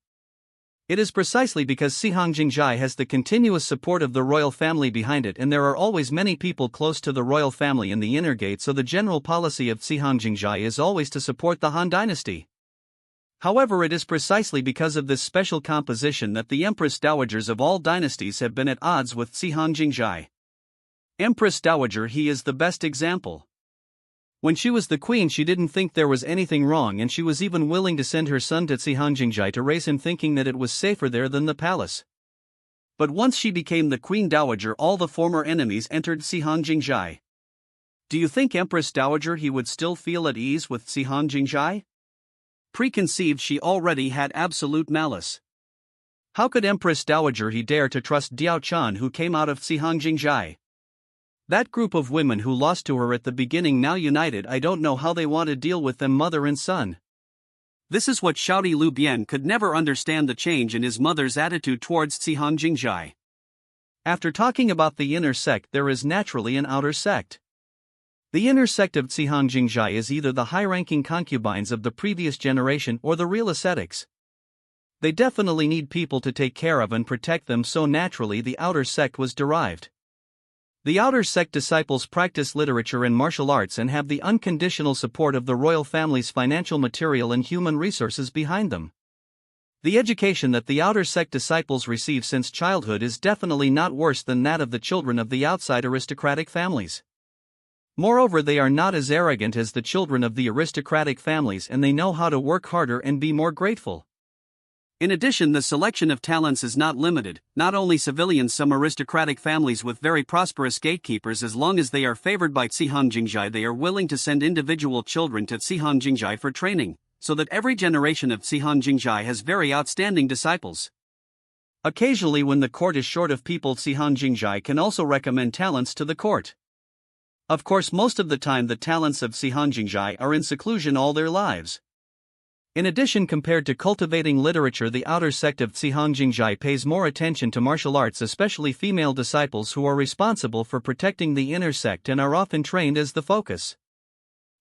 It is precisely because Xihang Jingjai has the continuous support of the royal family behind it, and there are always many people close to the royal family in the inner gate, so the general policy of Xihang Jingjai is always to support the Han dynasty. However, it is precisely because of this special composition that the Empress Dowagers of all dynasties have been at odds with Xihang Jingjai. Empress Dowager He is the best example. When she was the queen, she didn't think there was anything wrong, and she was even willing to send her son to Xihang Jingjai to raise him, thinking that it was safer there than the palace. But once she became the queen dowager, all the former enemies entered Xihang Jingjai. Do you think Empress Dowager He would still feel at ease with Xihang Jingjai? Preconceived, she already had absolute malice. How could Empress Dowager He dare to trust Diao Chan, who came out of Xihang Jingjai? That group of women who lost to her at the beginning, now united, I don't know how they want to deal with them, mother and son. This is what Shouty Lu Bian could never understand, the change in his mother's attitude towards Xihang Jingjai. After talking about the inner sect, there is naturally an outer sect. The inner sect of Xihang Jingjai is either the high-ranking concubines of the previous generation or the real ascetics. They definitely need people to take care of and protect them, so naturally the outer sect was derived. The outer sect disciples practice literature and martial arts and have the unconditional support of the royal family's financial, material, and human resources behind them. The education that the outer sect disciples receive since childhood is definitely not worse than that of the children of the outside aristocratic families. Moreover, they are not as arrogant as the children of the aristocratic families, and they know how to work harder and be more grateful. In addition, the selection of talents is not limited, not only civilians. Some aristocratic families with very prosperous gatekeepers, as long as they are favored by Xihang Jingjai, they are willing to send individual children to Xihang Jingjai for training, so that every generation of Xihang Jingjai has very outstanding disciples. Occasionally, when the court is short of people, Xihang Jingjai can also recommend talents to the court. Of course, most of the time the talents of Xihang Jingjai are in seclusion all their lives. In addition, compared to cultivating literature, the outer sect of Jiujiang pays more attention to martial arts, especially female disciples who are responsible for protecting the inner sect and are often trained as the focus.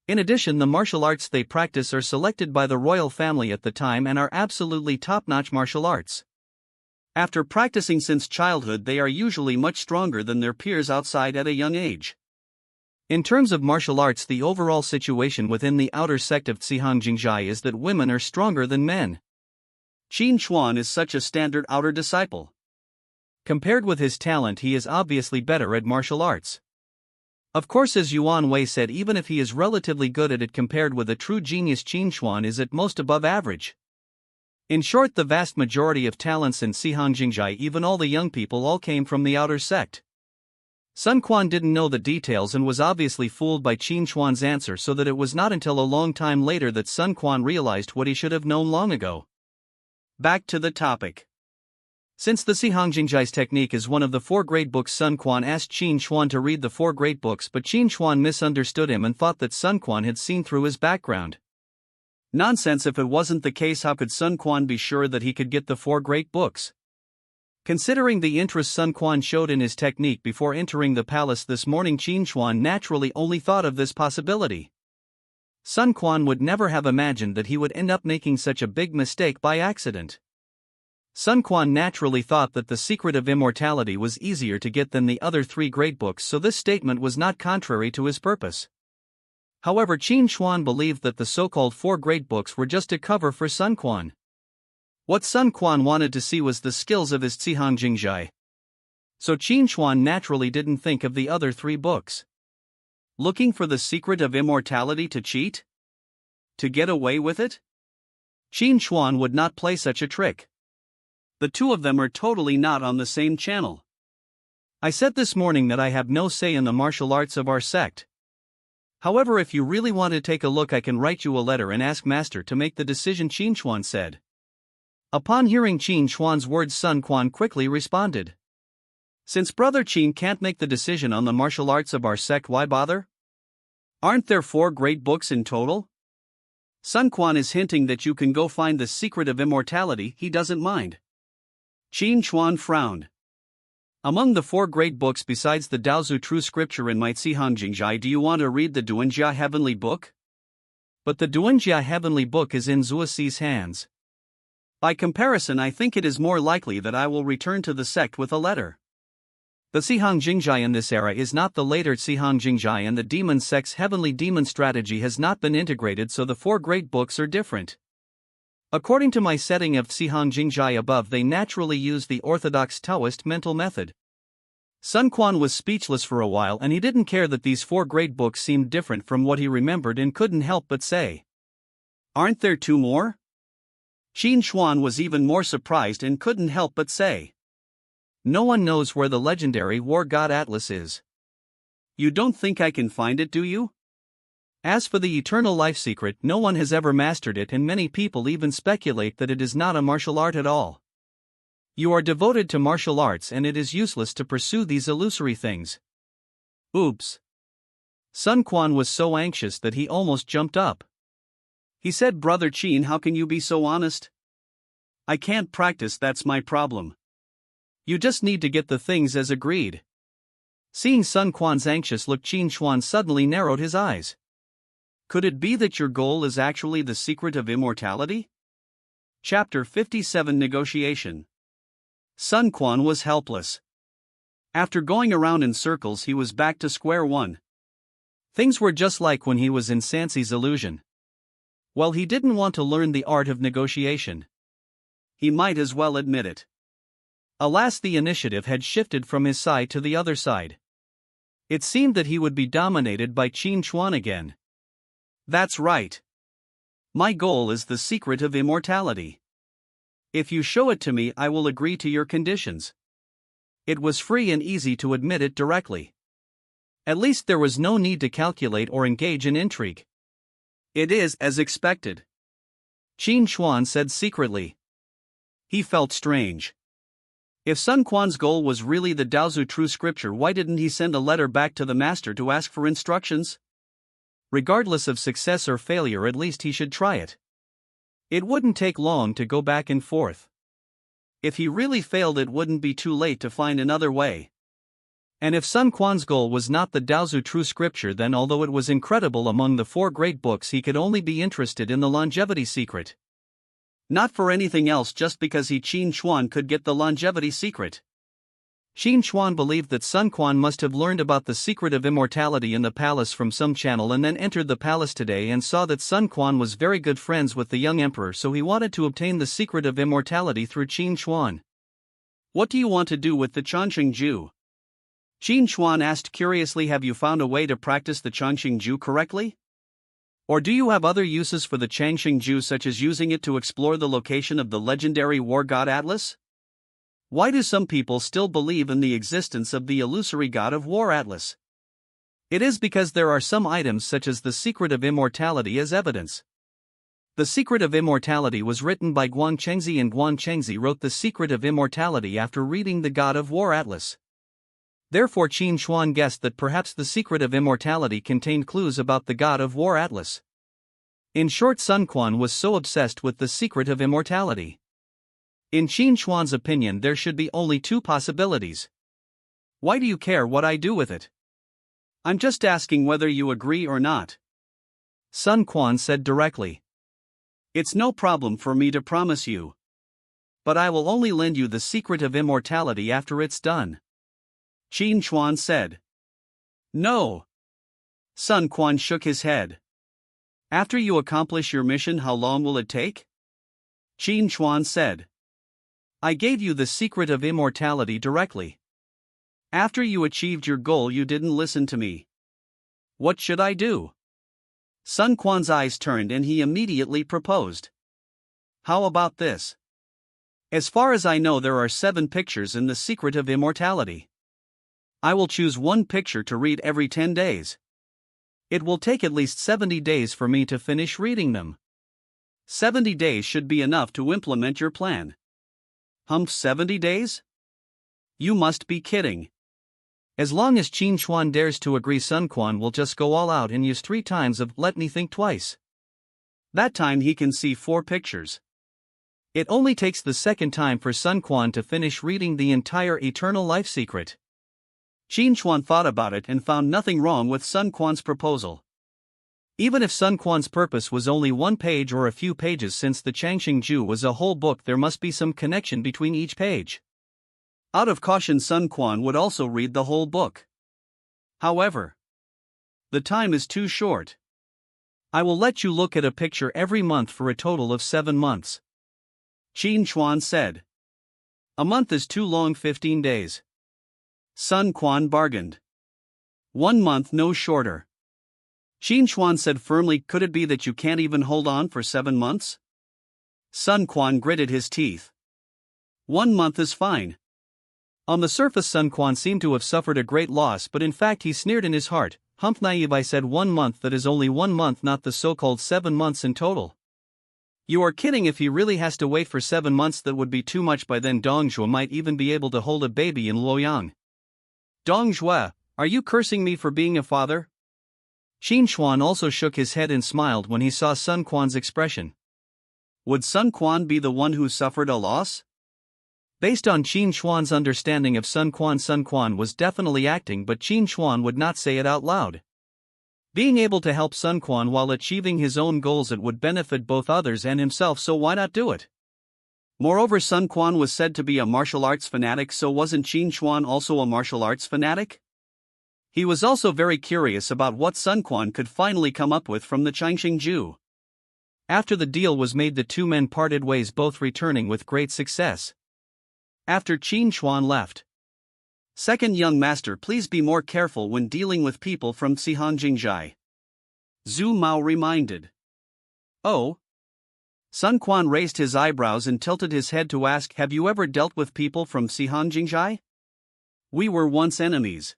In addition, the martial arts they practice are selected by the royal family at the time and are absolutely top-notch martial arts. After practicing since childhood, they are usually much stronger than their peers outside at a young age. In terms of martial arts, the overall situation within the outer sect of Jiujiang is that women are stronger than men. Qin Chuan is such a standard outer disciple. Compared with his talent, he is obviously better at martial arts. Of course, as Yuan Wei said, even if he is relatively good at it compared with a true genius, Qin Chuan is at most above average. In short, the vast majority of talents in Jiujiang, even all the young people, all came from the outer sect. Sun Quan didn't know the details and was obviously fooled by Qin Chuan's answer, so that it was not until a long time later that Sun Quan realized what he should have known long ago. Back to the topic. Since the Jiujiang's technique is one of the 4 great books, Sun Quan asked Qin Chuan to read the 4 great books, but Qin Chuan misunderstood him and thought that Sun Quan had seen through his background. Nonsense! If it wasn't the case, how could Sun Quan be sure that he could get the 4 great books? Considering the interest Sun Quan showed in his technique before entering the palace this morning, Qin Chuan naturally only thought of this possibility. Sun Quan would never have imagined that he would end up making such a big mistake by accident. Sun Quan naturally thought that the secret of immortality was easier to get than the other 3 great books, so this statement was not contrary to his purpose. However, Qin Chuan believed that the so-called 4 great books were just a cover for Sun Quan. What Sun Quan wanted to see was the skills of his Jiujiang. So Qin Chuan naturally didn't think of the other 3 books. Looking for the secret of immortality to cheat? To get away with it? Qin Chuan would not play such a trick. The 2 of them are totally not on the same channel. I said this morning that I have no say in the martial arts of our sect. However, if you really want to take a look, I can write you a letter and ask Master to make the decision, Qin Chuan said. Upon hearing Qin Chuan's words, Sun Quan quickly responded. Since Brother Qin can't make the decision on the martial arts of our sect, why bother? Aren't there 4 great books in total? Sun Quan is hinting that you can go find the secret of immortality, he doesn't mind. Qin Chuan frowned. Among the 4 great books besides the Daozu true scripture in my Jiujiang, do you want to read the Duanjia heavenly book? But the Duanjia heavenly book is in Zuoxi's hands. By comparison, I think it is more likely that I will return to the sect with a letter. The Jiujiang in this era is not the later Jiujiang, and the demon sect's heavenly demon strategy has not been integrated, so the 4 great books are different. According to my setting of Jiujiang above, they naturally use the orthodox Taoist mental method. Sun Quan was speechless for a while, and he didn't care that these 4 great books seemed different from what he remembered and couldn't help but say, "Aren't there 2 more?" Qin Chuan was even more surprised and couldn't help but say, "No one knows where the legendary war god Atlas is. You don't think I can find it, do you? As for the eternal life secret, no one has ever mastered it, and many people even speculate that it is not a martial art at all. You are devoted to martial arts, and it is useless to pursue these illusory things." Oops. Sun Quan was so anxious that he almost jumped up. He said, "Brother Qin, how can you be so honest? I can't practice, that's my problem. You just need to get the things as agreed." Seeing Sun Quan's anxious look, Qin Chuan suddenly narrowed his eyes. "Could it be that your goal is actually the secret of immortality?" Chapter 57 Negotiation. Sun Quan was helpless. After going around in circles, he was back to square one. Things were just like when he was in Sansi's illusion. Well, he didn't want to learn the art of negotiation. He might as well admit it. Alas, the initiative had shifted from his side to the other side. It seemed that he would be dominated by Qin Chuan again. That's right. My goal is the secret of immortality. If you show it to me, I will agree to your conditions. It was free and easy to admit it directly. At least there was no need to calculate or engage in intrigue. It is as expected, Qin Chuan said secretly. He felt strange. If Sun Quan's goal was really the Daozu true scripture, why didn't he send a letter back to the master to ask for instructions? Regardless of success or failure, at least he should try it. It wouldn't take long to go back and forth. If he really failed, it wouldn't be too late to find another way. And if Sun Quan's goal was not the Daozu true scripture, then although it was incredible among the 4 great books, he could only be interested in the longevity secret. Not for anything else, just because Qin Chuan could get the longevity secret. Qin Chuan believed that Sun Quan must have learned about the secret of immortality in the palace from some channel and then entered the palace today and saw that Sun Quan was very good friends with the young emperor, so he wanted to obtain the secret of immortality through Qin Chuan. What do you want to do with the Changxing Ju? Qin Chuan asked curiously. Have you found a way to practice the Changxing Ju correctly? Or do you have other uses for the Changxing Ju, such as using it to explore the location of the legendary war god Atlas? Why do some people still believe in the existence of the illusory god of war Atlas? It is because there are some items such as the secret of immortality as evidence. The Secret of Immortality was written by Guan Chengzi, and Guan Chengzi wrote The Secret of Immortality after reading the God of War Atlas. Therefore Qin Chuan guessed that perhaps the Secret of Immortality contained clues about the God of War Atlas. In short, Sun Quan was so obsessed with the Secret of Immortality. In Qin Chuan's opinion, there should be only 2 possibilities. Why do you care what I do with it? I'm just asking whether you agree or not. Sun Quan said directly. It's no problem for me to promise you. But I will only lend you the Secret of Immortality after it's done. Qin Chuan said. No. Sun Quan shook his head. After you accomplish your mission, how long will it take? Qin Chuan said. I gave you the Secret of Immortality directly. After you achieved your goal, you didn't listen to me. What should I do? Sun Quan's eyes turned and he immediately proposed. How about this? As far as I know, there are 7 pictures in the Secret of Immortality. I will choose 1 picture to read every 10 days. It will take at least 70 days for me to finish reading them. 70 days should be enough to implement your plan. 70 days? You must be kidding. As long as Qin Chuan dares to agree, Sun Quan will just go all out and use 3 times of "let me think twice." That time he can see 4 pictures. It only takes the second time for Sun Quan to finish reading the entire Eternal Life Secret. Qin Chuan thought about it and found nothing wrong with Sun Quan's proposal. Even if Sun Quan's purpose was only 1 page or a few pages, since the Changxing Ju was a whole book, there must be some connection between each page. Out of caution, Sun Quan would also read the whole book. However, the time is too short. I will let you look at a picture every month for a total of 7 months. Qin Chuan said. A month is too long, 15 days. Sun Quan bargained. 1 month, no shorter. Qin Chuan said firmly. Could it be that you can't even hold on for 7 months? Sun Quan gritted his teeth. 1 month is fine. On the surface, Sun Quan seemed to have suffered a great loss, but in fact he sneered in his heart. Naive, I said 1 month, that is only 1 month, not the so-called 7 months in total. You are kidding. If he really has to wait for 7 months, that would be too much. By then Dongzhuo might even be able to hold a baby in Luoyang. Dongzhuo, are you cursing me for being a father? Qin Chuan also shook his head and smiled when he saw Sun Quan's expression. Would Sun Quan be the one who suffered a loss? Based on Qin Chuan's understanding of Sun Quan was definitely acting, but Qin Chuan would not say it out loud. Being able to help Sun Quan while achieving his own goals, it would benefit both others and himself, so why not do it? Moreover, Sun Quan was said to be a martial arts fanatic, so wasn't Qin Chuan also a martial arts fanatic? He was also very curious about what Sun Quan could finally come up with from the Changxing Ju. After the deal was made, the 2 men parted ways, both returning with great success. After Qin Chuan left. Second young master, please be more careful when dealing with people from Xihan Jingjai. Zhu Mao reminded. Oh? Sun Quan raised his eyebrows and tilted his head to ask, have you ever dealt with people from Xihan Jingjai? We were once enemies.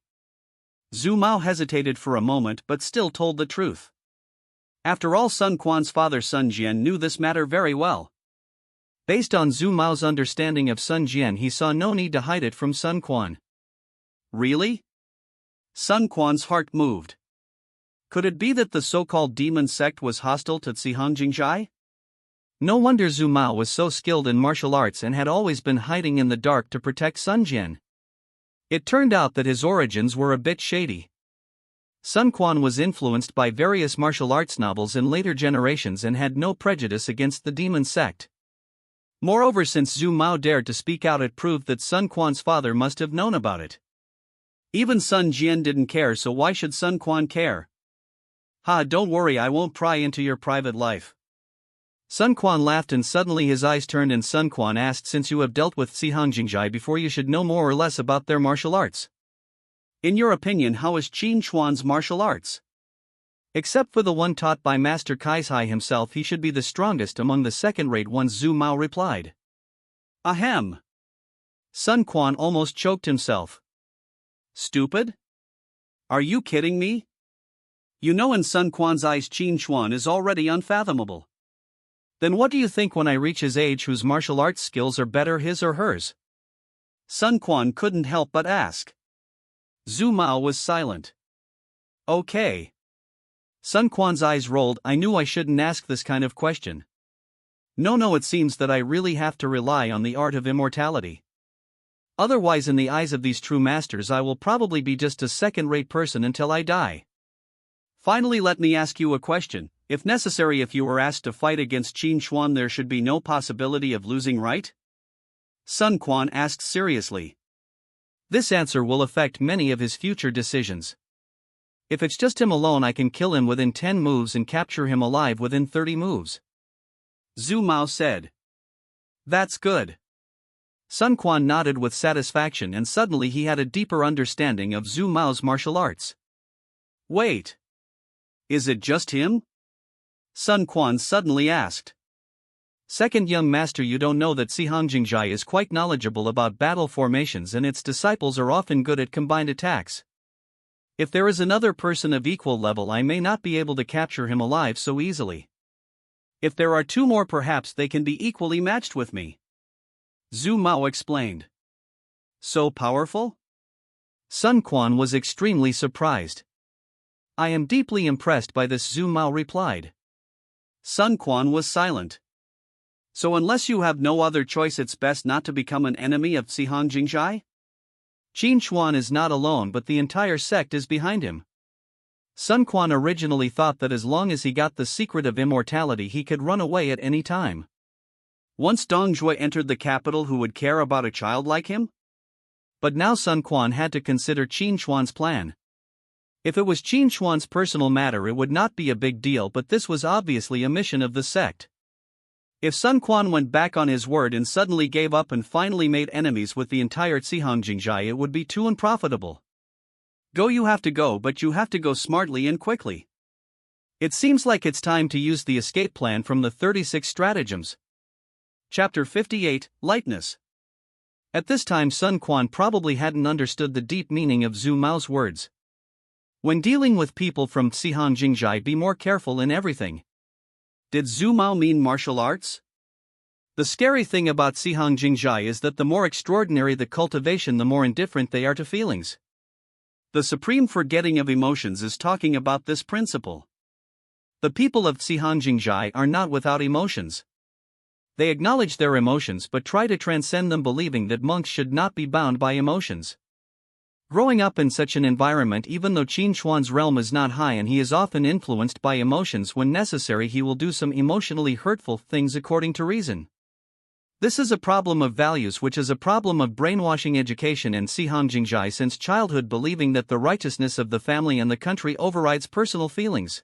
Zhu Mao hesitated for a moment but still told the truth. After all, Sun Quan's father Sun Jian knew this matter very well. Based on Zhu Mao's understanding of Sun Jian, he saw no need to hide it from Sun Quan. Really? Sun Quan's heart moved. Could it be that the so-called demon sect was hostile to Xihan Jingjai? No wonder Zhu Mao was so skilled in martial arts and had always been hiding in the dark to protect Sun Jian. It turned out that his origins were a bit shady. Sun Quan was influenced by various martial arts novels in later generations and had no prejudice against the demon sect. Moreover, since Zhu Mao dared to speak out, it proved that Sun Quan's father must have known about it. Even Sun Jian didn't care, so why should Sun Quan care? Ha, don't worry, I won't pry into your private life. Sun Quan laughed and suddenly his eyes turned and Sun Quan asked, since you have dealt with Xihang Jingjai before, you should know more or less about their martial arts. In your opinion, how is Qin Chuan's martial arts? Except for the one taught by Master Kaizhai himself, he should be the strongest among the second-rate ones, Zhu Mao replied. Ahem. Sun Quan almost choked himself. Stupid? Are you kidding me? You know, in Sun Quan's eyes, Qin Chuan is already unfathomable. Then what do you think when I reach his age, whose martial arts skills are better, his or hers? Sun Quan couldn't help but ask. Zhu Mao was silent. Okay. Sun Quan's eyes rolled. I knew I shouldn't ask this kind of question. No, it seems that I really have to rely on the art of immortality. Otherwise, in the eyes of these true masters, I will probably be just a second-rate person until I die. Finally, let me ask you a question. If necessary, if you were asked to fight against Qin Chuan, there should be no possibility of losing, right? Sun Quan asked seriously. This answer will affect many of his future decisions. If it's just him alone, I can kill him within 10 moves and capture him alive within 30 moves. Zhu Mao said. That's good. Sun Quan nodded with satisfaction, and suddenly he had a deeper understanding of Zhu Mao's martial arts. Wait. Is it just him? Sun Quan suddenly asked. Second young master, you don't know that Xihang Jingjai is quite knowledgeable about battle formations and its disciples are often good at combined attacks. If there is another person of equal level, I may not be able to capture him alive so easily. If there are two more, perhaps they can be equally matched with me. Zhu Mao explained. So powerful? Sun Quan was extremely surprised. I am deeply impressed by this, Zhu Mao replied. Sun Quan was silent. So unless you have no other choice, it's best not to become an enemy of Xihang Jingjai? Qin Chuan is not alone, but the entire sect is behind him. Sun Quan originally thought that as long as he got the secret of immortality, he could run away at any time. Once Dong Zhui entered the capital, who would care about a child like him? But now Sun Quan had to consider Qin Chuan's plan. If it was Qin Chuan's personal matter, it would not be a big deal, but this was obviously a mission of the sect. If Sun Quan went back on his word and suddenly gave up and finally made enemies with the entire Xihang Jingjai, it would be too unprofitable. Go, you have to go, but you have to go smartly and quickly. It seems like it's time to use the escape plan from the 36 stratagems. Chapter 58, Lightness. At this time, Sun Quan probably hadn't understood the deep meaning of Zhu Mao's words. When dealing with people from Xihang Jingjai, be more careful in everything. Did Zhu Mao mean martial arts? The scary thing about Xihang Jingjai is that the more extraordinary the cultivation, the more indifferent they are to feelings. The supreme forgetting of emotions is talking about this principle. The people of Xihang Jingjai are not without emotions. They acknowledge their emotions but try to transcend them, believing that monks should not be bound by emotions. Growing up in such an environment, even though Qin Chuan's realm is not high and he is often influenced by emotions, when necessary he will do some emotionally hurtful things according to reason. This is a problem of values, which is a problem of brainwashing education in Xihang Jingjai since childhood, believing that the righteousness of the family and the country overrides personal feelings.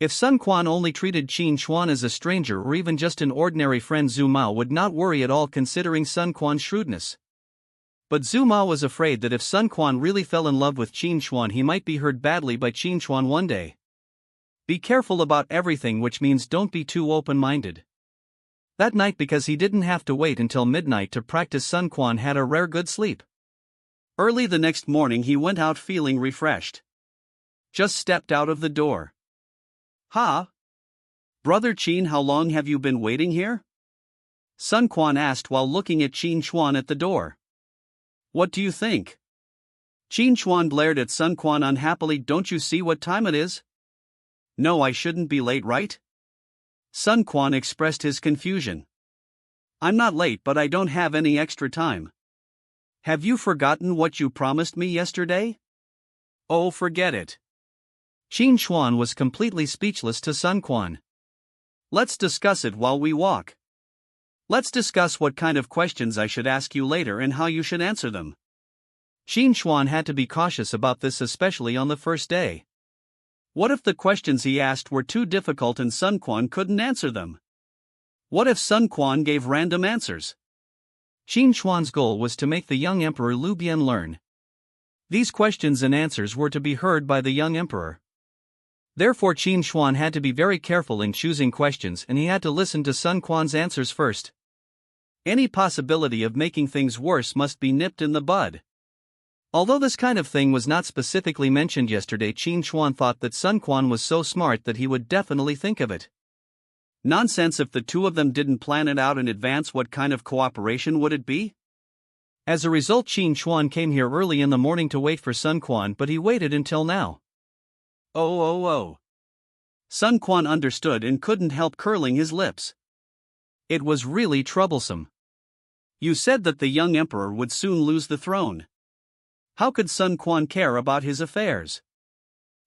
If Sun Quan only treated Qin Chuan as a stranger or even just an ordinary friend, Zhu Mao would not worry at all, considering Sun Quan's shrewdness. But Zhu Mao was afraid that if Sun Quan really fell in love with Qin Chuan, he might be hurt badly by Qin Chuan one day. Be careful about everything, which means don't be too open-minded. That night, because he didn't have to wait until midnight to practice, Sun Quan had a rare good sleep. Early the next morning he went out feeling refreshed. Just stepped out of the door. Ha! Brother Qin, how long have you been waiting here? Sun Quan asked while looking at Qin Chuan at the door. What do you think? Qin Chuan glared at Sun Quan unhappily. Don't you see what time it is? No, I shouldn't be late, right? Sun Quan expressed his confusion. I'm not late, but I don't have any extra time. Have you forgotten what you promised me yesterday? Oh, forget it. Qin Xuan was completely speechless to Sun Quan. Let's discuss it while we walk. Let's discuss what kind of questions I should ask you later and how you should answer them. Qin Xuan had to be cautious about this, especially on the first day. What if the questions he asked were too difficult and Sun Quan couldn't answer them? What if Sun Quan gave random answers? Qin Xuan's goal was to make the young emperor Liu Bian learn. These questions and answers were to be heard by the young emperor. Therefore Qin Xuan had to be very careful in choosing questions, and he had to listen to Sun Quan's answers first. Any possibility of making things worse must be nipped in the bud. Although this kind of thing was not specifically mentioned yesterday, Qin Xuan thought that Sun Quan was so smart that he would definitely think of it. Nonsense, if the two of them didn't plan it out in advance, what kind of cooperation would it be? As a result, Qin Xuan came here early in the morning to wait for Sun Quan, but he waited until now. Oh. Sun Quan understood and couldn't help curling his lips. It was really troublesome. You said that the young emperor would soon lose the throne. How could Sun Quan care about his affairs?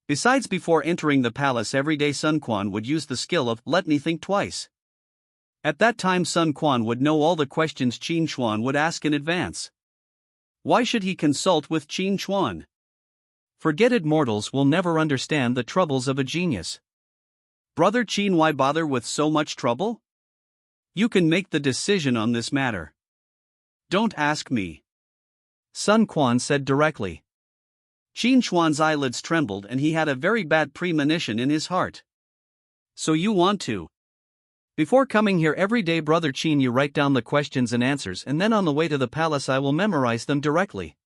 Besides, before entering the palace every day, Sun Quan would use the skill of "let me think twice." At that time, Sun Quan would know all the questions Qin Xuan would ask in advance. Why should he consult with Qin Xuan? Forget-it, mortals will never understand the troubles of a genius. Brother Qin, why bother with so much trouble? You can make the decision on this matter. Don't ask me. Sun Quan said directly. Qin Xuan's eyelids trembled and he had a very bad premonition in his heart. So you want to? Before coming here every day, Brother Qin, you write down the questions and answers, and then on the way to the palace I will memorize them directly.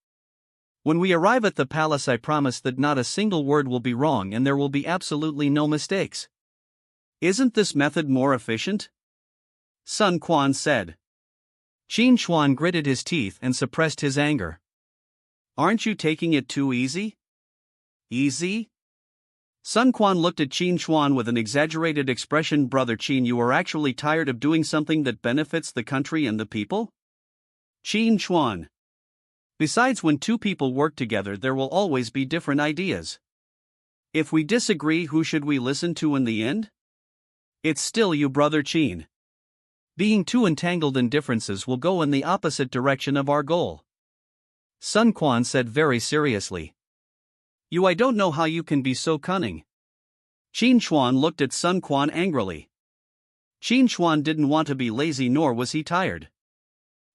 When we arrive at the palace, I promise that not a single word will be wrong and there will be absolutely no mistakes. Isn't this method more efficient? Sun Quan said. Qin Xuan gritted his teeth and suppressed his anger. Aren't you taking it too easy? Easy? Sun Quan looked at Qin Xuan with an exaggerated expression. Brother Qin, you are actually tired of doing something that benefits the country and the people? Qin Xuan. Besides, when two people work together, there will always be different ideas. If we disagree, who should we listen to in the end? It's still you, Brother Qin. Being too entangled in differences will go in the opposite direction of our goal. Sun Quan said very seriously. I don't know how you can be so cunning. Qin Xuan looked at Sun Quan angrily. Qin Xuan didn't want to be lazy, nor was he tired.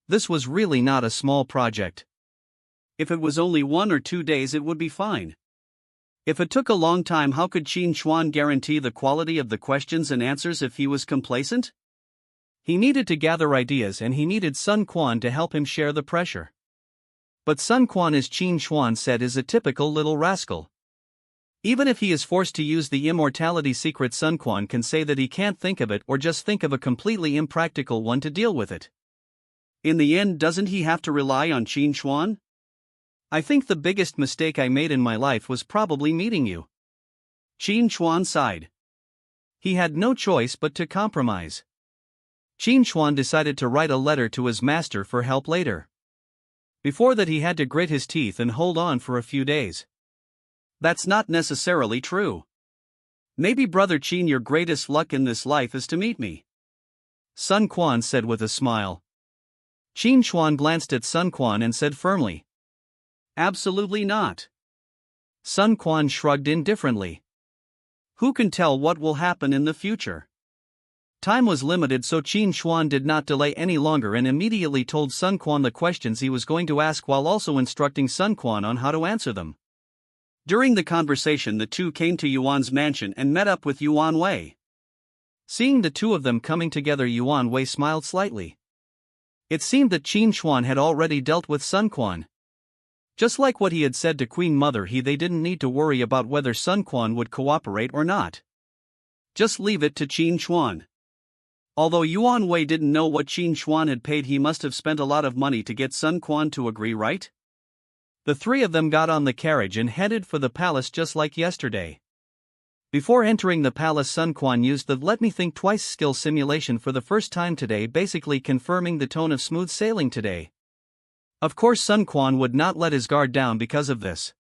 This was really not a small project. If it was only 1 or 2 days, it would be fine. If it took a long time, how could Qin Xuan guarantee the quality of the questions and answers if he was complacent? He needed to gather ideas, and he needed Sun Quan to help him share the pressure. But Sun Quan, as Qin Xuan said, is a typical little rascal. Even if he is forced to use the immortality secret, Sun Quan can say that he can't think of it, or just think of a completely impractical one to deal with it. In the end, doesn't he have to rely on Qin Xuan? I think the biggest mistake I made in my life was probably meeting you. Qin Xuan sighed. He had no choice but to compromise. Qin Xuan decided to write a letter to his master for help later. Before that, he had to grit his teeth and hold on for a few days. That's not necessarily true. Maybe, Brother Qin, your greatest luck in this life is to meet me. Sun Quan said with a smile. Qin Xuan glanced at Sun Quan and said firmly. Absolutely not. Sun Quan shrugged indifferently. Who can tell what will happen in the future? Time was limited, so Qin Xuan did not delay any longer and immediately told Sun Quan the questions he was going to ask, while also instructing Sun Quan on how to answer them. During the conversation, the two came to Yuan's mansion and met up with Yuan Wei. Seeing the two of them coming together, Yuan Wei smiled slightly. It seemed that Qin Xuan had already dealt with Sun Quan. Just like what he had said to Queen Mother, they didn't need to worry about whether Sun Quan would cooperate or not. Just leave it to Qin Xuan. Although Yuan Wei didn't know what Qin Xuan had paid, he must have spent a lot of money to get Sun Quan to agree, right? The three of them got on the carriage and headed for the palace just like yesterday. Before entering the palace, Sun Quan used the "let me think twice" skill simulation for the first time today, basically confirming the tone of smooth sailing today. Of course, Sun Quan would not let his guard down because of this.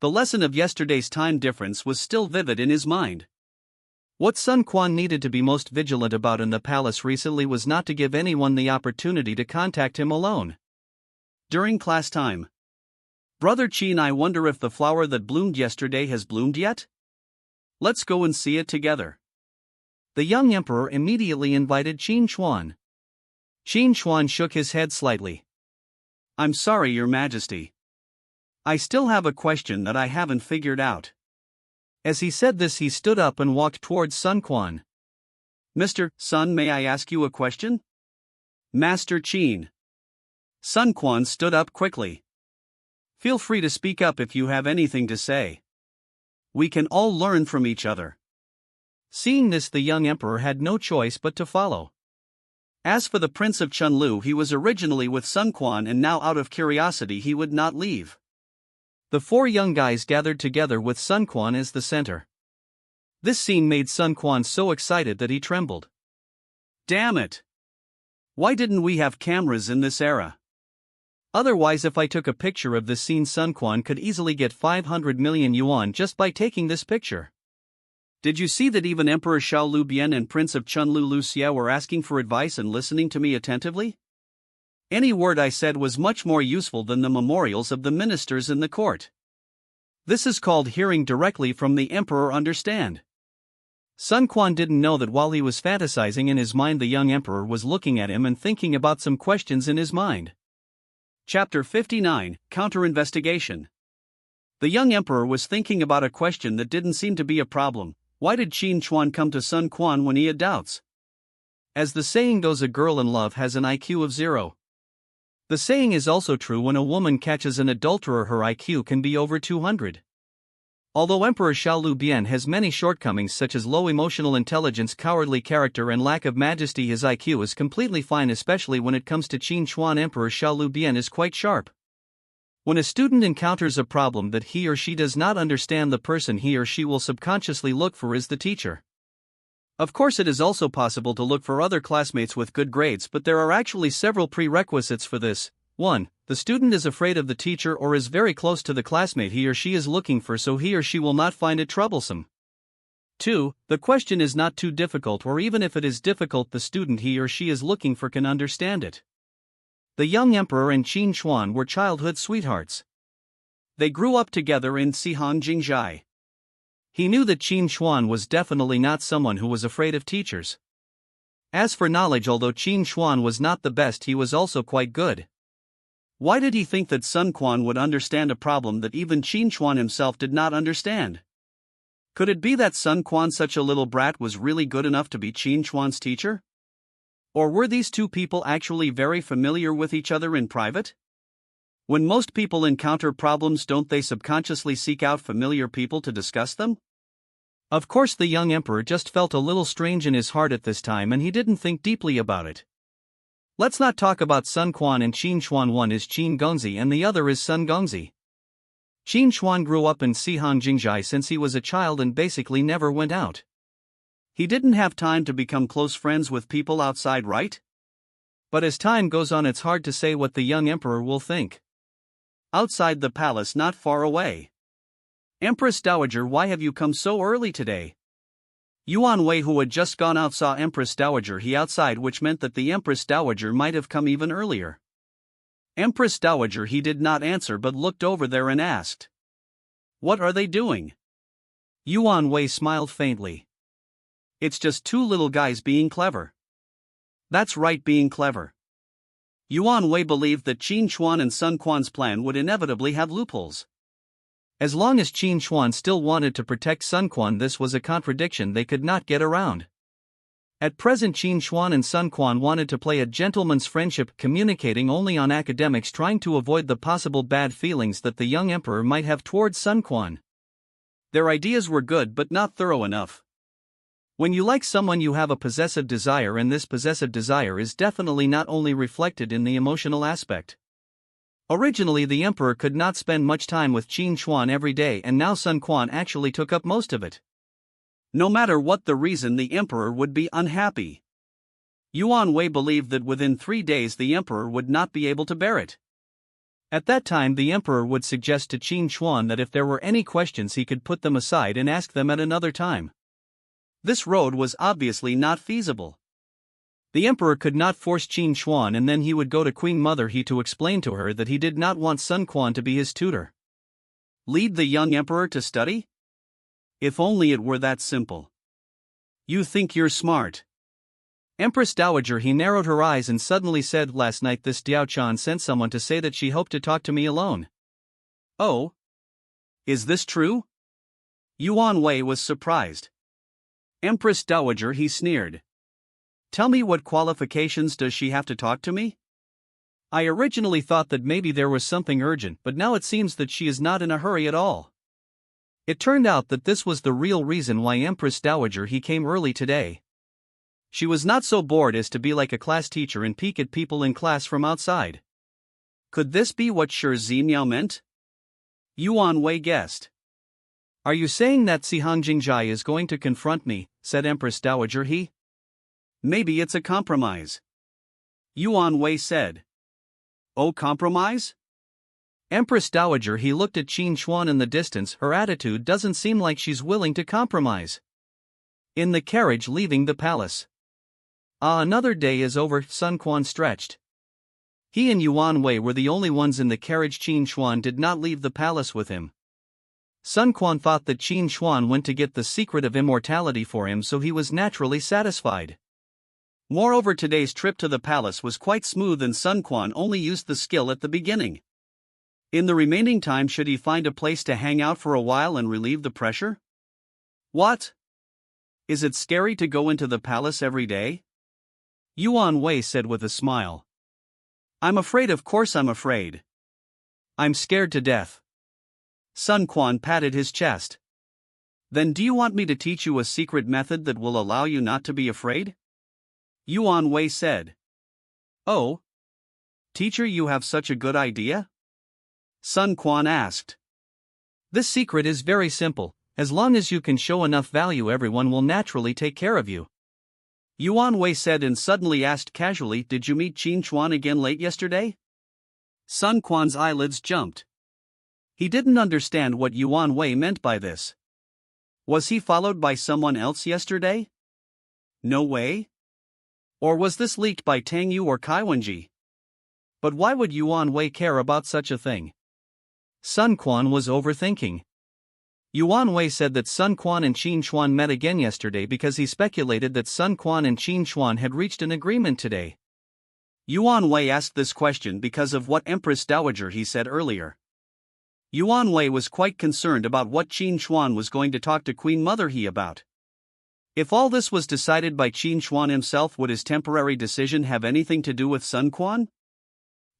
The lesson of yesterday's time difference was still vivid in his mind. What Sun Quan needed to be most vigilant about in the palace recently was not to give anyone the opportunity to contact him alone during class time. "Brother Qin, I wonder if the flower that bloomed yesterday has bloomed yet? Let's go and see it together." The young emperor immediately invited Qin Chuan. Qin Chuan shook his head slightly. "I'm sorry, Your Majesty. I still have a question that I haven't figured out." As he said this, he stood up and walked towards Sun Quan. "Mr. Sun, may I ask you a question?" "Master Qin." Sun Quan stood up quickly. "Feel free to speak up if you have anything to say. We can all learn from each other." Seeing this, the young emperor had no choice but to follow. As for the Prince of Chunlu, he was originally with Sun Quan, and now out of curiosity he would not leave. The four young guys gathered together with Sun Quan as the center. This scene made Sun Quan so excited that he trembled. "Damn it! Why didn't we have cameras in this era? Otherwise, if I took a picture of this scene, Sun Quan could easily get 500 million yuan just by taking this picture." "Did you see that even Emperor Xiao Lu Bian and Prince of Chunlu Lu Xia were asking for advice and listening to me attentively? Any word I said was much more useful than the memorials of the ministers in the court. This is called hearing directly from the emperor, understand?" Sun Quan didn't know that while he was fantasizing in his mind, the young emperor was looking at him and thinking about some questions in his mind. Chapter 59, Counter-Investigation. The young emperor was thinking about a question that didn't seem to be a problem. Why did Qin Chuan come to Sun Quan when he had doubts? As the saying goes, a girl in love has an IQ of 0. The saying is also true when a woman catches an adulterer, her IQ can be over 200. Although Emperor Xiao Lu Bian has many shortcomings such as low emotional intelligence, cowardly character, and lack of majesty, his IQ is completely fine, especially when it comes to Qin Chuan. Emperor Xiao Lu Bian is quite sharp. When a student encounters a problem that he or she does not understand, the person he or she will subconsciously look for is the teacher. Of course, it is also possible to look for other classmates with good grades, but there are actually several prerequisites for this. 1. The student is afraid of the teacher or is very close to the classmate he or she is looking for, so he or she will not find it troublesome. 2. The question is not too difficult, or even if it is difficult, the student he or she is looking for can understand it. The young emperor and Qin Chuan were childhood sweethearts. They grew up together in Sihan Jingjai. He knew that Qin Chuan was definitely not someone who was afraid of teachers. As for knowledge, although Qin Chuan was not the best, he was also quite good. Why did he think that Sun Quan would understand a problem that even Qin Chuan himself did not understand? Could it be that Sun Quan, such a little brat, was really good enough to be Qin Chuan's teacher? Or were these two people actually very familiar with each other in private? When most people encounter problems, don't they subconsciously seek out familiar people to discuss them? Of course, the young emperor just felt a little strange in his heart at this time, and he didn't think deeply about it. Let's not talk about Sun Quan and Qin Chuan. One is Qin Gongzi and the other is Sun Gongzi. Qin Chuan grew up in Sihan Jingjai since he was a child and basically never went out. He didn't have time to become close friends with people outside, right? But as time goes on, it's hard to say what the young emperor will think. Outside the palace, not far away. "Empress Dowager, why have you come so early today?" Yuan Wei, who had just gone out, saw Empress Dowager he outside, which meant that the Empress Dowager might have come even earlier. Empress Dowager he did not answer, but looked over there and asked, "What are they doing?" Yuan Wei smiled faintly. "It's just two little guys being clever." "That's right, being clever." Yuan Wei believed that Qin Chuan and Sun Quan's plan would inevitably have loopholes. As long as Qin Chuan still wanted to protect Sun Quan, this was a contradiction they could not get around. At present, Qin Chuan and Sun Quan wanted to play a gentleman's friendship, communicating only on academics, trying to avoid the possible bad feelings that the young emperor might have towards Sun Quan. Their ideas were good but not thorough enough. When you like someone, you have a possessive desire, and this possessive desire is definitely not only reflected in the emotional aspect. Originally, the emperor could not spend much time with Qin Chuan every day, and now Sun Quan actually took up most of it. No matter what the reason, the emperor would be unhappy. Yuan Wei believed that within 3 days the emperor would not be able to bear it. At that time the emperor would suggest to Qin Chuan that if there were any questions he could put them aside and ask them at another time. This road was obviously not feasible. The emperor could not force Qin Chuan, and then he would go to Queen Mother He to explain to her that he did not want Sun Quan to be his tutor. Lead the young emperor to study? If only it were that simple. You think you're smart. Empress Dowager, he narrowed her eyes and suddenly said, last night this Diaochan sent someone to say that she hoped to talk to me alone. Oh? Is this true? Yuan Wei was surprised. Empress Dowager, he sneered. Tell me, what qualifications does she have to talk to me? I originally thought that maybe there was something urgent, but now it seems that she is not in a hurry at all. It turned out that this was the real reason why Empress Dowager he came early today. She was not so bored as to be like a class teacher and peek at people in class from outside. Could this be what Shi Zimiao meant? Yuan Wei guessed. Are you saying that Sihang Jingjai is going to confront me? Said Empress Dowager he. Maybe it's a compromise. Yuan Wei said. Oh, compromise? Empress Dowager he looked at Qin Chuan in the distance. Her attitude doesn't seem like she's willing to compromise. In the carriage leaving the palace. Another day is over, Sun Quan stretched. He and Yuan Wei were the only ones in the carriage. Qin Chuan did not leave the palace with him. Sun Quan thought that Qin Chuan went to get the secret of immortality for him, so he was naturally satisfied. Moreover, today's trip to the palace was quite smooth and Sun Quan only used the skill at the beginning. In the remaining time, should he find a place to hang out for a while and relieve the pressure? What? Is it scary to go into the palace every day? Yuan Wei said with a smile. I'm afraid, of course I'm afraid. I'm scared to death. Sun Quan patted his chest. Then do you want me to teach you a secret method that will allow you not to be afraid? Yuan Wei said. Oh? Teacher, you have such a good idea? Sun Quan asked. This secret is very simple. As long as you can show enough value, everyone will naturally take care of you. Yuan Wei said and suddenly asked casually, did you meet Qin Chuan again late yesterday? Sun Quan's eyelids jumped. He didn't understand what Yuan Wei meant by this. Was he followed by someone else yesterday? No way. Or was this leaked by Tang Yu or Kai Wenji? But why would Yuan Wei care about such a thing? Sun Quan was overthinking. Yuan Wei said that Sun Quan and Qin Chuan met again yesterday because he speculated that Sun Quan and Qin Chuan had reached an agreement today. Yuan Wei asked this question because of what Empress Dowager he said earlier. Yuan Wei was quite concerned about what Qin Chuan was going to talk to Queen Mother He about. If all this was decided by Qin Chuan himself, would his temporary decision have anything to do with Sun Quan?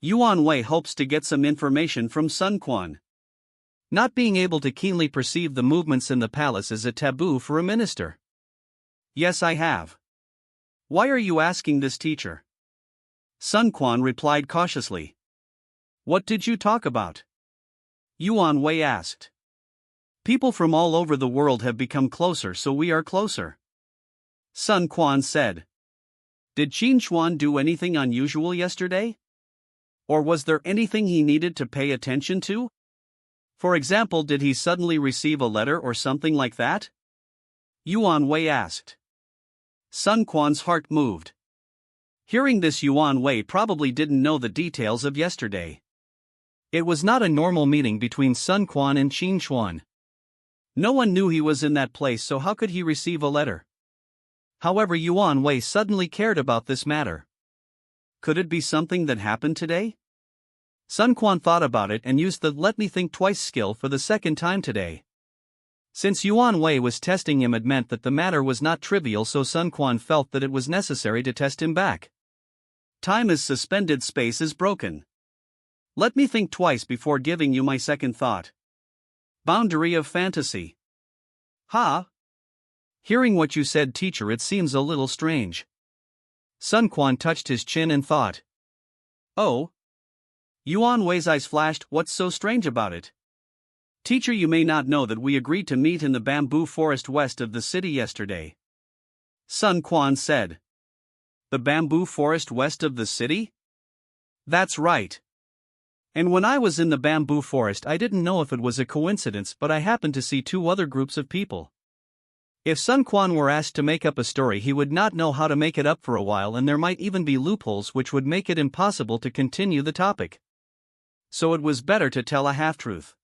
Yuan Wei hopes to get some information from Sun Quan. Not being able to keenly perceive the movements in the palace is a taboo for a minister. Yes, I have. Why are you asking this, teacher? Sun Quan replied cautiously. What did you talk about? Yuan Wei asked. People from all over the world have become closer, so we are closer. Sun Quan said. Did Qin Chuan do anything unusual yesterday? Or was there anything he needed to pay attention to? For example, did he suddenly receive a letter or something like that? Yuan Wei asked. Sun Quan's heart moved. Hearing this, Yuan Wei probably didn't know the details of yesterday. It was not a normal meeting between Sun Quan and Qin Chuan. No one knew he was in that place, so how could he receive a letter? However, Yuan Wei suddenly cared about this matter. Could it be something that happened today? Sun Quan thought about it and used the let me think twice skill for the second time today. Since Yuan Wei was testing him, it meant that the matter was not trivial, so Sun Quan felt that it was necessary to test him back. Time is suspended, space is broken. Let me think twice before giving you my second thought. Boundary of fantasy. Ha? Hearing what you said, teacher, it seems a little strange. Sun Quan touched his chin and thought. Oh? Yuan Wei's eyes flashed. What's so strange about it? Teacher, you may not know that we agreed to meet in the bamboo forest west of the city yesterday. Sun Quan said. The bamboo forest west of the city? That's right. And when I was in the bamboo forest, I didn't know if it was a coincidence, but I happened to see two other groups of people. If Sun Quan were asked to make up a story, he would not know how to make it up for a while, and there might even be loopholes which would make it impossible to continue the topic. So it was better to tell a half-truth.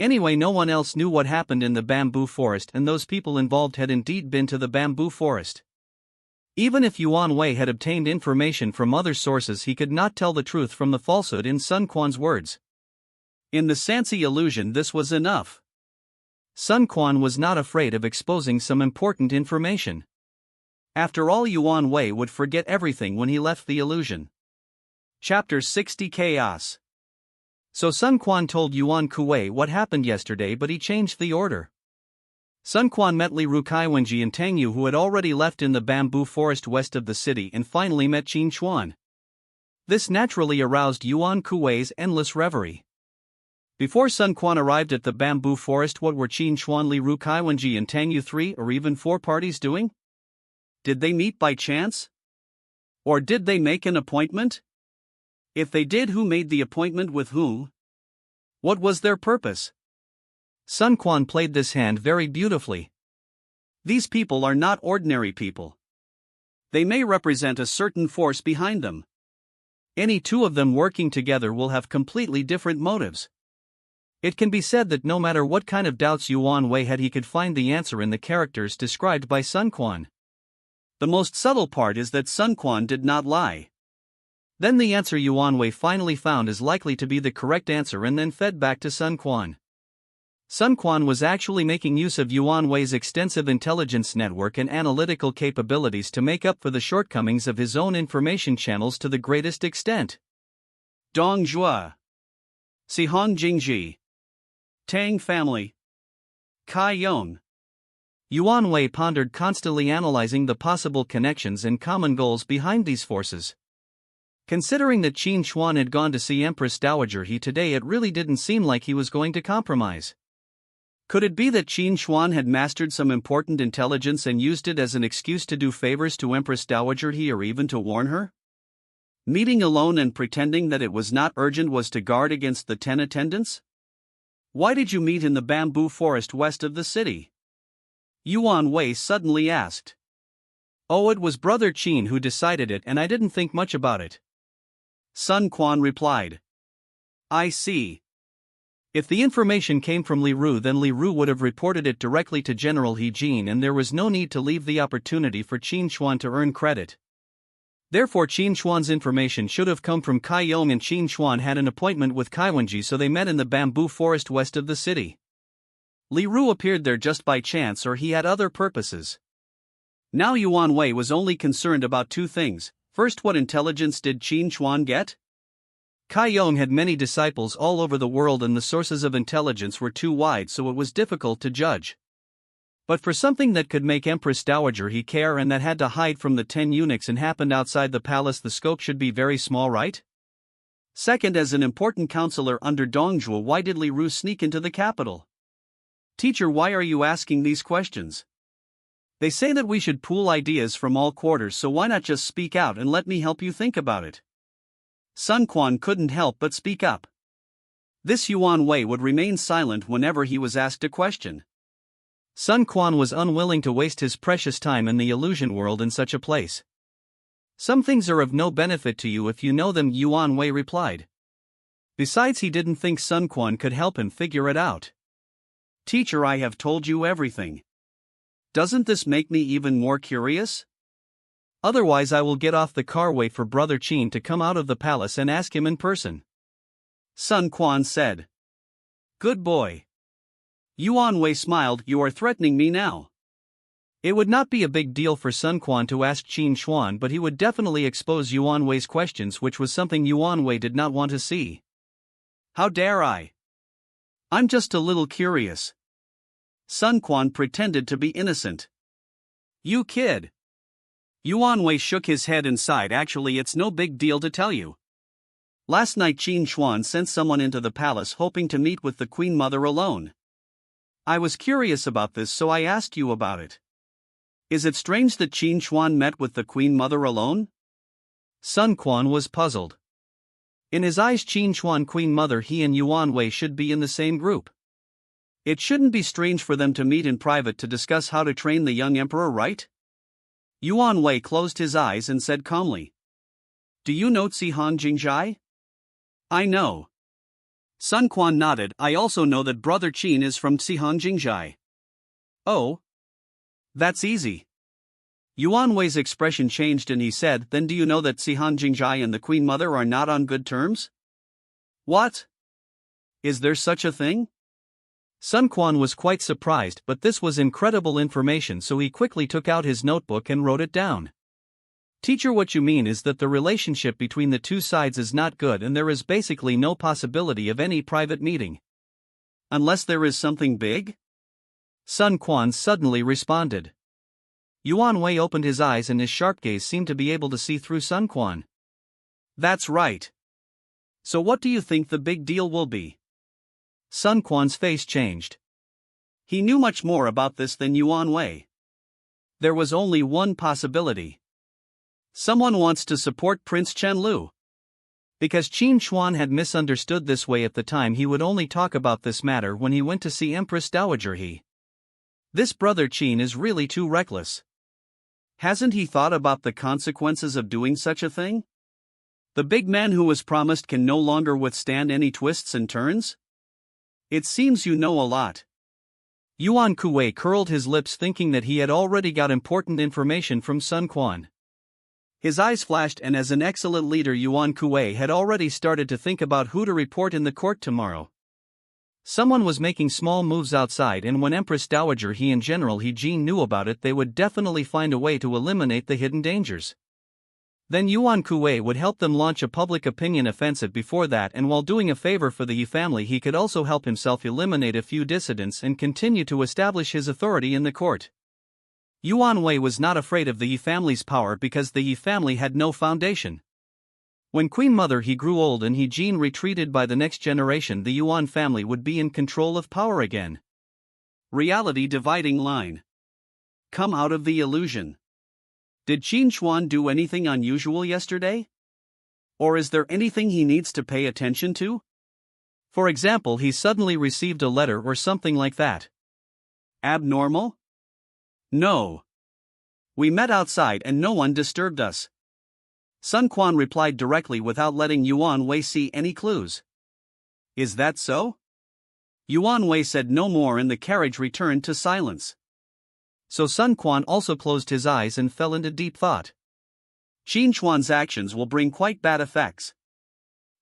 Anyway, no one else knew what happened in the bamboo forest, and those people involved had indeed been to the bamboo forest. Even if Yuan Wei had obtained information from other sources, he could not tell the truth from the falsehood in Sun Quan's words. In the Sansi illusion, this was enough. Sun Quan was not afraid of exposing some important information. After all, Yuan Wei would forget everything when he left the illusion. Chapter 60 Chaos. So Sun Quan told Yuan Kuei what happened yesterday, but he changed the order. Sun Quan met Li Ru, Kaiwenji, and Tang Yu, who had already left in the bamboo forest west of the city, and finally met Qin Chuan. This naturally aroused Yuan Kuei's endless reverie. Before Sun Quan arrived at the bamboo forest, what were Qin Chuan, Li Ru, Kaiwenji, and Tang Yu 3 or even 4 parties doing? Did they meet by chance? Or did they make an appointment? If they did, who made the appointment with whom? What was their purpose? Sun Quan played this hand very beautifully. These people are not ordinary people. They may represent a certain force behind them. Any two of them working together will have completely different motives. It can be said that no matter what kind of doubts Yuan Wei had, he could find the answer in the characters described by Sun Quan. The most subtle part is that Sun Quan did not lie. Then the answer Yuan Wei finally found is likely to be the correct answer and then fed back to Sun Quan. Sun Quan was actually making use of Yuan Wei's extensive intelligence network and analytical capabilities to make up for the shortcomings of his own information channels to the greatest extent. Dong Zhua, Sihong Jingji, Tang family, Kai Yong. Yuan Wei pondered, constantly analyzing the possible connections and common goals behind these forces. Considering that Qin Chuan had gone to see Empress Dowager He today, it really didn't seem like he was going to compromise. Could it be that Qin Chuan had mastered some important intelligence and used it as an excuse to do favors to Empress Dowager He, or even to warn her? Meeting alone and pretending that it was not urgent was to guard against the 10 attendants? Why did you meet in the bamboo forest west of the city? Yuan Wei suddenly asked. Oh, it was Brother Qin who decided it, and I didn't think much about it. Sun Quan replied. I see. If the information came from Li Ru, then Li Ru would have reported it directly to General He Jin, and there was no need to leave the opportunity for Qin Chuan to earn credit. Therefore, Qin Chuan's information should have come from Kai Yong, and Qin Chuan had an appointment with Kaiwenji, so they met in the bamboo forest west of the city. Li Ru appeared there just by chance, or he had other purposes. Now Yuan Wei was only concerned about two things. First, what intelligence did Qin Chuan get? Kai Yong had many disciples all over the world, and the sources of intelligence were too wide, so it was difficult to judge. But for something that could make Empress Dowager He care and that had to hide from the 10 eunuchs and happened outside the palace, the scope should be very small, right? Second, as an important counselor under Dongzhuo, why did Li Ru sneak into the capital? Teacher, why are you asking these questions? They say that we should pool ideas from all quarters, so why not just speak out and let me help you think about it? Sun Quan couldn't help but speak up. This Yuan Wei would remain silent whenever he was asked a question. Sun Quan was unwilling to waste his precious time in the illusion world in such a place. Some things are of no benefit to you if you know them, Yuan Wei replied. Besides, he didn't think Sun Quan could help him figure it out. Teacher, I have told you everything. Doesn't this make me even more curious? Otherwise, I will get off the car, wait for Brother Qin to come out of the palace, and ask him in person. Sun Quan said. Good boy. Yuan Wei smiled. You are threatening me now. It would not be a big deal for Sun Quan to ask Qin Chuan, but he would definitely expose Yuan Wei's questions, which was something Yuan Wei did not want to see. How dare I? I'm just a little curious. Sun Quan pretended to be innocent. You kid. Yuan Wei shook his head and sighed. Actually, it's no big deal to tell you. Last night Qin Xuan sent someone into the palace hoping to meet with the Queen Mother alone. I was curious about this, so I asked you about it. Is it strange that Qin Xuan met with the Queen Mother alone? Sun Quan was puzzled. In his eyes, Qin Xuan Queen Mother, he and Yuan Wei should be in the same group. It shouldn't be strange for them to meet in private to discuss how to train the young emperor, right? Yuan Wei closed his eyes and said calmly. Do you know Han Jingjai? I know. Sun Quan nodded. I also know that Brother Qin is from Han Jingjai. Oh? That's easy. Yuan Wei's expression changed and he said, then do you know that Han Jingjai and the Queen Mother are not on good terms? What? Is there such a thing? Sun Quan was quite surprised, but this was incredible information, so he quickly took out his notebook and wrote it down. Teacher, what you mean is that the relationship between the two sides is not good and there is basically no possibility of any private meeting. Unless there is something big? Sun Quan suddenly responded. Yuan Wei opened his eyes and his sharp gaze seemed to be able to see through Sun Quan. That's right. So what do you think the big deal will be? Sun Quan's face changed. He knew much more about this than Yuan Wei. There was only one possibility. Someone wants to support Prince Chenlu. Because Qin Xuan had misunderstood this way at the time, he would only talk about this matter when he went to see Empress Dowager He. This brother Qin is really too reckless. Hasn't he thought about the consequences of doing such a thing? The big man who was promised can no longer withstand any twists and turns? It seems you know a lot. Yuan Kuwei curled his lips, thinking that he had already got important information from Sun Quan. His eyes flashed, and as an excellent leader, Yuan Kuwei had already started to think about who to report in the court tomorrow. Someone was making small moves outside, and when Empress Dowager He and General He Jin knew about it, they would definitely find a way to eliminate the hidden dangers. Then Yuan Kuwei would help them launch a public opinion offensive before that, and while doing a favor for the He family, he could also help himself eliminate a few dissidents and continue to establish his authority in the court. Yuan Wei was not afraid of the He family's power because the He family had no foundation. When Queen Mother He grew old and He Jin retreated by the next generation, the Yuan family would be in control of power again. Reality dividing line. Come out of the illusion. Did Qin Xuan do anything unusual yesterday? Or is there anything he needs to pay attention to? For example, he suddenly received a letter or something like that. Abnormal? No. We met outside and no one disturbed us. Sun Quan replied directly without letting Yuan Wei see any clues. Is that so? Yuan Wei said no more and the carriage returned to silence. So Sun Quan also closed his eyes and fell into deep thought. Qin Xuan's actions will bring quite bad effects.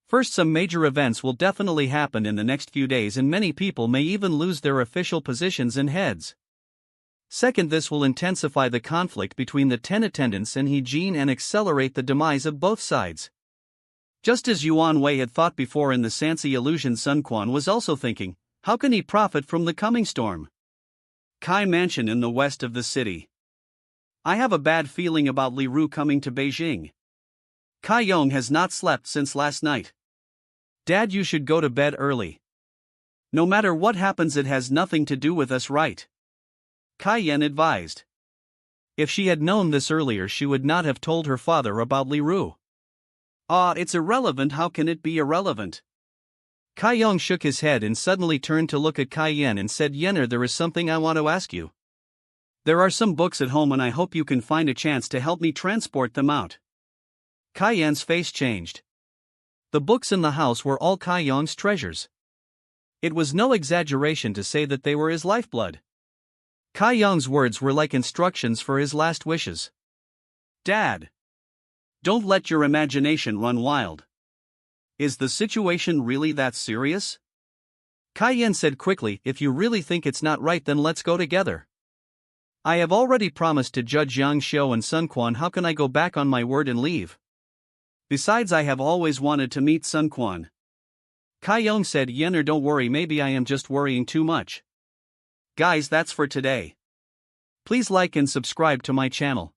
First, some major events will definitely happen in the next few days and many people may even lose their official positions and heads. Second, this will intensify the conflict between the 10 attendants and He Jin and accelerate the demise of both sides. Just as Yuan Wei had thought before in the Sansi illusion, Sun Quan was also thinking, how can he profit from the coming storm? Kai Mansion in the west of the city. I have a bad feeling about Li Ru coming to Beijing. Kai Yong has not slept since last night. Dad, you should go to bed early. No matter what happens, it has nothing to do with us, right? Kai Yan advised. If she had known this earlier, she would not have told her father about Li Ru. It's irrelevant. How can it be irrelevant? Kai Yong shook his head and suddenly turned to look at Kai Yan and said, Yenner, there is something I want to ask you. There are some books at home and I hope you can find a chance to help me transport them out. Kai Yan's face changed. The books in the house were all Kai Yong's treasures. It was no exaggeration to say that they were his lifeblood. Kai Yong's words were like instructions for his last wishes. Dad! Don't let your imagination run wild. Is the situation really that serious? Kai Yan said quickly, if you really think it's not right, then let's go together. I have already promised to Judge Yang Xiu and Sun Quan. How can I go back on my word and leave? Besides, I have always wanted to meet Sun Quan. Kai Yong said, Yenner, don't worry, maybe I am just worrying too much. Guys, that's for today. Please like and subscribe to my channel.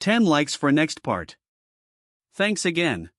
10 likes for next part. Thanks again.